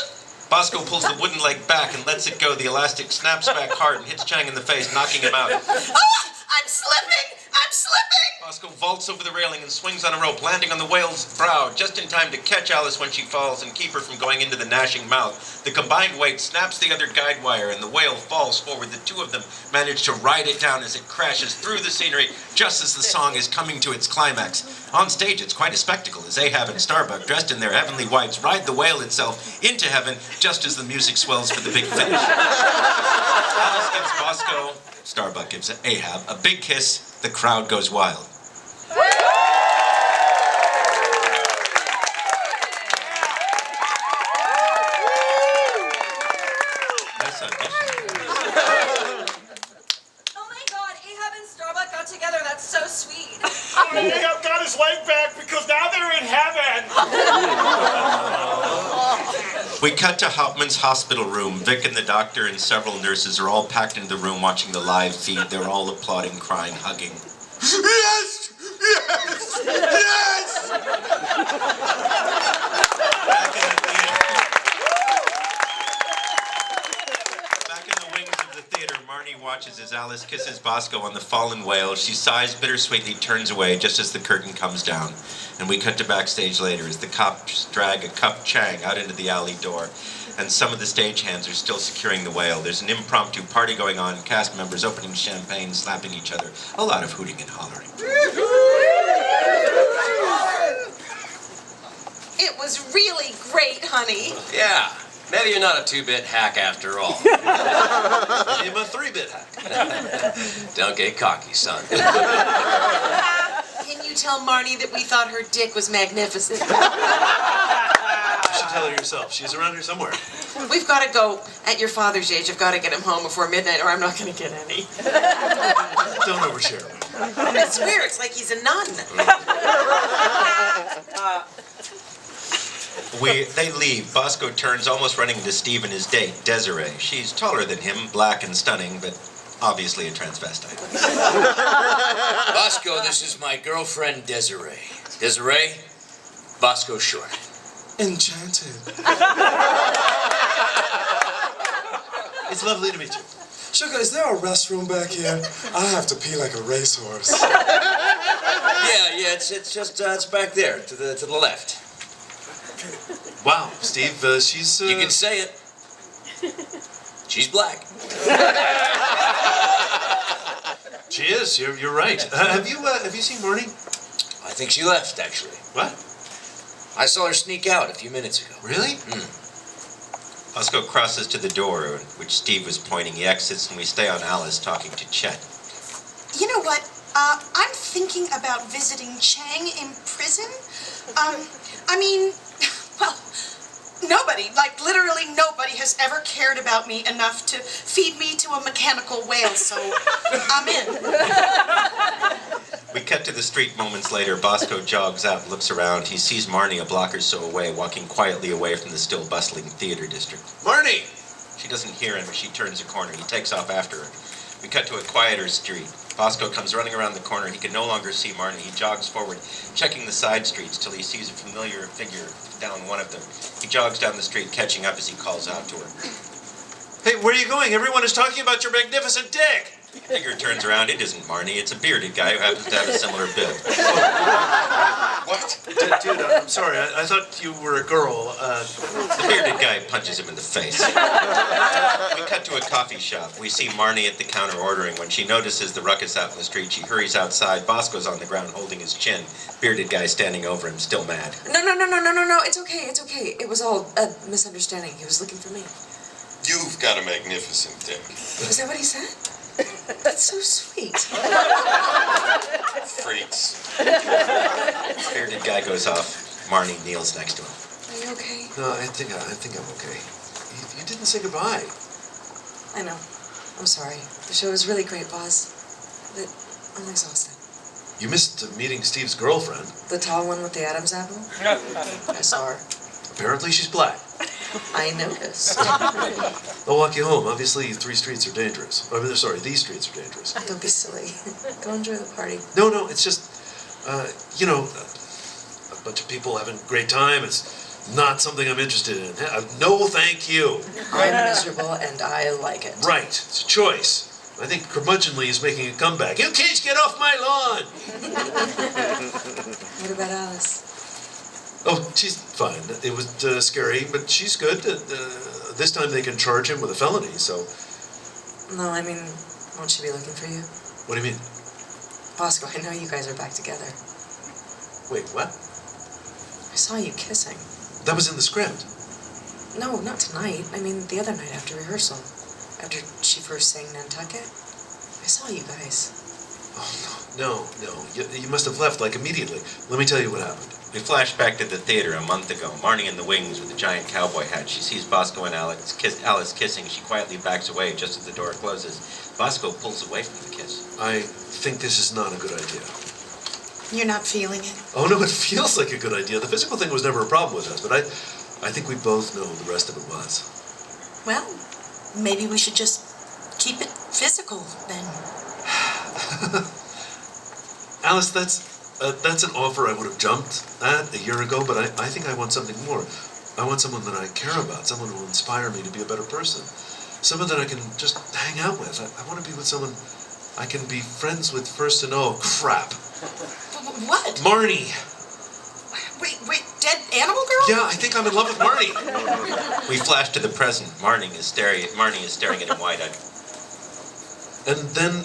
Bosco pulls the wooden leg back and lets it go. The elastic snaps back hard and hits Chang in the face, knocking him out. I'm slipping! Bosco vaults over the railing and swings on a rope, landing on the whale's brow just in time to catch Alice when she falls and keep her from going into the gnashing mouth. The combined weight snaps the other guide wire and the whale falls forward. The two of them manage to ride it down as it crashes through the scenery just as the song is coming to its climax. On stage, it's quite a spectacle as Ahab and Starbuck, dressed in their heavenly whites, ride the whale itself into heaven just as the music swells for the big finish. Alice gives Bosco, Starbuck gives Ahab a big kiss. The crowd goes wild. Nice audition. Oh my God, Ahab and Starbuck got together. That's so sweet. Ahab got his leg back because now they're in heaven. We cut to Hauptmann's hospital room. Vic and the doctor and several nurses are all packed into the room watching the live feed. They're all applauding, crying, hugging. Yes! Yes! Yes! Back in the wings of the theater, Marnie watches as Alice kisses Bosco on the fallen whale. She sighs bittersweetly, turns away just as the curtain comes down. And we cut to backstage later as the cops drag a cuffed Chang out into the alley door. And some of the stagehands are still securing the whale. There's an impromptu party going on, cast members opening champagne, slapping each other. A lot of hooting and hollering. It was really great, honey. Yeah, maybe you're not a 2-bit hack after all. Maybe I'm a 3-bit hack. Don't get cocky, son. Can you tell Marnie that we thought her dick was magnificent? You should tell her yourself. She's around here somewhere. We've got to go. At your father's age, I've got to get him home before midnight or I'm not going to get any. Don't overshare. I swear, it's like he's a nun. They leave. Bosco turns, almost running into Steve and his date, Desiree. She's taller than him, black and stunning, but obviously a transvestite. Bosco, this is my girlfriend, Desiree. Desiree, Bosco Short. Enchanted. It's lovely to meet you. Sugar, is there a restroom back here? I have to pee like a racehorse. Yeah, it's just it's back there to the left. Wow, Steve, she's You can say it. She's black. She is. You're right. Have you seen Marnie? I think she left, actually. What? I saw her sneak out a few minutes ago. Really? Bosco crosses to the door, which Steve was pointing. He exits, and we stay on Alice talking to Chet. You know what? I'm thinking about visiting Chang in prison. I mean, well, nobody, like literally nobody has ever cared about me enough to feed me to a mechanical whale, so I'm in. We cut to the street moments later. Bosco jogs out and looks around. He sees Marnie a block or so away, walking quietly away from the still bustling theater district. Marnie! She doesn't hear him as she turns a corner. He takes off after her. We cut to a quieter street. Bosco comes running around the corner. He can no longer see Marnie. He jogs forward, checking the side streets till he sees a familiar figure down one of them. He jogs down the street, catching up as he calls out to her. Hey, where are you going? Everyone is talking about your magnificent dick! The figure turns around. It isn't Marnie. It's a bearded guy who happens to have a similar build. What? Dude, I'm sorry. I thought you were a girl. The bearded guy punches him in the face. We cut to a coffee shop. We see Marnie at the counter ordering. When she notices the ruckus out in the street, she hurries outside. Bosco's on the ground holding his chin. Bearded guy standing over him, still mad. No. It's okay. It was all a misunderstanding. He was looking for me. You've got a magnificent dick. Was that what he said? That's so sweet. Freaks. Bearded guy goes off. Marnie kneels next to him. Are you okay? No, I think I'm okay. You didn't say goodbye. I know. I'm sorry. The show was really great, boss. But I'm exhausted. You missed meeting Steve's girlfriend. The tall one with the Adam's apple? I saw her. Apparently she's black. I noticed. I'll walk you home. Obviously, these streets are dangerous. These streets are dangerous. Don't be silly. Go enjoy the party. No, it's just, a bunch of people having a great time. It's not something I'm interested in. No, thank you. I'm miserable, and I like it. Right. It's a choice. I think curmudgeonly is making a comeback. You kids, get off my lawn! What about Alice? Oh, she's fine. It was scary, but she's good. This time they can charge him with a felony, so... No, I mean, won't she be looking for you? What do you mean? Bosco, I know you guys are back together. Wait, what? I saw you kissing. That was in the script. No, not tonight. I mean, the other night after rehearsal. After she first sang Nantucket. I saw you guys. Oh, no. You must have left, immediately. Let me tell you what happened. We flash back to the theater a month ago. Marnie in the wings with a giant cowboy hat. She sees Bosco and Alice kissing. She quietly backs away just as the door closes. Bosco pulls away from the kiss. I think this is not a good idea. You're not feeling it? Oh, no, it feels like a good idea. The physical thing was never a problem with us, but I think we both know the rest of it was. Well, maybe we should just keep it physical, then. Alice, that's an offer I would have jumped at a year ago, but I think I want something more. I want someone that I care about, someone who will inspire me to be a better person, someone that I can just hang out with. I want to be with someone I can be friends with first and crap. What? Marnie. Wait, dead animal girl? Yeah, I think I'm in love with Marnie. We flash to the present. Marnie is staring at him wide-eyed. And then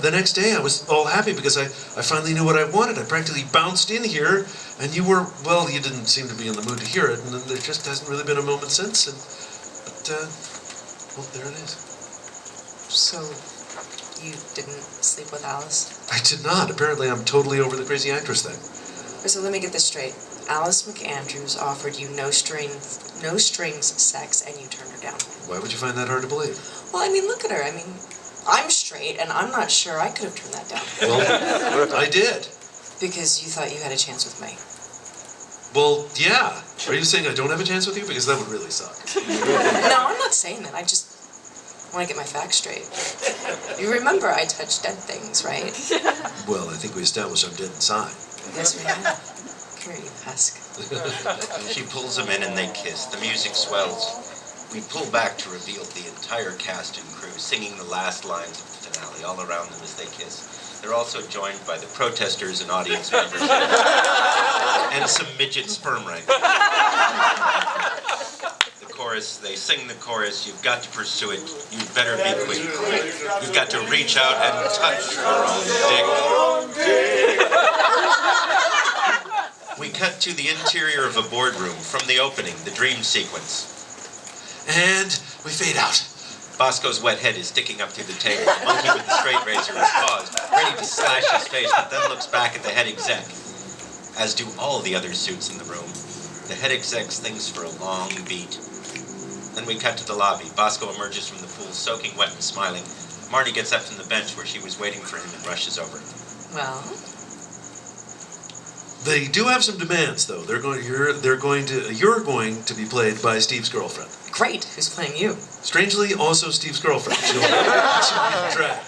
the next day I was all happy because I finally knew what I wanted. I practically bounced in here, and you didn't seem to be in the mood to hear it, and there just hasn't really been a moment since. But there it is. So, you didn't sleep with Alice? I did not. Apparently I'm totally over the crazy actress thing. So let me get this straight. Alice McAndrews offered you no strings sex, and you turned her down. Why would you find that hard to believe? Well, I mean, look at her. I mean, I'm straight, and I'm not sure I could have turned that down. Well, I did. Because you thought you had a chance with me. Well, yeah. Are you saying I don't have a chance with you? Because that would really suck. No, I'm not saying that. I just want to get my facts straight. You remember I touched dead things, right? Well, I think we established I'm dead inside. Yes, we have. Come here, you husk. She pulls him in and they kiss. The music swells. We pull back to reveal the entire cast and crew singing the last lines of the finale all around them as they kiss. They're also joined by the protesters and audience members and some midget sperm rights. The chorus, they sing the chorus, you've got to pursue it, you'd better be quick. You've got to reach out and touch your own dick. We cut to the interior of a boardroom from the opening, the dream sequence. And we fade out. Bosco's wet head is sticking up through the table. The monkey with the straight razor is paused, ready to slash his face, but then looks back at the head exec, as do all the other suits in the room. The head exec thinks for a long beat. Then we cut to the lobby. Bosco emerges from the pool, soaking wet and smiling. Marnie gets up from the bench where she was waiting for him and rushes over. Well? They do have some demands, though. You're going to be played by Steve's girlfriend. Great. Who's playing you? Strangely, also Steve's girlfriend. She'll be in drag.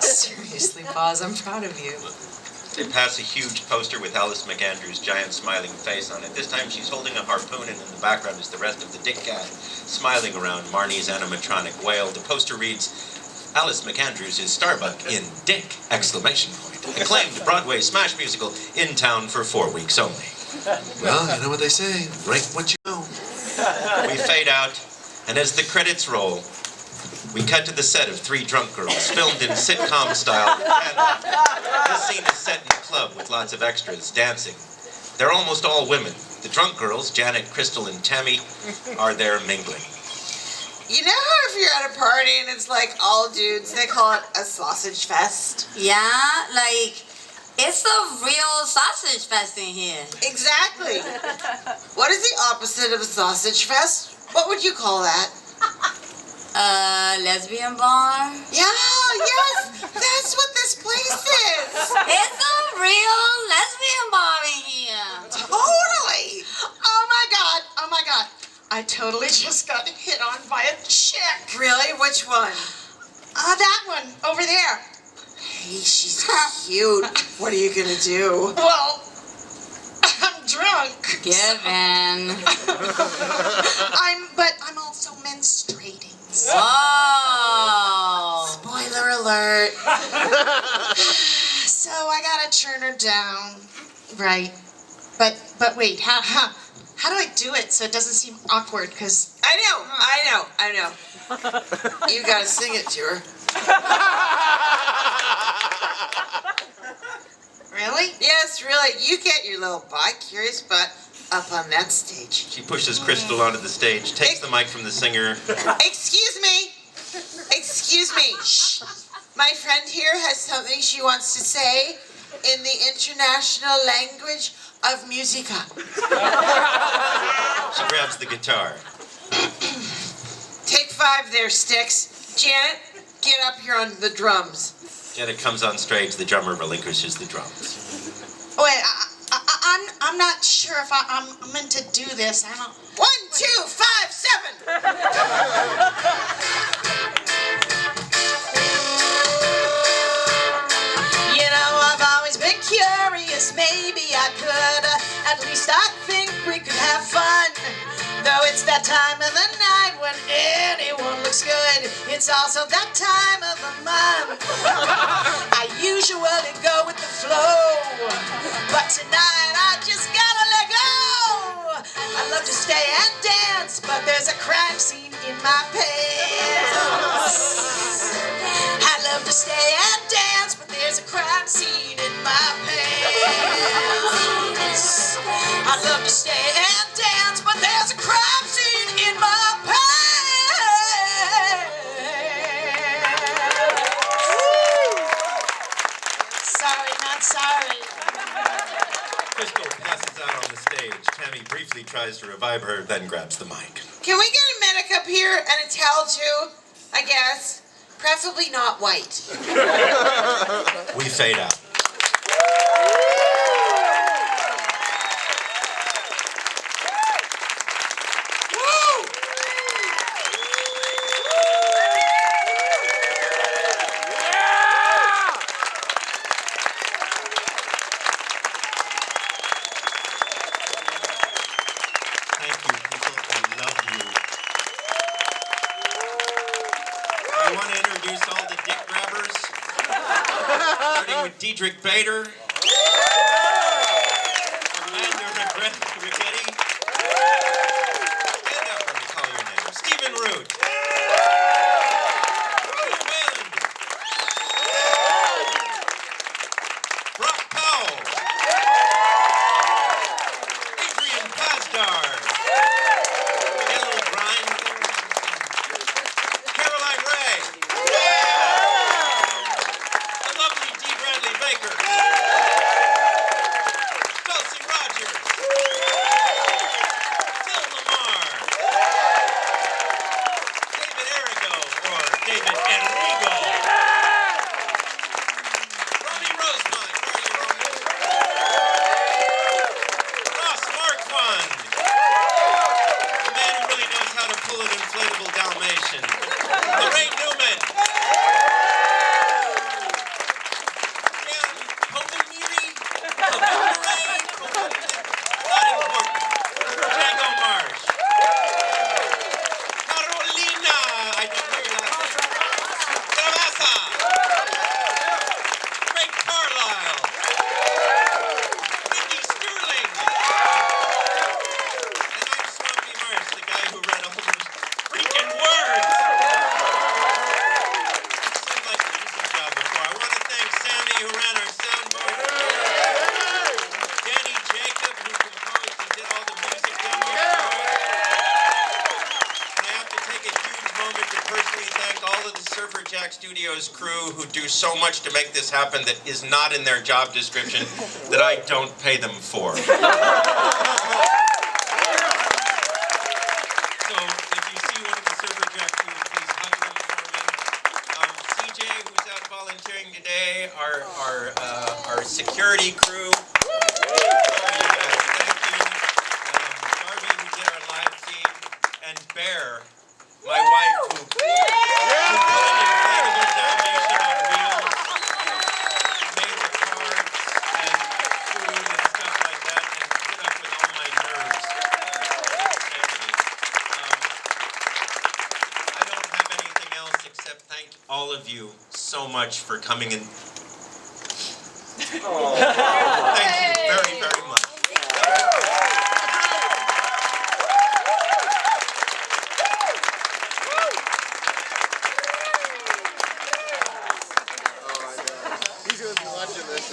Seriously, Boz, I'm proud of you. They pass a huge poster with Alice McAndrews' giant smiling face on it. This time she's holding a harpoon, and in the background is the rest of the Dick cast, smiling around Marnie's animatronic whale. The poster reads, Alice McAndrews is Starbuck in Dick! Exclamation point. Acclaimed Broadway smash musical in town for 4 weeks only. Well, you know what they say. Write what you know. We fade out, and as the credits roll, we cut to the set of Three Drunk Girls, filmed in sitcom style. This scene is set in a club with lots of extras dancing. They're almost all women. The drunk girls, Janet, Crystal, and Tammy, are there mingling. You know how if you're at a party and it's like all dudes, they call it a sausage fest? Yeah, like, it's a real sausage fest in here. Exactly. What is the opposite of a sausage fest? What would you call that? Lesbian bar? Yeah, yes, that's what this place is. It's a real lesbian bar in here. Totally. Oh my God. I totally just got hit on by a chick. Really? Which one? That one, over there. Hey, she's cute. What are you gonna do? Well, I'm drunk. Given. I'm also menstruating. Whoa. Spoiler alert. So I gotta turn her down. Right. But wait, how do I do it so it doesn't seem awkward? Cause I know. You gotta sing it to her. Really? Yes, really. You get your little bi-curious butt up on that stage. She pushes Crystal onto the stage, takes the mic from the singer. Excuse me. Shh. My friend here has something she wants to say in the international language of musica. She grabs the guitar. Take 5 there, Sticks. Janet, get up here on the drums. Janet comes on stage, the drummer relinquishes the drums. Wait, I'm not sure if I'm meant to do this. I don't. 1, 2, 5, 7. You know, I've always been curious. Maybe I could. At least I think we could have fun. Though it's that time of the night when anyone looks good. It's also that time of the month. I usually go with the flow, but tonight I just gotta let go. I love to stay and dance, but there's a crime scene in my pants. I love to stay and dance, but there's a crime scene in my pants. I love to stay and dance, but there's a crime scene in my pants. Sorry, not sorry. Crystal passes out on the stage. Tammy briefly tries to revive her, then grabs the mic. Can we get a medic up here and a towel too? I guess. Preferably not white. We fade out. Diedrich Bader, Amanda Righetti, stand up when we call your name, Stephen Root, Whelan, Brock Powell, Adrian Pasdar, Caroline Ray, the lovely D. Bradley Baker, Jack Studios crew who do so much to make this happen that is not in their job description that I don't pay them for. So if you see one of the Super Jack crew, please hug them for me. CJ, who's out volunteering today, our security crew. And Bear, my wife, who put an inflatable Dalmatian on wheels, made the cards and food and stuff like that, and put up with all my nerves. I don't have anything else except thank all of you so much for coming in. Thank you very, very much. He's going to be watching this.